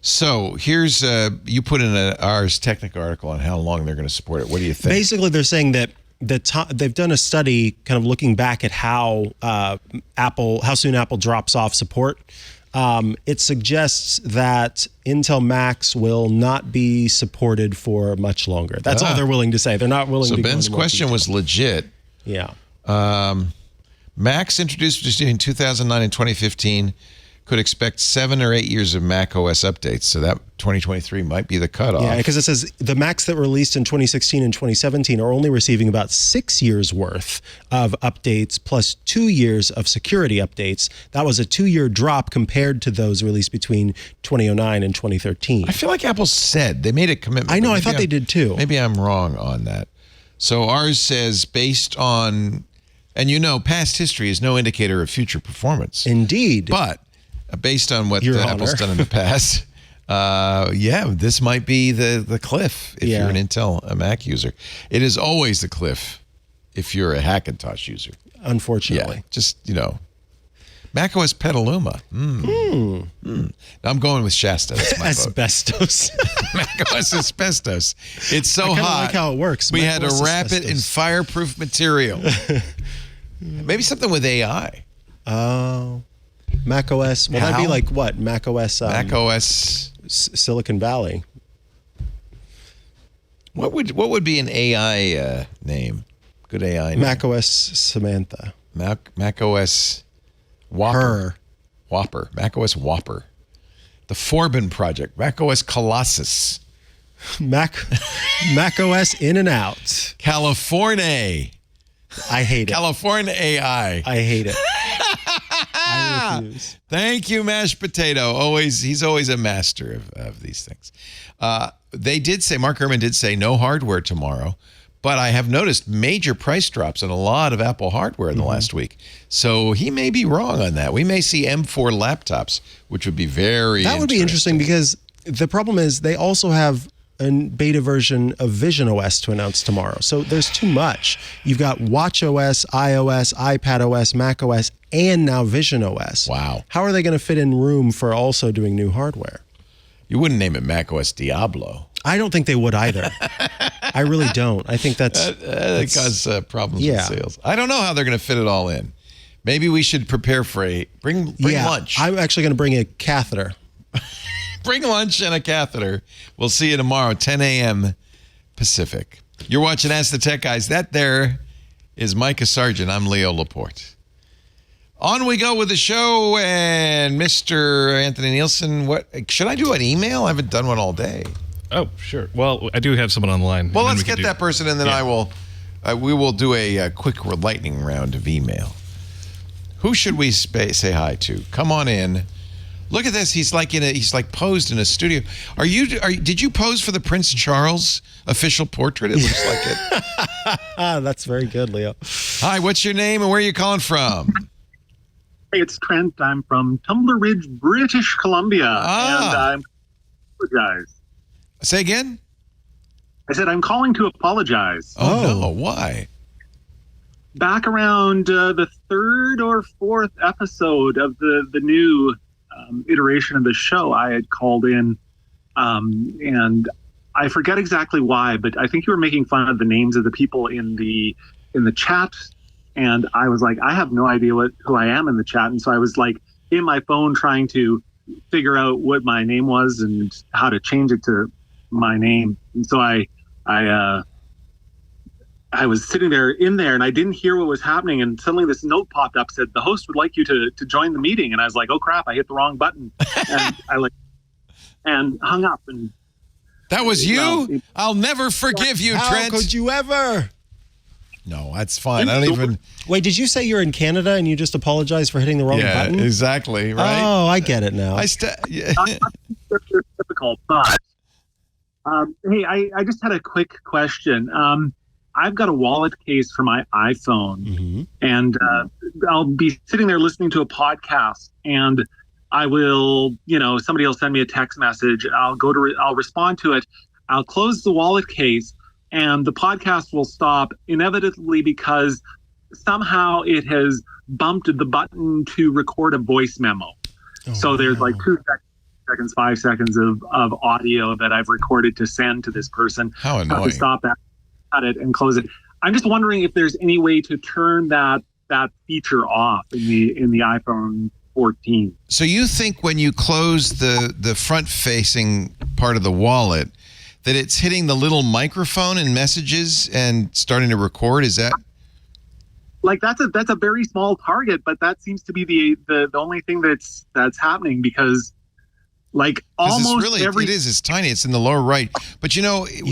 So here's you put in Ars Technica article on how long they're going to support it. What do you think? Basically, they're saying that they've done a study kind of looking back at how soon Apple drops off support. It suggests that Intel Macs will not be supported for much longer. That's all they're willing to say. They're not willing to. So Ben's question was legit. Yeah. Macs introduced between 2009 and 2015 could expect 7 or 8 years of Mac OS updates. So that 2023 might be the cutoff. Yeah, because it says the Macs that were released in 2016 and 2017 are only receiving about 6 years worth of updates plus 2 years of security updates. That was a 2-year drop compared to those released between 2009 and 2013. I feel like Apple said they made a commitment. I know. I thought they did too. Maybe I'm wrong on that. So ours says based on, and past history is no indicator of future performance. Indeed. But based on what Apple's done in the past, this might be the cliff if you're an Intel Mac user. It is always the cliff if you're a Hackintosh user. Unfortunately. Yeah, just, macOS Petaluma. I'm going with Shasta. That's my Asbestos. macOS Asbestos. It's so hot. I like how it works. We had to wrap it in fireproof material. Maybe something with AI. Oh. macOS. Well, that'd be like what? macOS. macOS Silicon Valley. What would be an AI name? Good AI name. macOS Samantha. macOS Whopper. Whopper. macOS Whopper. The Forbin Project. macOS Colossus. macOS In and Out. California. I hate it. California AI. I hate it. I refuse. Thank you, mashed potato. He's always a master of these things. They did say, Mark Gurman did say no hardware tomorrow, but I have noticed major price drops in a lot of Apple hardware in the last week. So he may be wrong on that. We may see M4 laptops, which would be very That would be interesting because the problem is they also have a beta version of Vision OS to announce tomorrow. So there's too much. You've got Watch OS, iOS, iPad OS, Mac OS, and now Vision OS. Wow. How are they going to fit in room for also doing new hardware? You wouldn't name it Mac OS Diablo. I don't think they would either. I really don't. I think that's cause problems with sales. I don't know how they're going to fit it all in. Maybe we should prepare for bring lunch. I'm actually going to bring a catheter. Bring lunch and a catheter. We'll see you tomorrow, 10 a.m. Pacific. You're watching Ask the Tech Guys. That there is Mikah Sargent. I'm Leo Laporte. On we go with the show, and Mr. Anthony Nielsen. What should I do? An email? I haven't done one all day. Oh, sure. Well, I do have someone on the line. Well, let's get that person, and then we will do a quick lightning round of email. Who should we say hi to? Come on in. Look at this. He's like posed in a studio. Did you pose for the Prince Charles official portrait? It looks like it. That's very good, Leo. Hi, what's your name and where are you calling from? Hey, it's Trent. I'm from Tumbler Ridge, British Columbia. And I apologize. Say again? I said I'm calling to apologize. Oh, no. Why? Back around the 3rd or 4th episode of the new iteration of the show, I had called in, and I forget exactly why, but I think you were making fun of the names of the people in the chat, and I was like, I have no idea who I am in the chat, and so I was like in my phone trying to figure out what my name was and how to change it to my name, and so I I was sitting there and I didn't hear what was happening, and suddenly this note popped up, said the host would like you to join the meeting, and I was like, oh crap, I hit the wrong button, and and hung up. And that was you? I'll never forgive you, Trent. How could you ever? No, that's fine. I don't even. Wait, did you say you're in Canada and you just apologize for hitting the wrong button? Yeah, exactly. Right. Oh, I get it now. Not typical, but hey, I just had a quick question. I've got a wallet case for my iPhone, and I'll be sitting there listening to a podcast, and I will, somebody will send me a text message. I'll respond to it. I'll close the wallet case, and the podcast will stop inevitably because somehow it has bumped the button to record a voice memo. So there's like 2 seconds, 5 seconds of audio that I've recorded to send to this person. How annoying. To stop that, cut it, and close it. I'm just wondering if there's any way to turn that feature off in the iPhone 14. So you think when you close the front-facing part of the wallet that it's hitting the little microphone in messages and starting to record? Is that like that's a very small target, but that seems to be the only thing that's happening, because like almost it's tiny. It's in the lower right. But you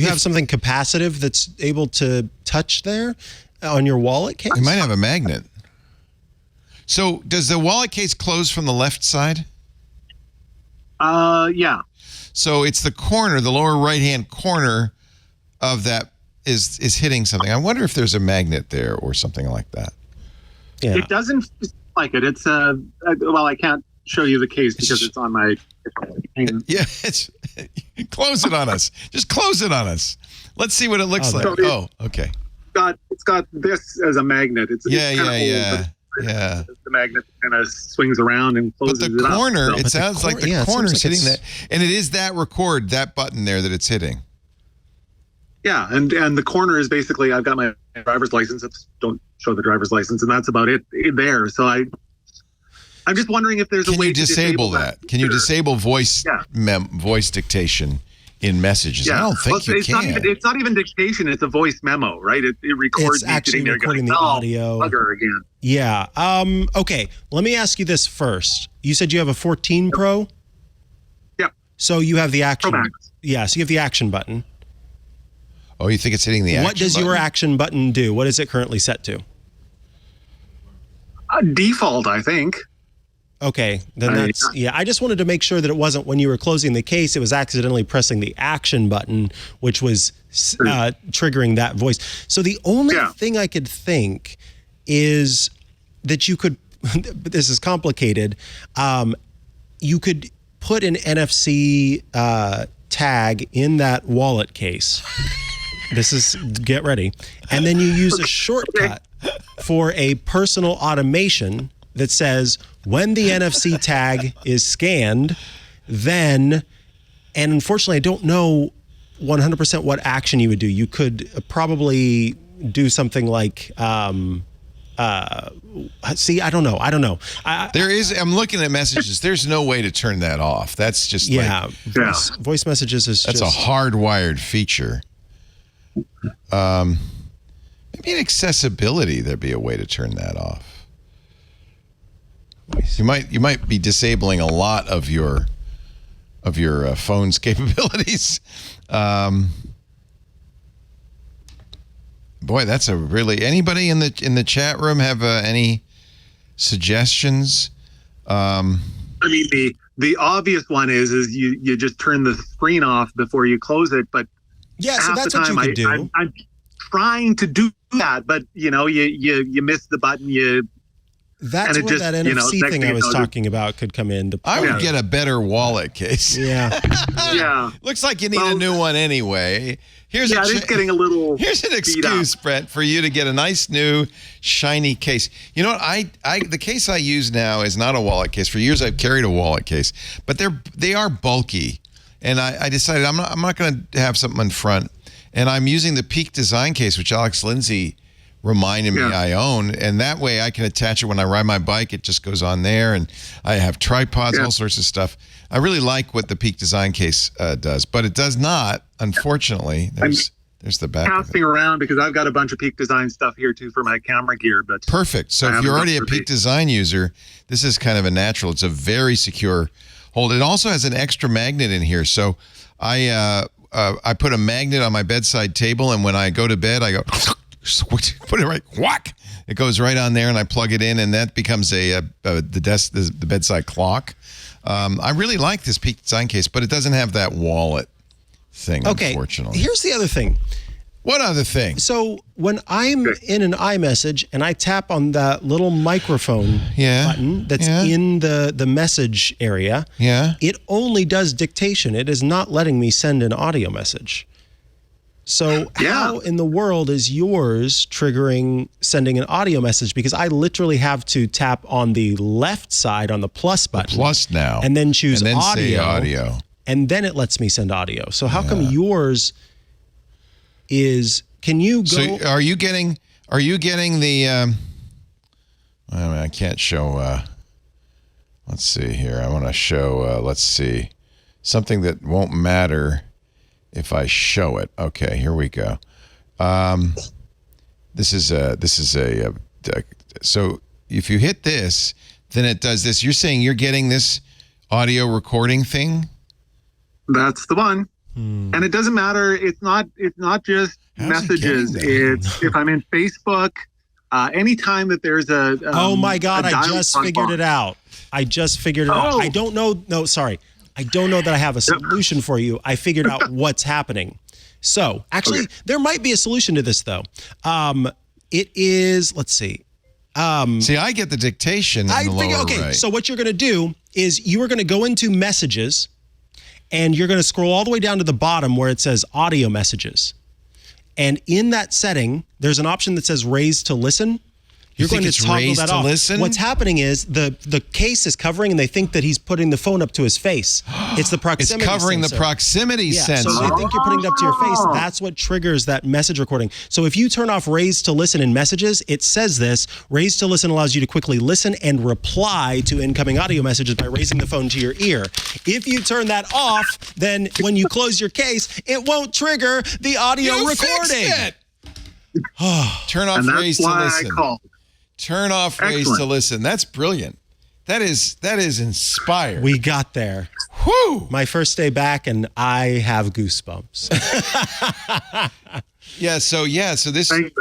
have something capacitive that's able to touch there on your wallet case? You might have a magnet. So does the wallet case close from the left side? Yeah. So it's the corner, the lower right-hand corner of that is hitting something. I wonder if there's a magnet there or something like that. Yeah. It doesn't feel like it. It's well, I can't show you the case because it's on my. Yeah, close it on us. Just close it on us. Let's see what it looks like. So okay. It's got this as a magnet. It's yeah. The magnet kind of swings around and closes it up. But the corner, it sounds sounds like the corner's hitting that. And it is that button there that it's hitting. Yeah, and the corner is basically, I've got my driver's license. Don't show the driver's license, and that's about it there. So I'm just wondering if there's a way to disable that. Can you disable voice dictation in messages? Yeah. I don't think you can. It's not even dictation. It's a voice memo, right? It records. It's actually recording the audio. Bugger again. Yeah. Okay. Let me ask you this first. You said you have a 14 Pro? Yeah. So you have the action. Pro Max. Yeah. So you have the action button. Oh, you think it's hitting the action What does your action button do? What is it currently set to? Default, I think. Okay, then I just wanted to make sure that it wasn't when you were closing the case, it was accidentally pressing the action button, which was triggering that voice. So the only thing I could think is that you could, but this is complicated, you could put an NFC tag in that wallet case. Get ready. And then you use a shortcut for a personal automation that says when the NFC tag is scanned, then, and unfortunately, I don't know 100% what action you would do. You could probably do something like, I don't know. I'm looking at messages. There's no way to turn that off. That's just voice messages that's a hardwired feature. Maybe in accessibility, there'd be a way to turn that off. You might be disabling a lot of your phone's capabilities. Boy, that's anybody in the chat room have any suggestions? I mean, the obvious one is you just turn the screen off before you close it, but so that's what you could do. I'm trying to do that, but you miss the button. That's where that NFC thing I was talking about could come in. I would get a better wallet case. Yeah. Yeah. Looks like you need a new one anyway. It's getting a little. Here's an excuse, Brent, for you to get a nice new shiny case. You know what? The case I use now is not a wallet case. For years I've carried a wallet case, but they are bulky, and I decided I'm not going to have something in front, and I'm using the Peak Design case, which Alex Lindsay reminded me I own, and that way I can attach it when I ride my bike. It just goes on there, and I have tripods, all sorts of stuff. I really like what the Peak Design case does, but it does not, unfortunately. There's the back. Passing around because I've got a bunch of Peak Design stuff here too for my camera gear. But perfect. So if you're already a Peak Design user, this is kind of a natural. It's a very secure hold. It also has an extra magnet in here. So I put a magnet on my bedside table, and when I go to bed, I go put it right, whack. It goes right on there, and I plug it in, and that becomes the bedside clock. I really like this Peak Design case, but it doesn't have that wallet thing, unfortunately. Here's the other thing. What other thing? So when I'm in an iMessage and I tap on that little microphone button that's in the message area, it only does dictation. It is not letting me send an audio message. So how in the world is yours triggering sending an audio message? Because I literally have to tap on the left side on the plus button. Plus now. And then choose and then audio. Say audio. And then it lets me send audio. So how come yours is, can you go? So are you getting the, I can't show, let's see here. I want to show, let's see, something that won't matter if I show it. Okay, here we go. This is a so if you hit this, then it does this. You're saying you're getting this audio recording thing? That's the one. And it doesn't matter. It's not just messages. It's if I'm in Facebook, anytime that there's a oh my God, I just figured it out. I don't know. No, sorry. I don't know that I have a solution for you. I figured out what's happening. So actually, there might be a solution to this though. It is, let's see. See, I get the dictation in the lower right. So what you're going to do is you are going to go into messages and you're going to scroll all the way down to the bottom where it says audio messages. And in that setting, there's an option that says raise to listen. You're going to toggle that off. Listen? What's happening is the case is covering, and they think that he's putting the phone up to his face. It's the proximity sensor. It's covering the proximity sensor. So they think you're putting it up to your face. That's what triggers that message recording. So if you turn off raise to listen in messages, it says this. Raise to listen allows you to quickly listen and reply to incoming audio messages by raising the phone to your ear. If you turn that off, then when you close your case, it won't trigger the audio recording. Fixed it. Turn off raise to listen. Turn off raise to listen. That's brilliant. That is inspired. We got there. Whew. My first day back, and I have goosebumps. So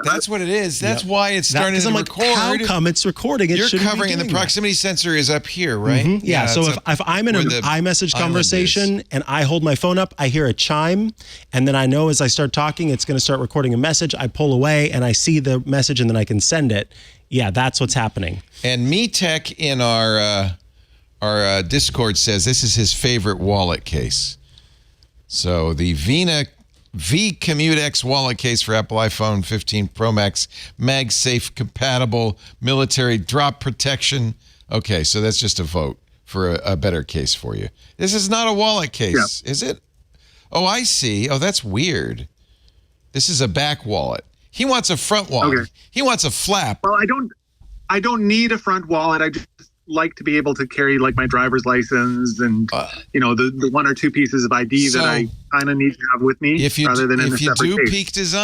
that's what it is. That's why it's starting to record. How come it's recording? You're covering, and the proximity sensor is up here, right? Mm-hmm. Yeah. So if I'm in an iMessage conversation and I hold my phone up, I hear a chime, and then I know as I start talking, it's going to start recording a message. I pull away and I see the message, and then I can send it. Yeah, that's what's happening. And MeTech in our Discord says this is his favorite wallet case. So the V-Commute X wallet case for Apple iPhone 15 Pro Max, MagSafe compatible, military drop protection. Okay, so that's just a vote for a better case for you. This is not a wallet case, is it? Oh, I see. Oh, that's weird. This is a back wallet. He wants a front wallet. Okay. He wants a flap. Well, I don't need a front wallet. I just like to be able to carry like my driver's license and the one or two pieces of ID that I kind of need to have with me rather than in a separate case.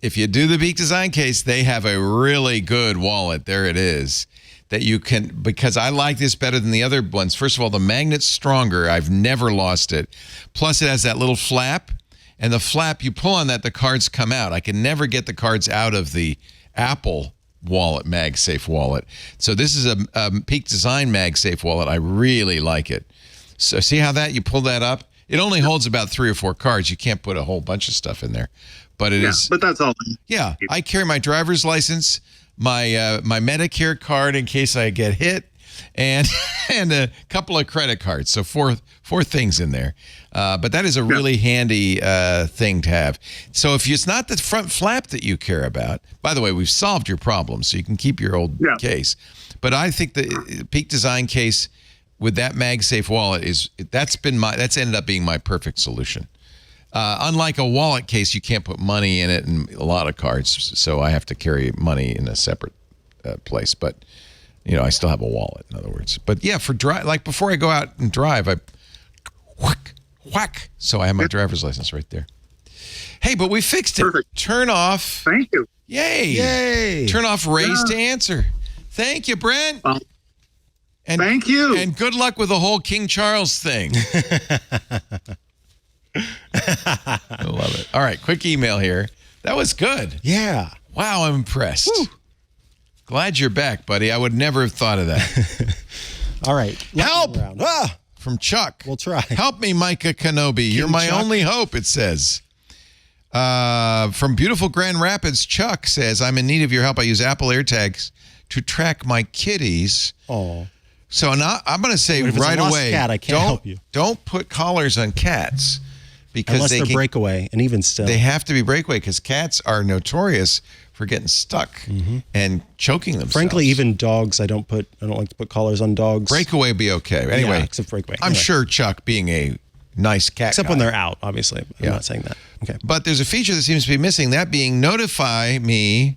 If you do the Peak Design case, they have a really good wallet. There it is. That you can, because I like this better than the other ones. First of all, the magnet's stronger. I've never lost it. Plus, it has that little flap. And the flap, you pull on that, the cards come out. I can never get the cards out of the Apple wallet, MagSafe wallet. So this is a Peak Design MagSafe wallet. I really like it. So see how you pull that up? It only holds about 3 or 4 cards. You can't put a whole bunch of stuff in there. But it is. But that's all. Yeah. I carry my driver's license, my Medicare card in case I get hit, and a couple of credit cards. So four things in there. But that is a really handy thing to have. So if it's not the front flap that you care about, by the way, we've solved your problem, so you can keep your old case. But I think the Peak Design case with that MagSafe wallet that's ended up being my perfect solution. Unlike a wallet case, you can't put money in it and a lot of cards, so I have to carry money in a separate place. But I still have a wallet, in other words. But yeah, for like before I go out and drive, I whack. So I have my driver's license right there. Hey, but we fixed it. Perfect. Turn off. Thank you. Yay. Turn off raise to answer. Thank you, Brent. And, thank you. And good luck with the whole King Charles thing. I love it. All right, quick email here. That was good. Yeah. Wow, I'm impressed. Woo. Glad you're back, buddy. I would never have thought of that. All right. Help! From Chuck. We'll try. Help me, Micah Kenobi. You're my only hope, it says. From beautiful Grand Rapids, Chuck says, I'm in need of your help. I use Apple AirTags to track my kitties. Oh. So now I'm going to say But if it's right a lost away, cat, I can't help you. Don't put collars on cats because unless they're breakaway, and even still, they have to be breakaway because cats are notorious for getting stuck and choking themselves. Frankly, even dogs, I don't like to put collars on dogs. Breakaway would be okay. Anyway, yeah, except breakaway. I'm sure Chuck, being a nice cat except guy, when they're out, obviously. I'm not saying that. Okay. But there's a feature that seems to be missing, that being notify me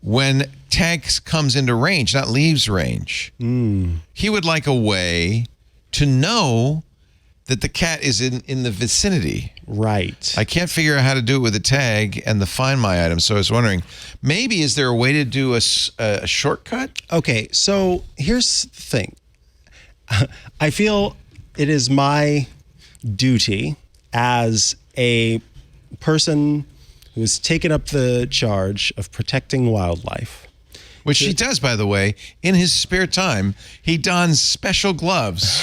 when tags comes into range, not leaves range. He would like a way to know that the cat is in the vicinity. Right. I can't figure out how to do it with the tag and the Find My item. So I was wondering, maybe is there a way to do a shortcut? Okay, so here's the thing. I feel it is my duty as a person who has taken up the charge of protecting wildlife. Which he does, by the way, in his spare time. He dons special gloves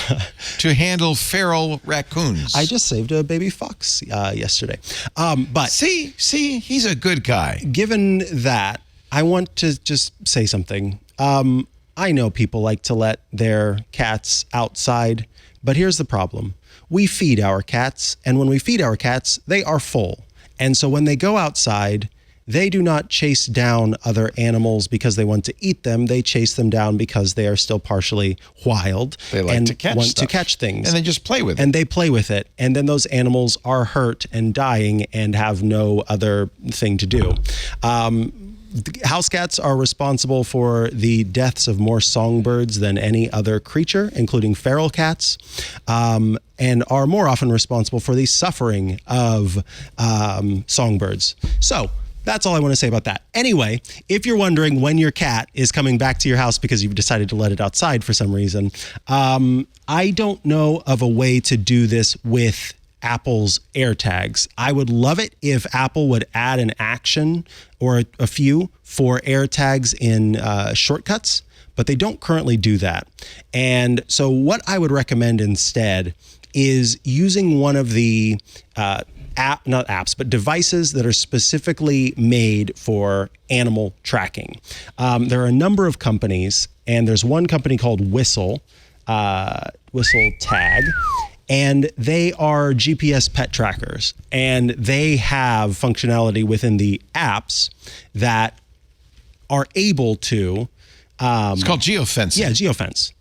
to handle feral raccoons. I just saved a baby fox yesterday. But see, he's a good guy. Given that, I want to just say something. I know people like to let their cats outside, but here's the problem. We feed our cats, and when we feed our cats, they are full. And so when they go outside, they do not chase down other animals because they want to eat them. They chase them down because they are still partially wild. They like and to catch want stuff. to catch things. And they just play with it. And they play with it. And then those animals are hurt and dying and have no other thing to do. House cats are responsible for the deaths of more songbirds than any other creature, including feral cats, and are more often responsible for the suffering of songbirds. So that's all I want to say about that. Anyway, if you're wondering when your cat is coming back to your house because you've decided to let it outside for some reason, I don't know of a way to do this with Apple's AirTags. I would love it if Apple would add an action or a few for AirTags in shortcuts, but they don't currently do that. And so what I would recommend instead is using one of the not apps, but devices that are specifically made for animal tracking. There are a number of companies, and there's one company called Whistle Tag, and they are GPS pet trackers, and they have functionality within the apps that are able to. It's called geofencing. Yeah, geofence.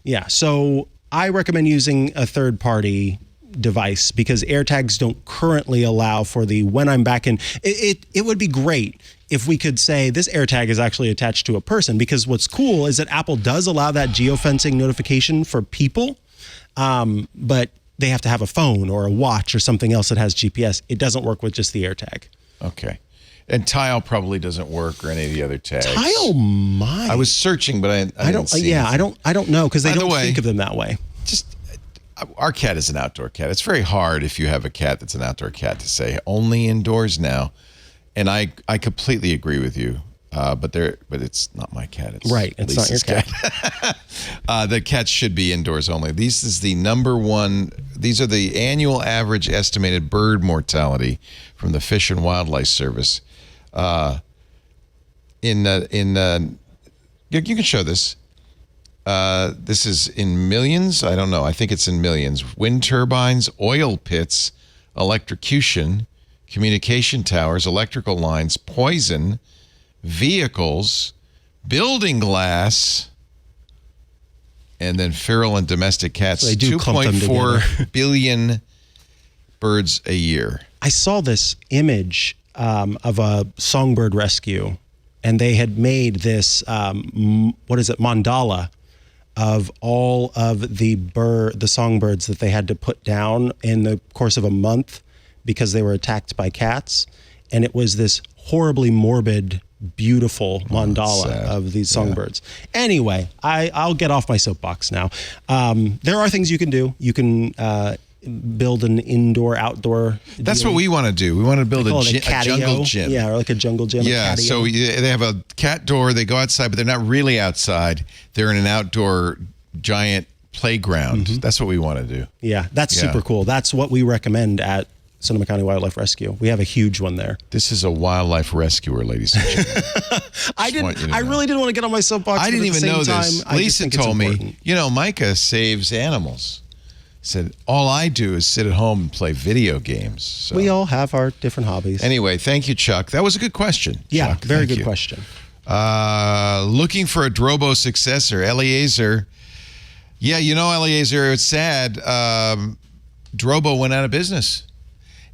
Yeah, so I recommend using a third-party device because AirTags don't currently allow for the when I'm back in. It would be great if we could say this AirTag is actually attached to a person, because what's cool is that Apple does allow that geofencing notification for people, but they have to have a phone or a watch or something else that has GPS. It doesn't work with just the AirTag. Okay. And Tile probably doesn't work, or any of the other tags. Tile might. I was searching, but I don't see anything. I don't know, because they don't think of them that way. Our cat is an outdoor cat. It's very hard if you have a cat that's an outdoor cat to say only indoors now. And I completely agree with you. But it's not my cat. It's right. It's not your cat. The cats should be indoors only. This is the number one. These are the annual average estimated bird mortality from the Fish and Wildlife Service. You can show this. This is in millions. I don't know. I think it's in millions. Wind turbines, oil pits, electrocution, communication towers, electrical lines, poison, vehicles, building glass, and then feral and domestic cats. So they do clump them together. 2.4 billion birds a year. I saw this image of a songbird rescue, and they had made this, mandala of all of the songbirds that they had to put down in the course of a month because they were attacked by cats. And it was this horribly morbid, beautiful mandala of these songbirds. Yeah. Anyway, I'll get off my soapbox now. There are things you can do. You can build an indoor-outdoor. That's what we want to do. We want to build a jungle gym. Yeah, or like a jungle gym. Yeah, so they have a cat door. They go outside, but they're not really outside. They're in an outdoor giant playground. Mm-hmm. That's what we want to do. Yeah, that's super cool. That's what we recommend at Sonoma County Wildlife Rescue. We have a huge one there. This is a wildlife rescuer, ladies and gentlemen. I really didn't want to get on my soapbox. I didn't even know this. Lisa told me, Micah saves animals. Said, all I do is sit at home and play video games. So. We all have our different hobbies. Anyway, thank you, Chuck. That was a good question. Yeah, Chuck, very good question. Looking for a Drobo successor. Eliezer. Yeah, Eliezer, it's sad. Drobo went out of business.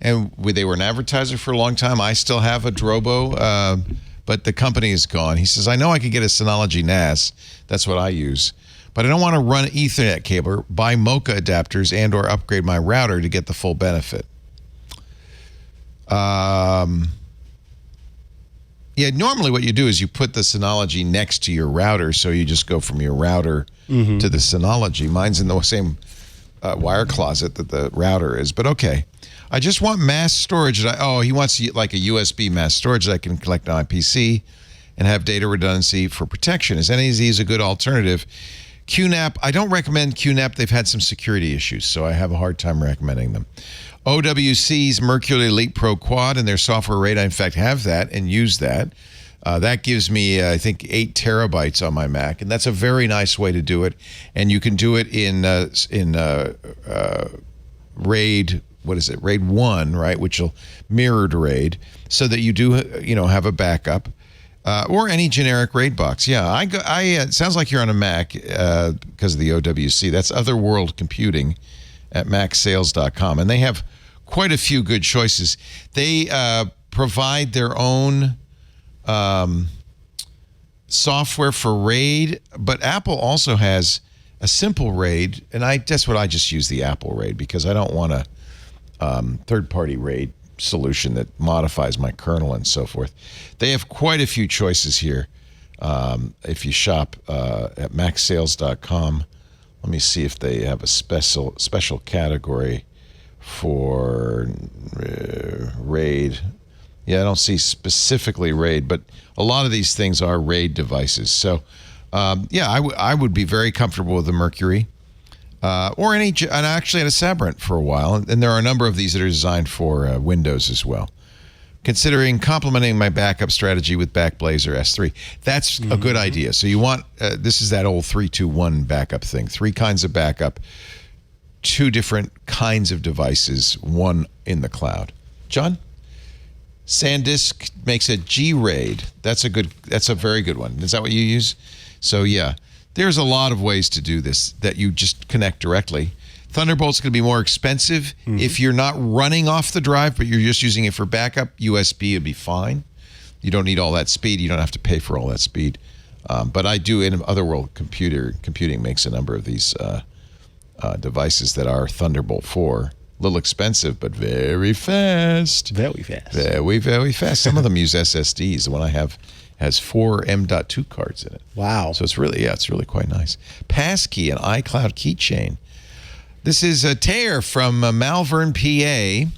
And they were an advertiser for a long time. I still have a Drobo, but the company is gone. He says, I know I could get a Synology NAS. That's what I use. But I don't want to run Ethernet cable, buy Mocha adapters, and or upgrade my router to get the full benefit. Normally what you do is you put the Synology next to your router, so you just go from your router to the Synology. Mine's in the same wire closet that the router is, but okay. I just want mass storage. He wants like a USB mass storage that I can collect on my PC and have data redundancy for protection. Is any of these a good alternative? QNAP, I don't recommend QNAP. They've had some security issues, so I have a hard time recommending them. OWC's Mercury Elite Pro Quad and their software RAID, I in fact have that and use that. That gives me, I think, 8 terabytes on my Mac, and that's a very nice way to do it. And you can do it in RAID. What is it? RAID 1, right? Which will mirror to RAID, so that you do, have a backup, or any generic RAID box. Yeah, it sounds like you're on a Mac because of the OWC. That's Otherworld Computing at macsales.com, and they have quite a few good choices. They provide their own software for RAID, but Apple also has a simple RAID, and that's what I just use, the Apple RAID, because I don't want a third-party RAID solution that modifies my kernel and so forth. They have quite a few choices here. If you shop at macsales.com, let me see if they have a special category for RAID. Yeah, I don't see specifically RAID, but a lot of these things are RAID devices. So, I would be very comfortable with the Mercury. Or and I actually had a Sabrent for a while, and there are a number of these that are designed for Windows as well. Considering complementing my backup strategy with Backblaze or S3, that's a good idea. So you want, this is that old 3-2-1 backup thing. 3 kinds of backup, 2 different kinds of devices, 1 in the cloud. John? SanDisk makes a G-RAID. That's a very good one. Is that what you use? So yeah. There's a lot of ways to do this that you just connect directly. Thunderbolt's going to be more expensive. If you're not running off the drive, but you're just using it for backup, USB would be fine. You don't need all that speed. You don't have to pay for all that speed. But I do, in Otherworld Computing makes a number of these devices that are Thunderbolt 4. A little expensive, but very fast. Very fast. Very, very fast. Some of them use SSDs. The one I have has 4 M.2 cards in it. Wow. So it's really quite nice. Passkey, an iCloud keychain. This is Taylor from Malvern, PA.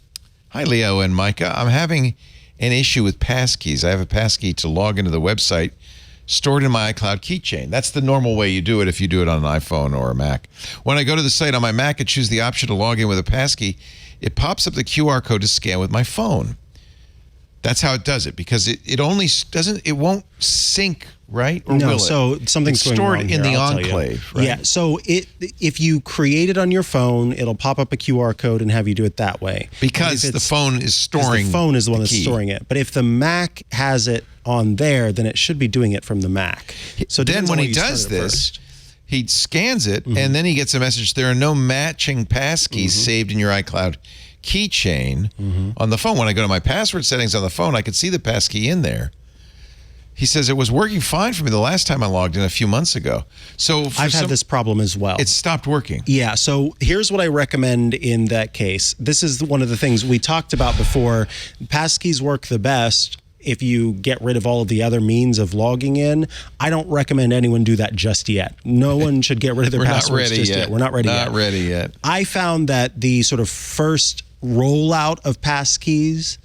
Hi, Leo and Micah. I'm having an issue with passkeys. I have a passkey to log into the website stored in my iCloud keychain. That's the normal way you do it if you do it on an iPhone or a Mac. When I go to the site on my Mac and choose the option to log in with a passkey, it pops up the QR code to scan with my phone. That's how it does it, because it won't sync, right? Or no, will it? So something's it's stored going in the enclave, right? Yeah, so if you create it on your phone, it'll pop up a QR code and have you do it that way. Because the phone is storing the phone is the one that's key. storing it. But if the Mac has it on there, then it should be doing it from the Mac. So then when he does this, he scans it, and then he gets a message, there are no matching passkeys saved in your iCloud keychain on the phone. When I go to my password settings on the phone, I can see the passkey in there. He says it was working fine for me the last time I logged in a few months ago. So I've had this problem as well. It stopped working. Yeah. So here's what I recommend in that case. This is one of the things we talked about before. Passkeys work the best if you get rid of all of the other means of logging in. I don't recommend anyone do that just yet. No one should get rid of their passwords just yet. We're not ready yet. Not ready yet. I found that the sort of first rollout of passkeys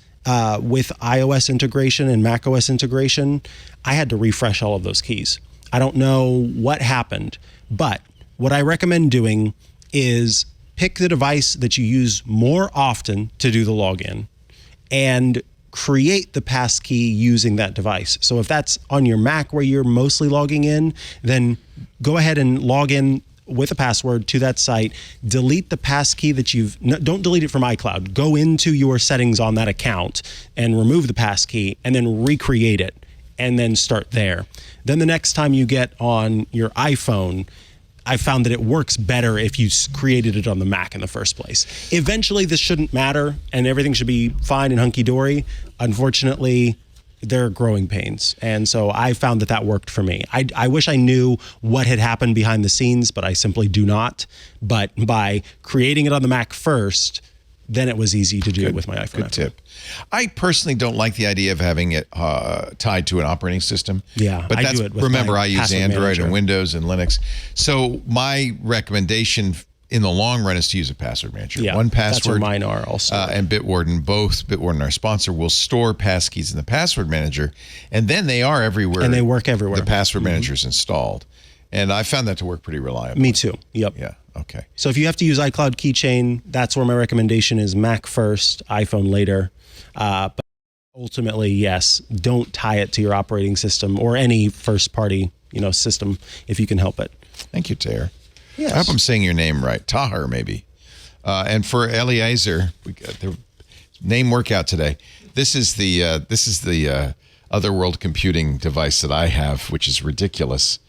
with iOS integration and macOS integration, I had to refresh all of those keys. I don't know what happened, but what I recommend doing is pick the device that you use more often to do the login and create the passkey using that device. So if that's on your Mac where you're mostly logging in, then go ahead and log in with a password to that site. Delete the passkey that don't delete it from iCloud. Go into your settings on that account and remove the passkey and then recreate it and then start there. Then the next time you get on your iPhone, I found that it works better if you created it on the Mac in the first place. Eventually, this shouldn't matter and everything should be fine and hunky-dory. Unfortunately, there are growing pains. And so I found that worked for me. I wish I knew what had happened behind the scenes, but I simply do not. But by creating it on the Mac first, then it was easy to do it with my iPhone. Good tip. I personally don't like the idea of having it tied to an operating system. Yeah, but I do it with remember, my I use password Android manager. and Windows and Linux. So my recommendation in the long run is to use a password manager. Yeah, One Password. that's where mine are also. And Bitwarden, both Bitwarden, our sponsor, will store passkeys in the password manager, and then they are everywhere. And they work everywhere. The password manager is installed. And I found that to work pretty reliably. Me too. Yep. Yeah. Okay. So if you have to use iCloud Keychain, that's where my recommendation is: Mac first, iPhone later. But ultimately, yes, don't tie it to your operating system or any first-party, system if you can help it. Thank you, Tahir. Yes. I hope I'm saying your name right. Tahir, maybe. And for Eliezer, we got the name workout today. This is the Otherworld computing device that I have, which is ridiculous.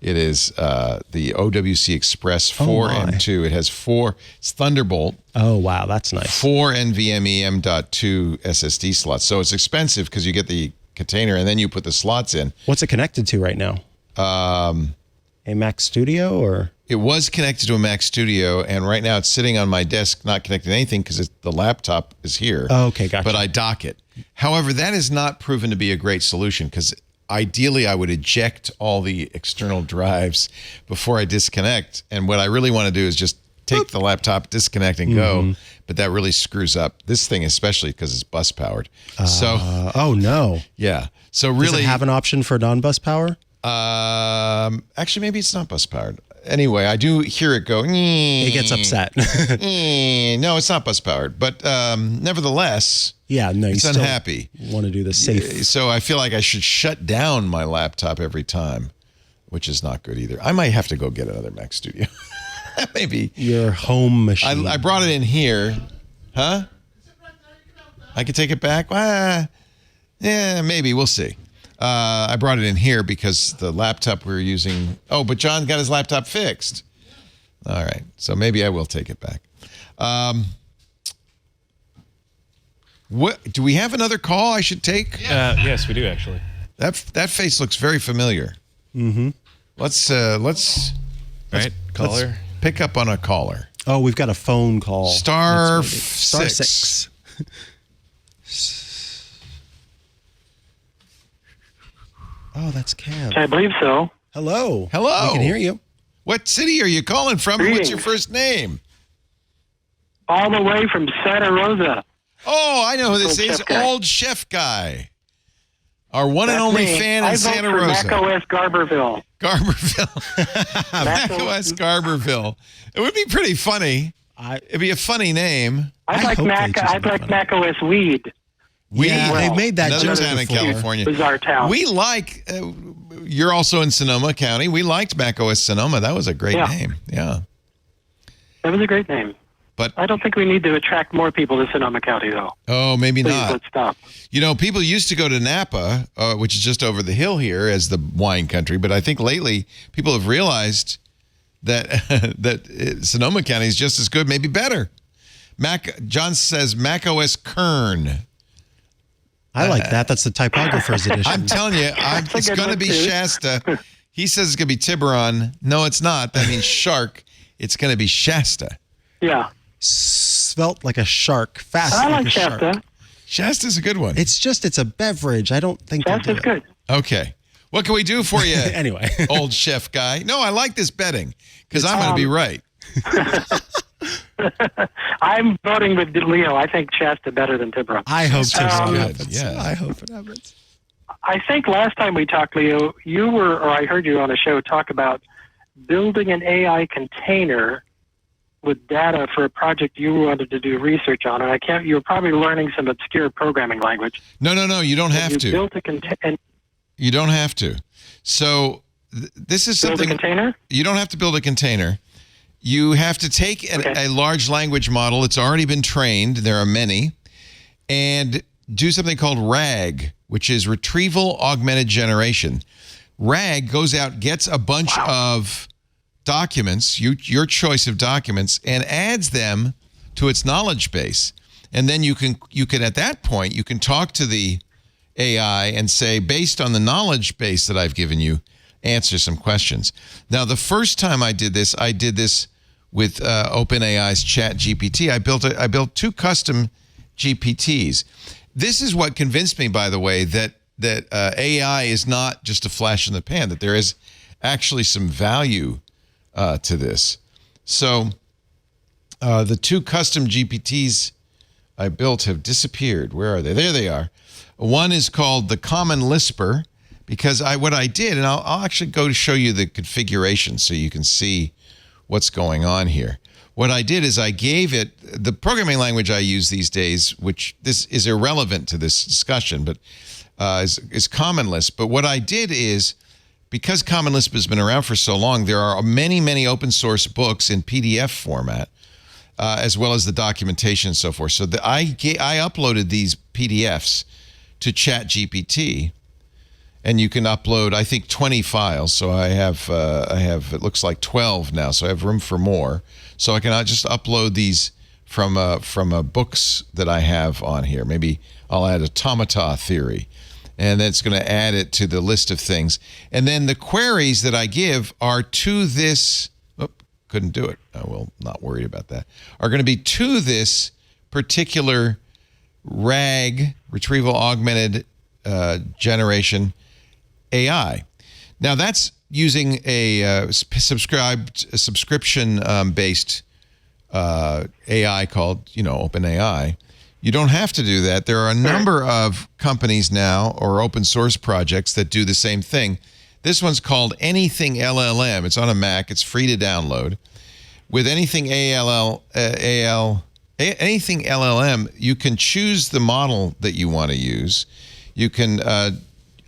It is the OWC Express 4 and 2. It has 4. It's Thunderbolt. Oh, wow. That's nice. 4 NVMe M.2 SSD slots. So it's expensive because you get the container and then you put the slots in. What's it connected to right now? A Mac Studio or? It was connected to a Mac Studio, and right now it's sitting on my desk, not connected to anything because the laptop is here. Oh, okay, gotcha. But I dock it. However, that has not proven to be a great solution because ideally, I would eject all the external drives before I disconnect. And what I really want to do is just take the laptop, disconnect, and go. But that really screws up this thing, especially because it's bus powered. Oh no. Yeah. So really, does it have an option for non-bus power? Actually, maybe it's not bus powered. Anyway, I do hear it go. It gets upset. No, it's not bus powered, but nevertheless, yeah, no, it's unhappy. Want to do the safe? So I feel like I should shut down my laptop every time, which is not good either. I might have to go get another Mac Studio. Maybe your home machine. I brought it in here, huh? I could take it back. Yeah, maybe we'll see. I brought it in here because the laptop we were using. Oh, but John got his laptop fixed. All right, so maybe I will take it back. What do we have another call I should take? Yes, we do actually. That face looks very familiar. Mm-hmm. Let's caller. Pick up on a caller. Oh, we've got a phone call. Star six. Oh, that's Kev. I believe so. Hello. Hello. We can hear you. What city are you calling from? Greetings. What's your first name? All the way from Santa Rosa. Oh, I know who this is. Old Chef Guy. Our one and only fan in Santa Rosa. Mac OS Garberville. Mac OS Garberville. It would be pretty funny. It'd be a funny name. I'd like Mac OS Weed. Yeah, they've made that another joke town in before. California. Bizarre town. We like. You're also in Sonoma County. We liked Mac OS Sonoma. That was a great name. Yeah, that was a great name. But I don't think we need to attract more people to Sonoma County, though. Oh, maybe Please, not. let's stop. You know, people used to go to Napa, which is just over the hill here, as the wine country. But I think lately people have realized that that Sonoma County is just as good, maybe better. John says Mac OS Kern. I like that. That's the typographer's edition. I'm telling you, it's going to be Shasta. He says it's going to be Tiburon. No, it's not. That means shark. It's going to be Shasta. Yeah. Svelte like a shark. Fast I like a Shasta. shark. Shasta's a good one. It's a beverage. I don't think Shasta's good. Okay. What can we do for you? Anyway. Old chef guy. No, I like this betting because I'm going to be right. I'm voting with Leo. I think Shasta better than Tiburon. I hope Tiburon good. happens. Yeah. I hope it happens. I think last time we talked, Leo, I heard you on a show talk about building an AI container with data for a project you wanted to do research on, and you were probably learning some obscure programming language. No, you don't have to. Built a container. You don't have to. So this is something. Build a container? You don't have to build a container. You have to take a large language model. It's already been trained. There are many. And do something called RAG, which is retrieval-augmented generation. RAG goes out, gets a bunch of documents, your choice of documents, and adds them to its knowledge base. And then you can at that point, you can talk to the AI and say, based on the knowledge base that I've given you, answer some questions. Now, the first time I did this with OpenAI's ChatGPT. I built 2 custom GPTs. This is what convinced me, by the way, that AI is not just a flash in the pan, that there is actually some value to this. So the 2 custom GPTs I built have disappeared. Where are they? There they are. One is called the Common Lisper, because what I did, and I'll actually go to show you the configuration so you can see what's going on here. What I did is I gave it the programming language I use these days, which this is irrelevant to this discussion, but is Common Lisp. But what I did is, because Common Lisp has been around for so long, there are many, many open source books in PDF format, as well as the documentation and so forth. So I uploaded these PDFs to ChatGPT, and you can upload, I think, 20 files. So I have it looks like 12 now. So I have room for more. So I can just upload these from books that I have on here. Maybe I'll add automata theory, and then it's going to add it to the list of things. And then the queries that I give are to this. Couldn't do it. Oh, well, not worried about that. Are going to be to this particular RAG, retrieval-augmented generation AI. Now that's using a subscription-based AI called, OpenAI. You don't have to do that. There are a number of companies now or open source projects that do the same thing. This one's called Anything LLM. It's on a Mac. It's free to download. With Anything Anything LLM, you can choose the model that you want to use. You can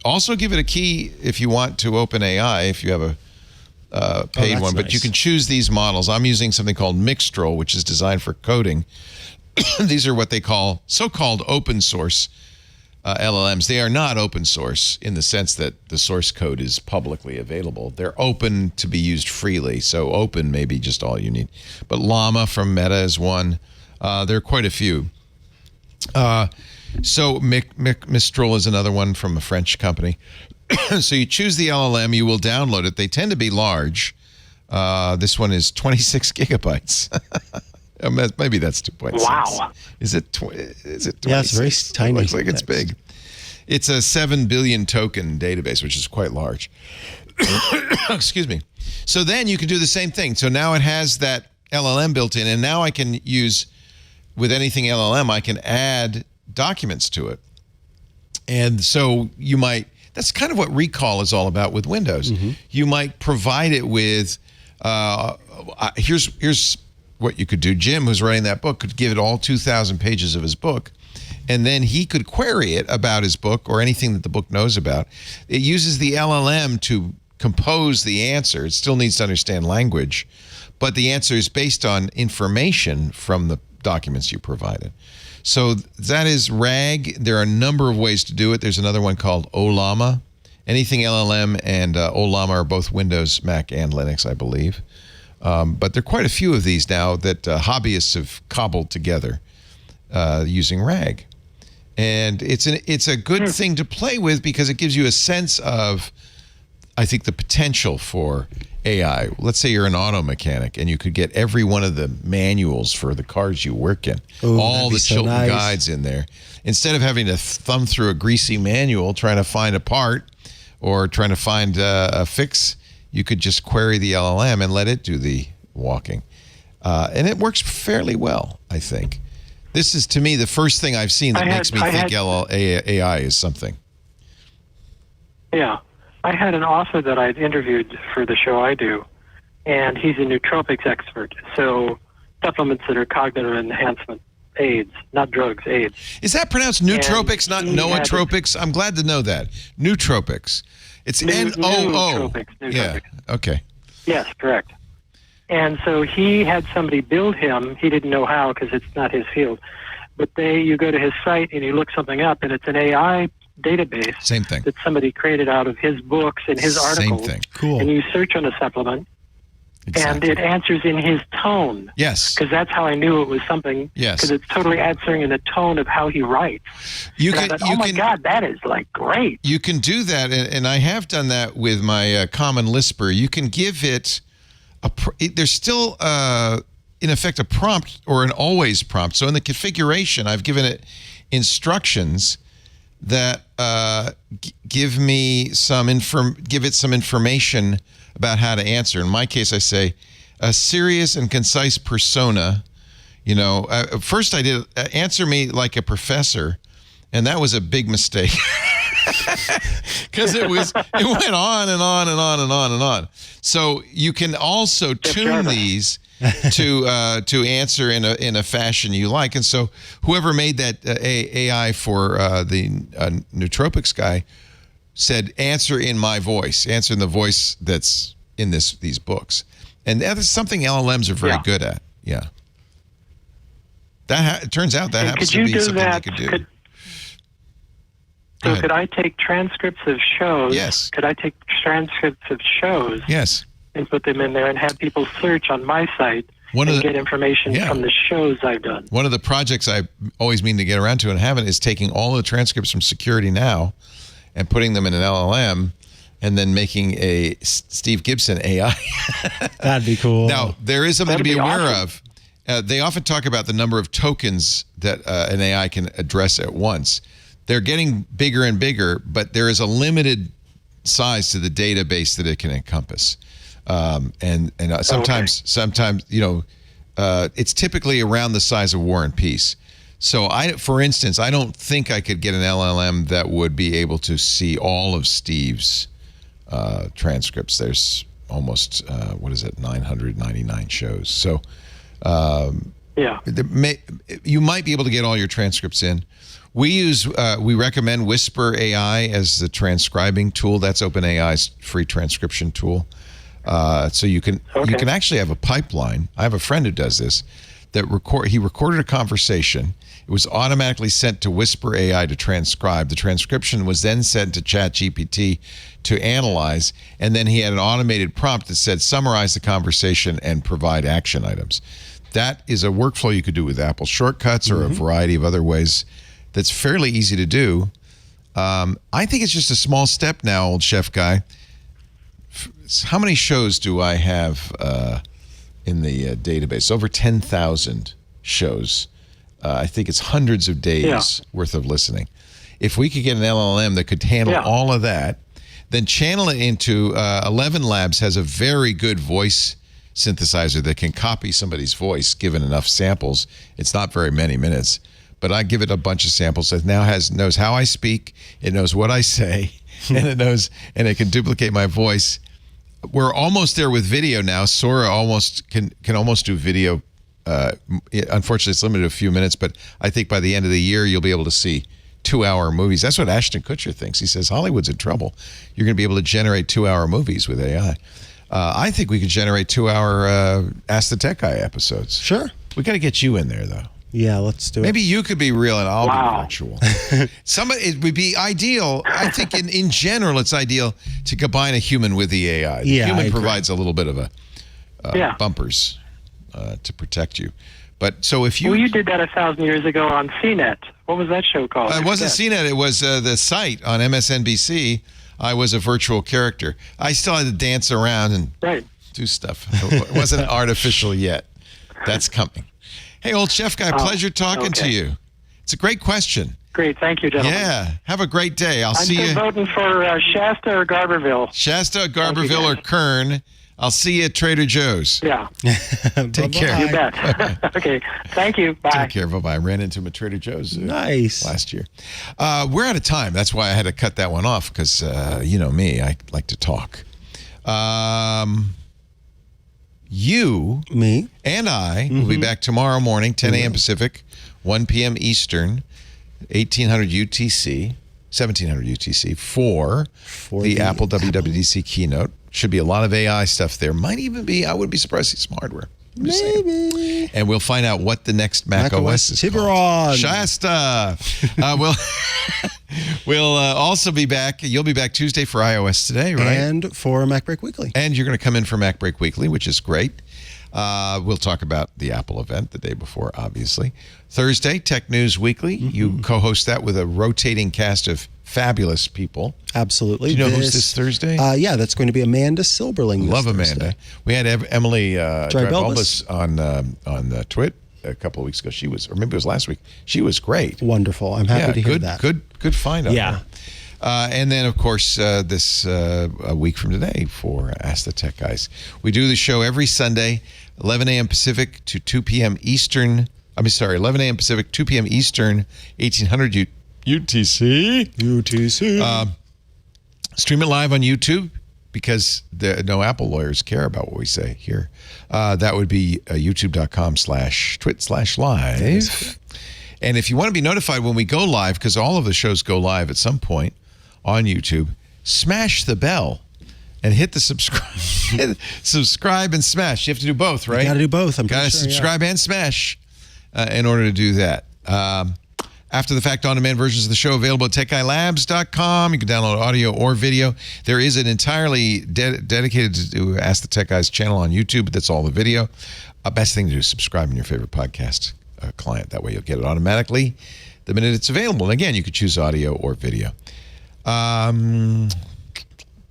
also give it a key if you want to OpenAI, if you have a paid one. But you can choose these models. I'm using something called Mixtral, which is designed for coding. These are what they call so-called open source LLMs. They are not open source in the sense that the source code is publicly available. They're open to be used freely. So open may be just all you need. But Llama from Meta is one. There are quite a few. So Mistral is another one from a French company. So you choose the LLM, you will download it. They tend to be large. This one is 26 gigabytes. Maybe that's 2.6. Wow. Is it 26? Yeah, it's very tiny. It looks like it's big. It's a 7 billion token database, which is quite large. Excuse me. So then you can do the same thing. So now it has that LLM built in, and now I can use, with Anything LLM, I can add documents to it. And so you might, that's kind of what Recall is all about with Windows. Mm-hmm. You might provide it with, here's what you could do. Jim, who's writing that book, could give it all 2,000 pages of his book, and then he could query it about his book or anything that the book knows about. It uses the LLM to compose the answer. It still needs to understand language, but the answer is based on information from the documents you provided. So that is RAG. There are a number of ways to do it. There's another one called Ollama. Anything LLM and Ollama are both Windows, Mac, and Linux, I believe. But there are quite a few of these now that hobbyists have cobbled together using RAG. And it's a good thing to play with because it gives you a sense of, I think, the potential for AI. Let's say you're an auto mechanic and you could get every one of the manuals for the cars you work in, all the Chilton guides in there. Instead of having to thumb through a greasy manual trying to find a part or trying to find a fix, you could just query the LLM and let it do the walking. And it works fairly well, I think. This is, to me, the first thing I've seen that makes me think AI is something. Yeah. I had an author that I'd interviewed for the show I do, and he's a nootropics expert. So supplements that are cognitive enhancement aids, not drugs, aids. Is that pronounced nootropics, not nootropics? I'm glad to know that. Nootropics. It's N-O-O. Nootropics. Yeah, okay. Yes, correct. And so he had somebody build him. He didn't know how because it's not his field. But you go to his site and you look something up, and it's an AI database. Same thing. That somebody created out of his books and his articles. Same thing. Cool. And you search on a supplement, and it answers in his tone. Yes. Because that's how I knew it was something. Yes. Because it's totally answering in the tone of how he writes. I thought, oh my God, that is like great. You can do that, and I have done that with my Common Lisper. You can give it there's still, in effect, a prompt or an always prompt. So in the configuration, I've given it instructions that give it some information about how to answer. In my case, I say a serious and concise persona. First I did answer me like a professor, and that was a big mistake because it went on and on and on and on and on. So you can also tune these to answer in a fashion you like. And so whoever made that AI for the nootropics guy said, answer in my voice, answer in the voice that's in these books. And that is something LLMs are very good at. Yeah. It turns out that happens to be something they could do. So could I take transcripts of shows? Yes. Could I take transcripts of shows? Yes. And put them in there and have people search on my site and get information from the shows I've done. One of the projects I always mean to get around to and haven't is taking all the transcripts from Security Now and putting them in an LLM and then making a Steve Gibson AI. That'd be cool. Now, there is something to be aware of. They often talk about the number of tokens that an AI can address at once. They're getting bigger and bigger, but there is a limited size to the database that it can encompass. Sometimes, it's typically around the size of War and Peace. So for instance, I don't think I could get an LLM that would be able to see all of Steve's transcripts. There's almost, 999 shows. So you might be able to get all your transcripts in. We recommend Whisper AI as the transcribing tool. That's OpenAI's free transcription tool. So you can actually have a pipeline. I have a friend who does this. He recorded a conversation. It was automatically sent to Whisper AI to transcribe. The transcription was then sent to ChatGPT to analyze, and then he had an automated prompt that said summarize the conversation and provide action items. That is a workflow you could do with Apple Shortcuts or a variety of other ways. That's fairly easy to do. I think it's just a small step now, old chef guy. How many shows do I have in the database? Over 10,000 shows. I think it's hundreds of days worth of listening. If we could get an LLM that could handle all of that, then channel it into 11 Labs has a very good voice synthesizer that can copy somebody's voice given enough samples. It's not very many minutes. But I give it a bunch of samples. It now knows how I speak. It knows what I say, and it can duplicate my voice. We're almost there with video now. Sora can almost do video. Unfortunately, it's limited to a few minutes, but I think by the end of the year, you'll be able to see 2-hour movies. That's what Ashton Kutcher thinks. He says Hollywood's in trouble. You're going to be able to generate 2-hour movies with AI. I think we could generate 2-hour Ask the Tech Guy episodes. Sure. We got to get you in there, though. Yeah, let's do it. Maybe you could be real and I'll be virtual. It would be ideal. I think in general, it's ideal to combine a human with the AI. The human provides a little bit of a bumpers to protect you. But so if you... Well, you did that 1,000 years ago on CNET. What was that show called? It wasn't CNET. It was the site on MSNBC. I was a virtual character. I still had to dance around and do stuff. It wasn't artificial yet. That's coming. Hey, old chef guy, pleasure talking to you. It's a great question. Great. Thank you, gentlemen. Yeah. Have a great day. I'll see you. I'm voting for Shasta or Garberville. Shasta, Garberville, or Kern. I'll see you at Trader Joe's. Yeah. Take care. You bet. Okay. Thank you. Bye. Take care. Bye-bye. I ran into him at Trader Joe's last year. We're out of time. That's why I had to cut that one off because, you know me, I like to talk. You, me, and I will be back tomorrow morning, 10 a.m. Pacific, 1 p.m. Eastern, 1800 UTC, 1700 UTC for the Apple WWDC keynote. Should be a lot of AI stuff there. Might even be, I wouldn't be surprised to see some hardware. Maybe. And we'll find out what the next Mac OS is Tiburon. called. Shasta. We'll also be back. You'll be back Tuesday for iOS Today, right? And for Mac Break Weekly. And you're going to come in for Mac Break Weekly, which is great. We'll talk about the Apple event the day before, obviously. Thursday, Tech News Weekly. You co-host that with a rotating cast of fabulous people. Absolutely. Do you know who's this Thursday? Yeah, that's going to be Amanda Silberling. Love Amanda. Thursday. We had Emily Drybelbis on Twit a couple of weeks ago. She was, or maybe it was last week. She was great. Wonderful. I'm happy to hear that. Good find on Yeah. her. And then, of course, this a week from today for Ask the Tech Guys. We do the show every Sunday, 11 a.m. Pacific to 2 p.m. Eastern. 11 a.m. Pacific, 2 p.m. Eastern, 1800 UTC. Stream it live on YouTube because no Apple lawyers care about what we say here. That would be youtube.com/twit/live. And if you want to be notified when we go live, because all of the shows go live at some point on YouTube, smash the bell and hit the subscribe. Subscribe and smash. You have to do both, right? You got to do both. I'm got to subscribe and smash in order to do that. After the fact, on-demand versions of the show available at techguylabs.com. You can download audio or video. There is an entirely dedicated to Ask the Tech Guys channel on YouTube. That's all the video. Best thing to do is subscribe in your favorite podcast client. That way you'll get it automatically the minute it's available. And again, you could choose audio or video.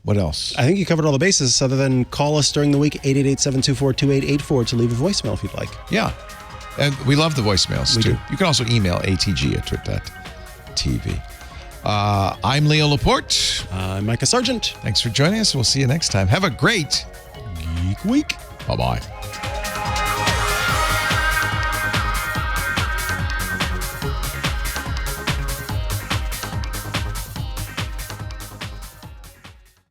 What else? I think you covered all the bases other than call us during the week, 888-724-2884 to leave a voicemail if you'd like. Yeah. And we love the voicemails, too. You can also email atg@twit.tv. I'm Leo Laporte. I'm Mikah Sargent. Thanks for joining us. We'll see you next time. Have a great Geek Week. Bye-bye.